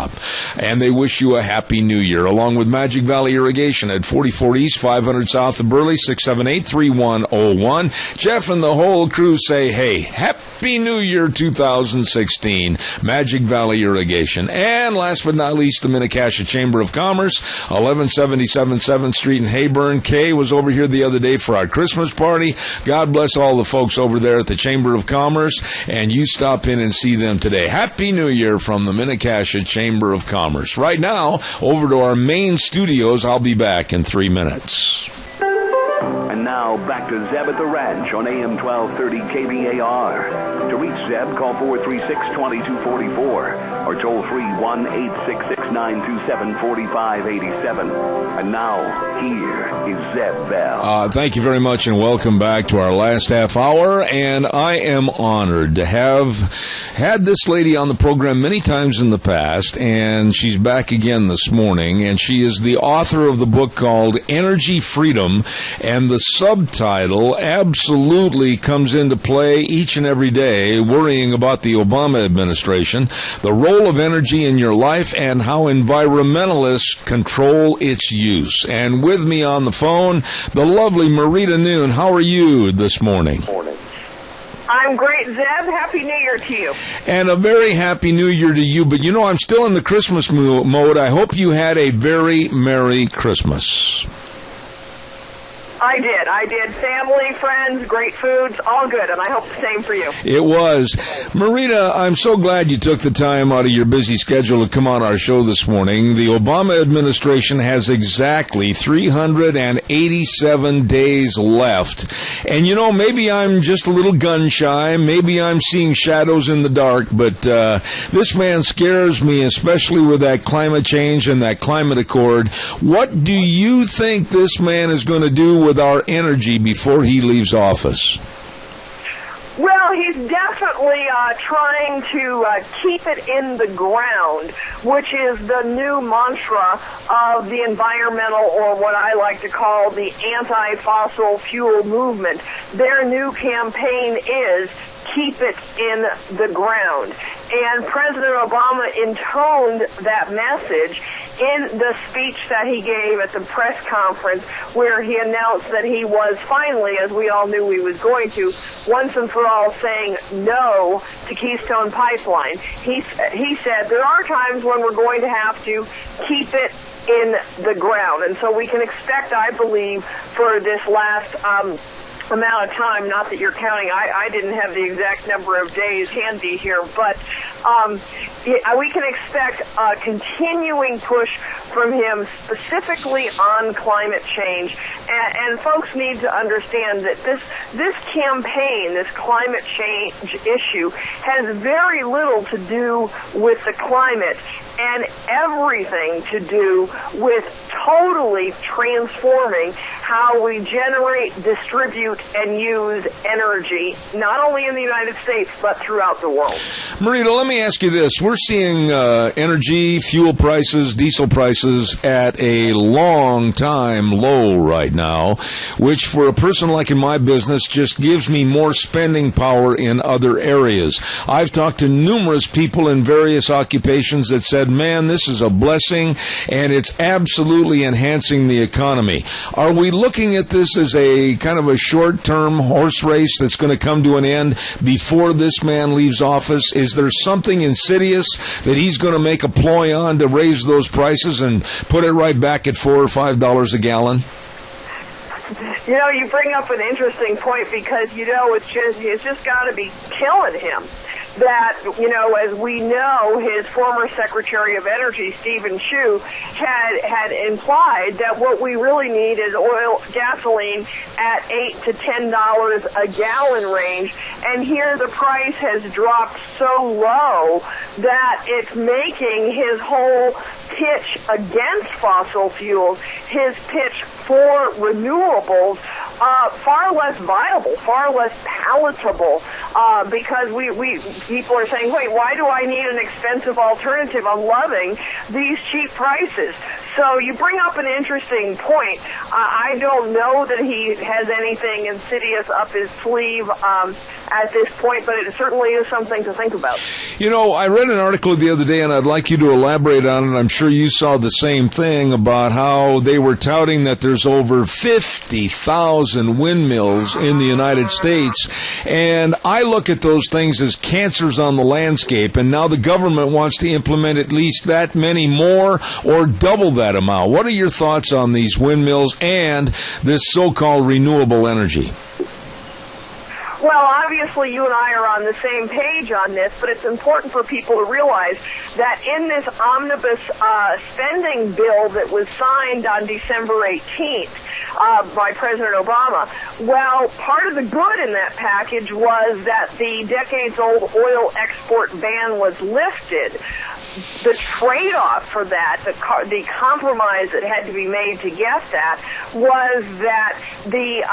And they wish you a happy new year, along with Magic Valley Irrigation at 44 East, 500 South of Burley, 678-3101. Jeff and the whole crew say, hey, happy new year 2016, Magic Valley Irrigation. And last but not least, the Minnetonka Chamber of Commerce, 1177 7th Street in Hayburn. Kay was over here the other day for our Christmas party. God bless all the folks over there at the Chamber of Commerce, and you stop in and see them today. Happy New Year from the Minnetonka Chamber of Commerce. Right now, over to our main studios. I'll be back in 3 minutes. And now, back to Zeb at the Ranch on AM 1230 KBAR. To reach Zeb, call 436-2244 or toll free 1-866-927-4587. And now, here is Zeb Bell. Thank you very much, and welcome back to our last half hour. And I am honored to have had this lady on the program many times in the past, and she's back again this morning. And she is the author of the book called Energy Freedom, and the subtitle absolutely comes into play each and every day, worrying about the Obama administration, the role of energy in your life, and how environmentalists control its use. And with me on the phone, the lovely Marita Noon. How are you this morning? I I'm great, Zeb. Happy New Year to you. And a very happy New Year to you. But, I'm still in the Christmas mode. I hope you had a very Merry Christmas. I did. Family, friends, great foods, all good, and I hope the same for you. It was. Marita, I'm so glad you took the time out of your busy schedule to come on our show this morning. The Obama administration has exactly 387 days left. And, maybe I'm just a little gun shy. Maybe I'm seeing shadows in the dark. But this man scares me, especially with that climate change and that climate accord. What do you think this man is going to do with our energy before he leaves office? Well, he's definitely trying to keep it in the ground, which is the new mantra of the environmental, or what I like to call the anti-fossil fuel movement. Their new campaign is keep it in the ground. And President Obama intoned that message in the speech that he gave at the press conference, where he announced that he was finally, as we all knew he was going to, once and for all saying no to Keystone Pipeline. He said there are times when we're going to have to keep it in the ground. And so we can expect, I believe, for this last amount of time, not that you're counting, I didn't have the exact number of days handy here, but we can expect a continuing push from him specifically on climate change. And folks need to understand that this campaign, this climate change issue, has very little to do with the climate and everything to do with totally transforming how we generate, distribute, and use energy, not only in the United States, but throughout the world. Marita, let me ask you this. We're seeing energy, fuel prices, diesel prices at a long-time low right now, which for a person like in my business just gives me more spending power in other areas. I've talked to numerous people in various occupations that said, man, this is a blessing, and it's absolutely enhancing the economy. Are we looking at this as a kind of a short-term horse race that's going to come to an end before this man leaves office? Is there something insidious that he's going to make a ploy on to raise those prices and put it right back at $4 or $5 a gallon? You bring up an interesting point, because, it's just got to be killing him that, as we know, his former Secretary of Energy, Stephen Chu, had implied that what we really need is gasoline at $8 to $10 a gallon range. And here the price has dropped so low that it's making his whole pitch against fossil fuels, his pitch for renewables, far less viable, far less palatable, because people are saying, wait, why do I need an expensive alternative? I'm loving these cheap prices. So you bring up an interesting point. I don't know that he has anything insidious up his sleeve at this point, but it certainly is something to think about. I read an article the other day, and I'd like you to elaborate on it. I'm sure you saw the same thing, about how they were touting that there's over 50,000 windmills in the United States. And I look at those things as cancers on the landscape, and now the government wants to implement at least that many more or double that amount. What are your thoughts on these windmills and this so-called renewable energy? Well, obviously you and I are on the same page on this, but it's important for people to realize that in this omnibus spending bill that was signed on December 18th by President Obama, well, part of the good in that package was that the decades-old oil export ban was lifted. The trade-off for that, the compromise that had to be made to get that, was that the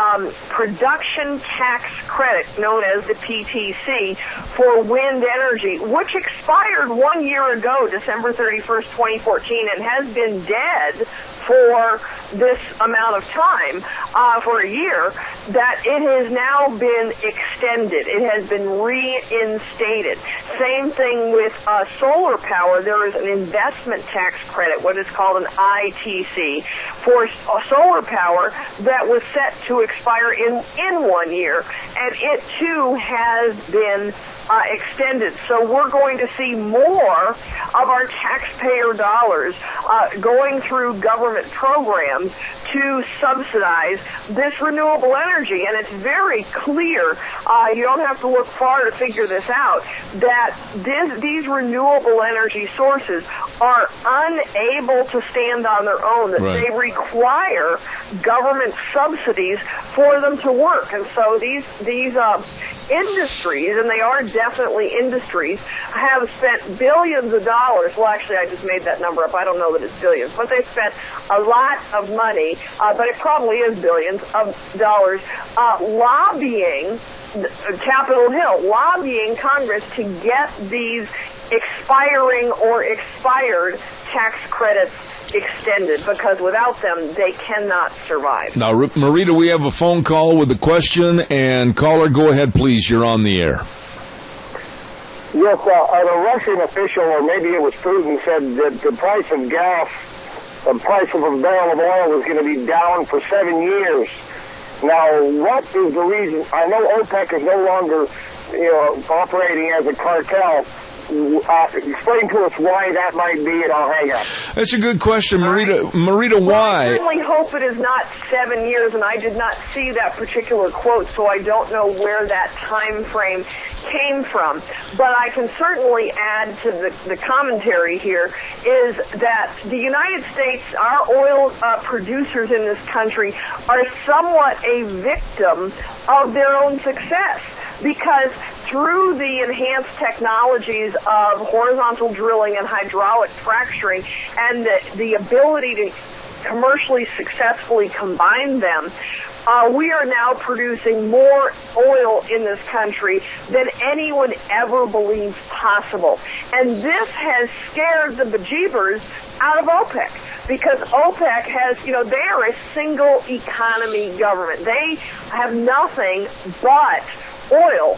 production tax credit, known as the PTC, for wind energy, which expired 1 year ago, December 31st, 2014, and has been dead for this amount of time, for a year, that it has now been extended. It has been reinstated. Same thing with solar power. There is an investment tax credit, what is called an ITC, for solar power that was set to expire in 1 year, and it too has been extended. So we're going to see more of our taxpayer dollars going through government programs to subsidize this renewable energy. And it's very clear, you don't have to look far to figure this out, that these renewable energy sources are unable to stand on their own, that they require government subsidies for them to work. And so these industries, and they are definitely industries, have spent billions of dollars. Well, actually, I just made that number up. I don't know that it's billions, but they've spent a lot of money, but it probably is billions of dollars, lobbying Capitol Hill, lobbying Congress to get these expiring or expired tax credits extended, because without them, they cannot survive. Now, Marita, we have a phone call with a question, and caller, go ahead, please. You're on the air. Yes, a Russian official, or maybe it was Putin, said that the price of gas, the price of a barrel of oil was going to be down for 7 years. Now, what is the reason? I know OPEC is no longer, operating as a cartel. Explain to us why that might be, and I'll hang up. That's a good question, Marita, why? I certainly hope it is not 7 years, and I did not see that particular quote, so I don't know where that time frame came from. But I can certainly add to the commentary here is that the United States, our oil producers in this country, are somewhat a victim of their own success, because through the enhanced technologies of horizontal drilling and hydraulic fracturing and the ability to commercially successfully combine them, we are now producing more oil in this country than anyone ever believed possible. And this has scared the bejeebers out of OPEC, because OPEC has, they are a single economy government. They have nothing but oil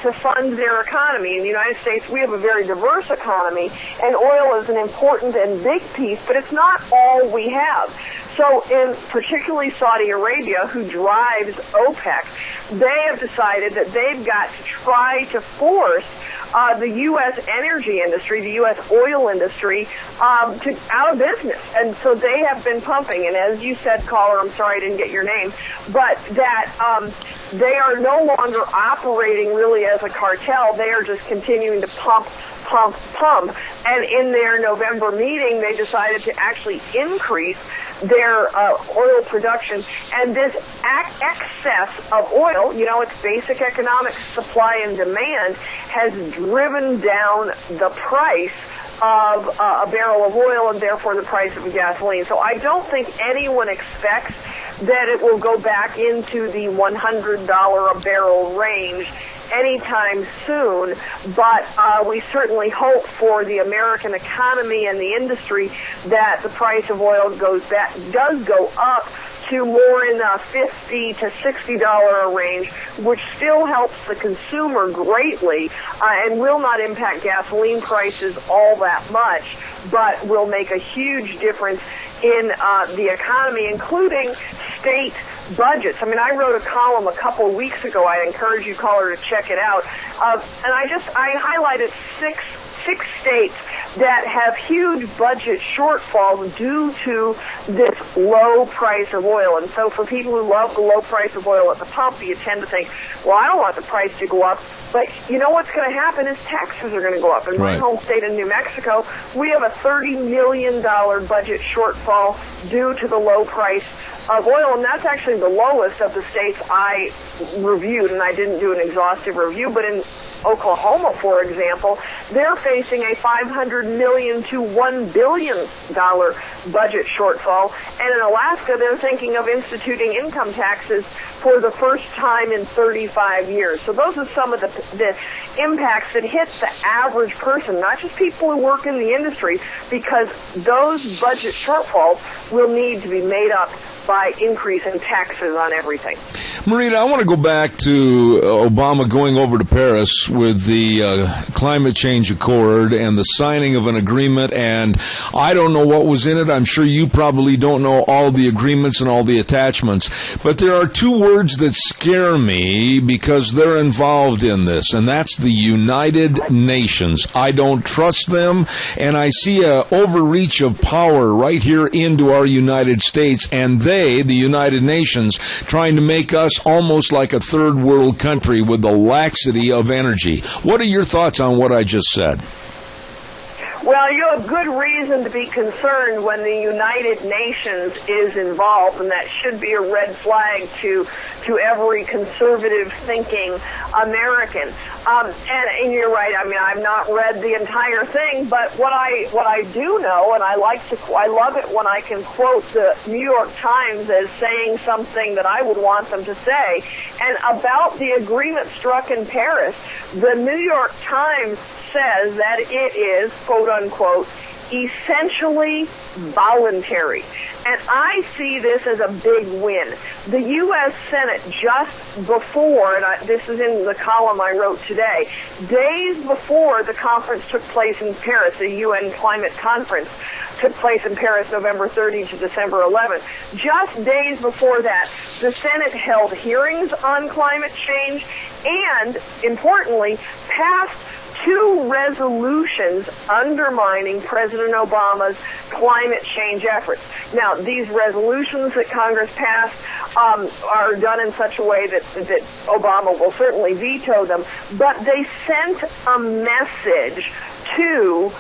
to fund their economy. In the United States, we have a very diverse economy, and oil is an important and big piece, but it's not all we have. So in particularly Saudi Arabia, who drives OPEC, they have decided that they've got to try to force the U.S. energy industry, the U.S. oil industry, out of business. And so they have been pumping. And as you said, caller, I'm sorry I didn't get your name, but that they are no longer operating really as a cartel. They are just continuing to pump. And in their November meeting, they decided to actually increase their oil production. And this excess of oil, it's basic economics, supply and demand, has driven down the price of a barrel of oil and therefore the price of gasoline. So I don't think anyone expects that it will go back into the $100 a barrel range anytime soon, but we certainly hope for the American economy and the industry that the price of oil does go up to more in the $50 to $60 range, which still helps the consumer greatly and will not impact gasoline prices all that much, but will make a huge difference in the economy, including state budgets. I mean, I wrote a column a couple of weeks ago. I encourage you, caller, to check it out. And I highlighted six states that have huge budget shortfalls due to this low price of oil. And so for people who love the low price of oil at the pump, you tend to think, well, I don't want the price to go up. But you know what's going to happen is taxes are going to go up. In my home state of New Mexico, we have a $30 million budget shortfall due to the low price of oil, and that's actually the lowest of the states I reviewed, and I didn't do an exhaustive review, but in Oklahoma, for example, they're facing a $500 million to $1 billion budget shortfall. And in Alaska, they're thinking of instituting income taxes for the first time in 35 years. So those are some of the impacts that hit the average person, not just people who work in the industry, because those budget shortfalls will need to be made up by increase in taxes on everything. Marita, I want to go back to Obama going over to Paris with the climate change accord and the signing of an agreement, and I don't know what was in it. I'm sure you probably don't know all the agreements and all the attachments, but there are two words that scare me because they're involved in this, and that's the United Nations. I don't trust them, and I see a overreach of power right here into our United States, and they, the United Nations, trying to make us almost like a third world country with the laxity of energy. What are your thoughts on what I just said? Well, you have good reason to be concerned when the United Nations is involved, and that should be a red flag to every conservative thinking American. And you're right. I mean, I've not read the entire thing, but what I do know, and I love it when I can quote the New York Times as saying something that I would want them to say. And about the agreement struck in Paris, the New York Times says that it is, quote unquote, essentially voluntary. And I see this as a big win. The U.S. Senate just before, and this is in the column I wrote today, days before the conference took place in Paris, the UN climate conference took place in Paris November 30 to December 11th. Just days before that, the Senate held hearings on climate change and, importantly, passed two resolutions undermining President Obama's climate change efforts. Now, these resolutions that Congress passed are done in such a way that Obama will certainly veto them, but they sent a message to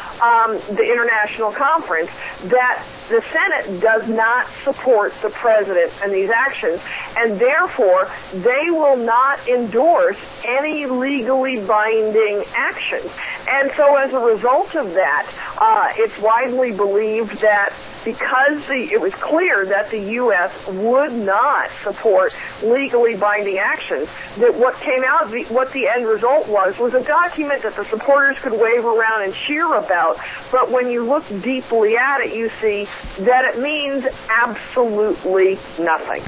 the international conference that the Senate does not support the president and these actions, and therefore they will not endorse any legally binding actions. And so as a result of that, it's widely believed that because it was clear that the U.S. would not support legally binding actions, that what came out, what the end result was a document that the supporters could wave around and cheer about, but when you look deeply at it, you see that it means absolutely nothing.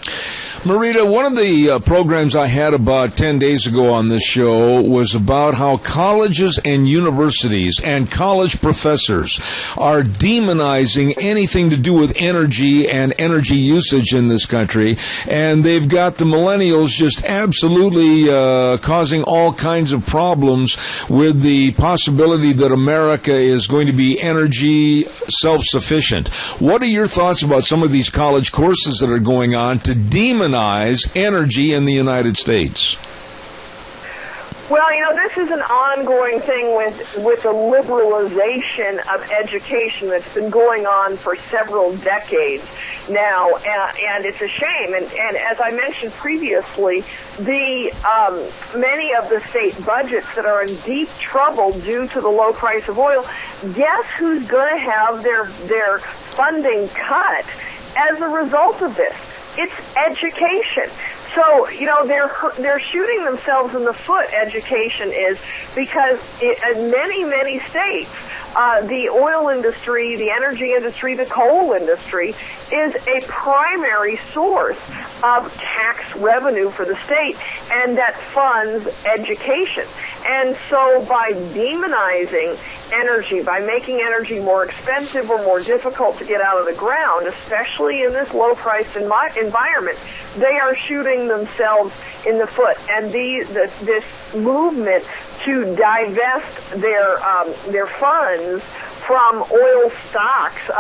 Marita, one of the programs I had about 10 days ago on this show was about how colleges and universities and college professors are demonizing anything to do with energy and energy usage in this country, and they've got the millennials just absolutely causing all kinds of problems with the possibility that America is going to be energy self-sufficient. What are your thoughts about some of these college courses that are going on to demonize energy in the United States? Well, you know, this is an ongoing thing with the liberalization of education that's been going on for several decades now, and it's a shame. And as I mentioned previously, the many of the state budgets that are in deep trouble due to the low price of oil, guess who's going to have their funding cut as a result of this? It's education. So, you know, they're shooting themselves in the foot, education is, because in many, many states, the oil industry, the energy industry, the coal industry is a primary source of tax revenue for the state, and that funds education. And so by demonizing energy, by making energy more expensive or more difficult to get out of the ground, especially in this low-priced environment, they are shooting themselves in the foot. And this movement to divest their funds from oil stocks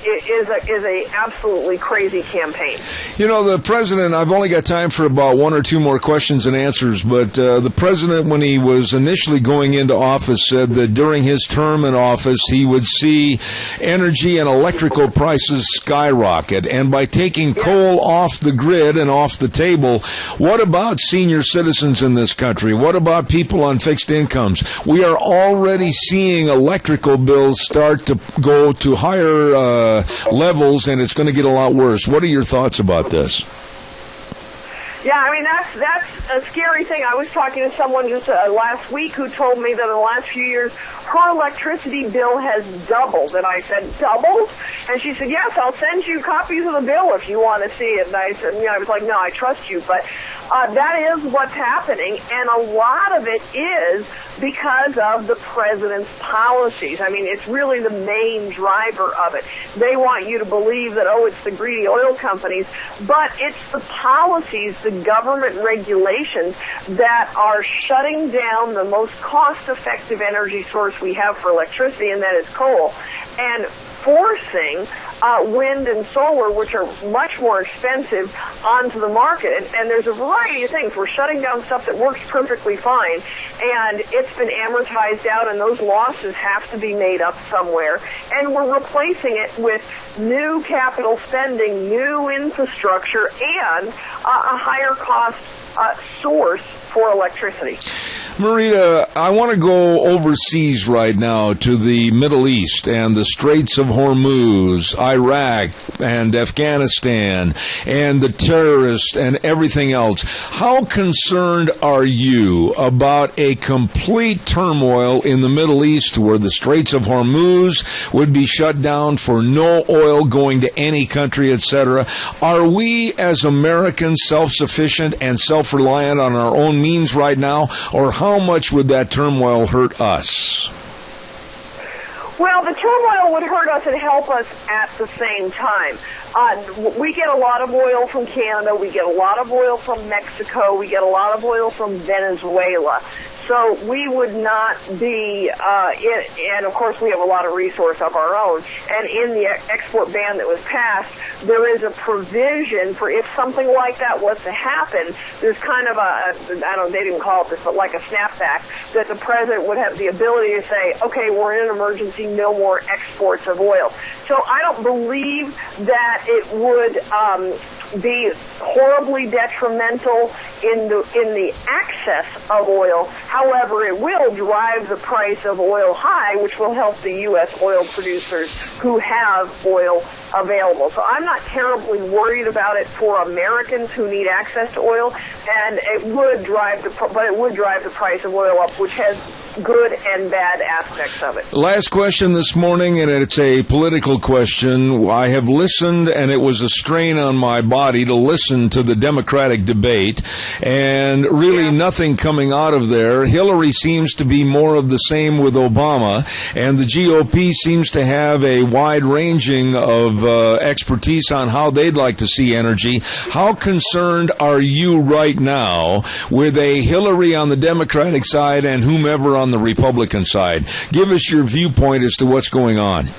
is a absolutely crazy campaign. You know, the president, I've only got time for about one or two more questions and answers, but the president, when he was initially going into office, said that during his term in office, he would see energy and electrical prices skyrocket. And by taking coal off the grid and off the table, what about senior citizens in this country? What about people on fixed incomes? We are already seeing electrical bills start to go to higher levels, and it's going to get a lot worse. What are your thoughts about this? Yeah, I mean, that's a scary thing. I was talking to someone just last week who told me that in the last few years, her electricity bill has doubled. And I said, doubled? And she said, yes, I'll send you copies of the bill if you want to see it. And I said, I was like, no, I trust you. But that is what's happening, and a lot of it is because of the president's policies. I mean, it's really the main driver of it. They want you to believe that, oh, it's the greedy oil companies, but it's the policies, the government regulations that are shutting down the most cost-effective energy source we have for electricity, and that is coal, and forcing wind and solar, which are much more expensive, onto the market. And there's a variety of things. We're shutting down stuff that works perfectly fine, and it's been amortized out, and those losses have to be made up somewhere. And we're replacing it with new capital spending, new infrastructure, and a higher cost source for electricity. Marita, I want to go overseas right now to the Middle East and the Straits of Hormuz, Iraq and Afghanistan, and the terrorists and everything else. How concerned are you about a complete turmoil in the Middle East where the Straits of Hormuz would be shut down for no oil going to any country, etc.? Are we as Americans self-sufficient and self-reliant on our own means right now, or how much would that turmoil hurt us? Well, the turmoil would hurt us and help us at the same time. We get a lot of oil from Canada. We get a lot of oil from Mexico. We get a lot of oil from Venezuela. So we would not be, and of course we have a lot of resource of our own. And in the export ban that was passed, there is a provision for if something like that was to happen, there's kind of they didn't call it this, but like a snapback, that the president would have the ability to say, okay, we're in an emergency, no more exports of oil. So I don't believe that it would be horribly detrimental in the access of oil. However, it will drive the price of oil high, which will help the U.S. oil producers who have oil available. So I'm not terribly worried about it for Americans who need access to oil, and it would drive the price of oil up, which has good and bad aspects of it. Last question this morning, and it's a political question. I have listened, and it was a strain on my body to listen to the Democratic debate, and really nothing coming out of there. Hillary seems to be more of the same with Obama, and the GOP seems to have a wide-ranging of expertise on how they'd like to see energy. How concerned are you right now with a Hillary on the Democratic side and whomever on the Republican side? Give us your viewpoint as to what's going on.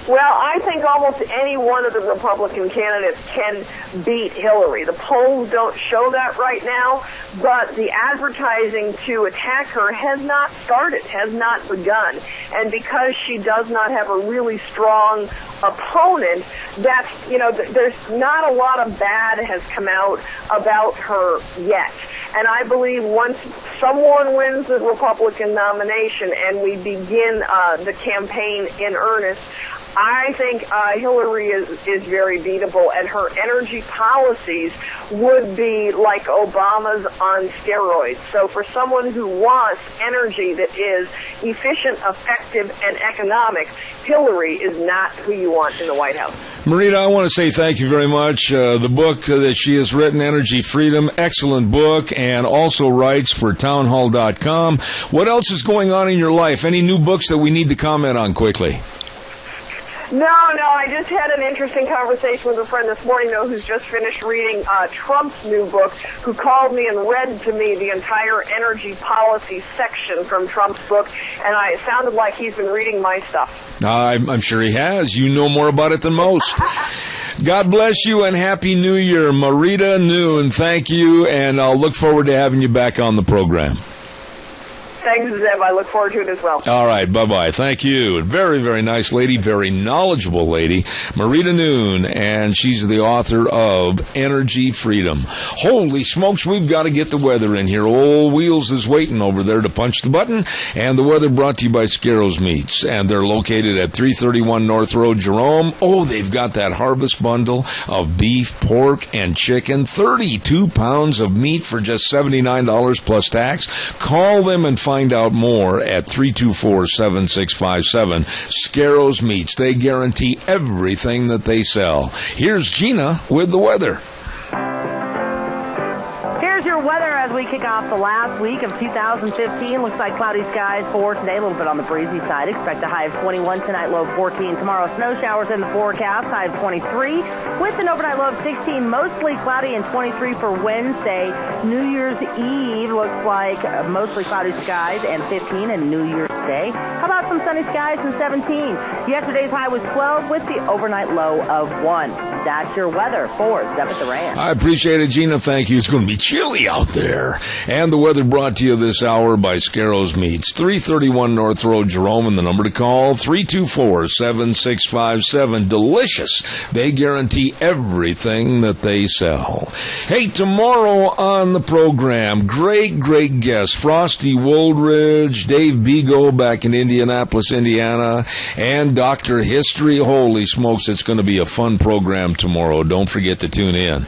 Well, I think almost any one of the Republican candidates can beat Hillary. The polls don't show that right now, but the advertising to attack her has not started, has not begun. And because she does not have a really strong opponent, that's, there's not a lot of bad has come out about her yet. And I believe once someone wins the Republican nomination and we begin the campaign in earnest, I think Hillary is very beatable, and her energy policies would be like Obama's on steroids. So for someone who wants energy that is efficient, effective, and economic, Hillary is not who you want in the White House. Marita, I want to say thank you very much. The book that she has written, Energy Freedom, excellent book, and also writes for townhall.com. What else is going on in your life? Any new books that we need to comment on quickly? No, I just had an interesting conversation with a friend this morning, though, who's just finished reading Trump's new book, who called me and read to me the entire energy policy section from Trump's book, and it sounded like he's been reading my stuff. I'm sure he has. You know more about it than most. God bless you and Happy New Year, Marita Noon. Thank you, and I'll look forward to having you back on the program. Thanks, Zeb. I look forward to it as well. All right, bye-bye. Thank you. Very, very nice lady, very knowledgeable lady, Marita Noon, and she's the author of Energy Freedom. Holy smokes, we've got to get the weather in here. Old Wheels is waiting over there to punch the button, and the weather brought to you by Scarrows Meats, and they're located at 331 North Road, Jerome. Oh, they've got that harvest bundle of beef, pork, and chicken, 32 pounds of meat for just $79 plus tax. Call them and find out more at 324-7657. Scarrows Meats. They guarantee everything that they sell. Here's Gina with the weather. Here's your weather as we kick off the last week of 2015. Looks like cloudy skies for today, a little bit on the breezy side. Expect a high of 21 tonight, low of 14. Tomorrow, snow showers in the forecast, high of 23, with an overnight low of 16. Mostly cloudy and 23 for Wednesday. New Year's Eve looks like mostly cloudy skies and 15, and New Year's Day. How about some sunny skies and 17? Yesterday's high was 12 with the overnight low of 1. That's your weather for Zeb at the Ranch. I appreciate it, Gina. Thank you. It's going to be chilly out there. And the weather brought to you this hour by Scarrows Meats, 331 North Road, Jerome, and the number to call, 324-7657. Delicious. They guarantee everything that they sell. Hey, tomorrow on the program, great guests, Frosty Woldridge, Dave Bego back in Indianapolis, Indiana, and Dr. History. Holy smokes, it's going to be a fun program tomorrow. Don't forget to tune in.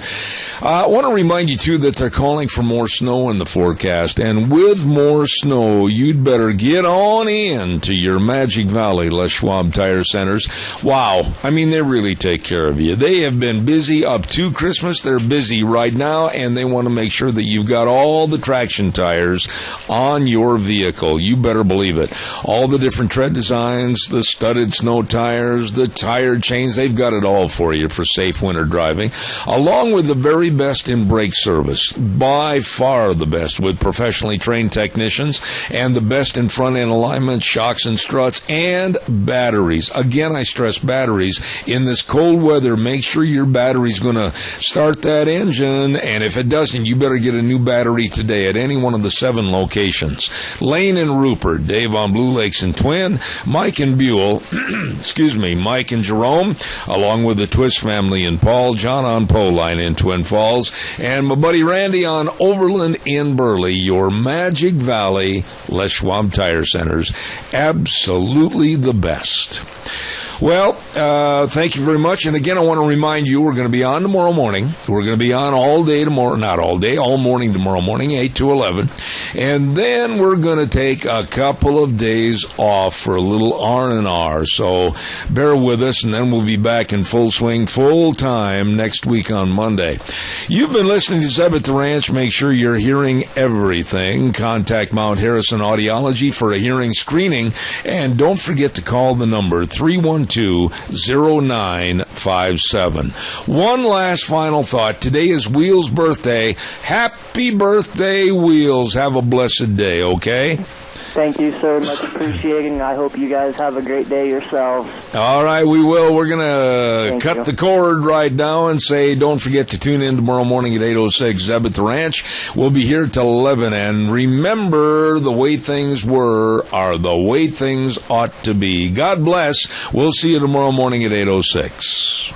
I want to remind you, too, that they're calling for more snow in the forecast. And with more snow, you'd better get on in to your Magic Valley Les Schwab Tire Centers. Wow. I mean, they really take care of you. They have been busy up to Christmas. They're busy right now, and they want to make sure that you've got all the traction tires on your vehicle. You better believe it. All the different tread designs, the studded snow tires, the tire chains, they've got it all for you for safe winter driving, along with the very best in brake service, by far the best, with professionally trained technicians, and the best in front end alignment, shocks and struts, and batteries. Again, I stress batteries. In this cold weather, make sure your battery's going to start that engine, and if it doesn't, you better get a new battery today at any one of the 7 locations. Lane and Rupert, Dave on Blue Lakes and Twin, Mike and Buell, Mike and Jerome, along with the Twist family in Paul, John on Poline in Twin Falls, and my buddy Randy on Overland in Burley. Your Magic Valley Les Schwab Tire Centers. Absolutely the best. Well, thank you very much. And again, I want to remind you, we're going to be on tomorrow morning. We're going to be on all day tomorrow, not all day, all morning tomorrow morning, 8 to 11. And then we're going to take a couple of days off for a little R&R. So bear with us, and then we'll be back in full swing, full time next week on Monday. You've been listening to Zeb at the Ranch. Make sure you're hearing everything. Contact Mount Harrison Audiology for a hearing screening. And don't forget to call the number 312-0957. One last final thought. Today is Wheels' birthday. Happy birthday, Wheels. Have a blessed day, okay? Thank you, sir. Much appreciated. I hope you guys have a great day yourselves. All right, we will. We're going to cut the cord right now and say don't forget to tune in tomorrow morning at 8:06, Zeb at the Ranch. We'll be here till 11. And remember, the way things were are the way things ought to be. God bless. We'll see you tomorrow morning at 8:06.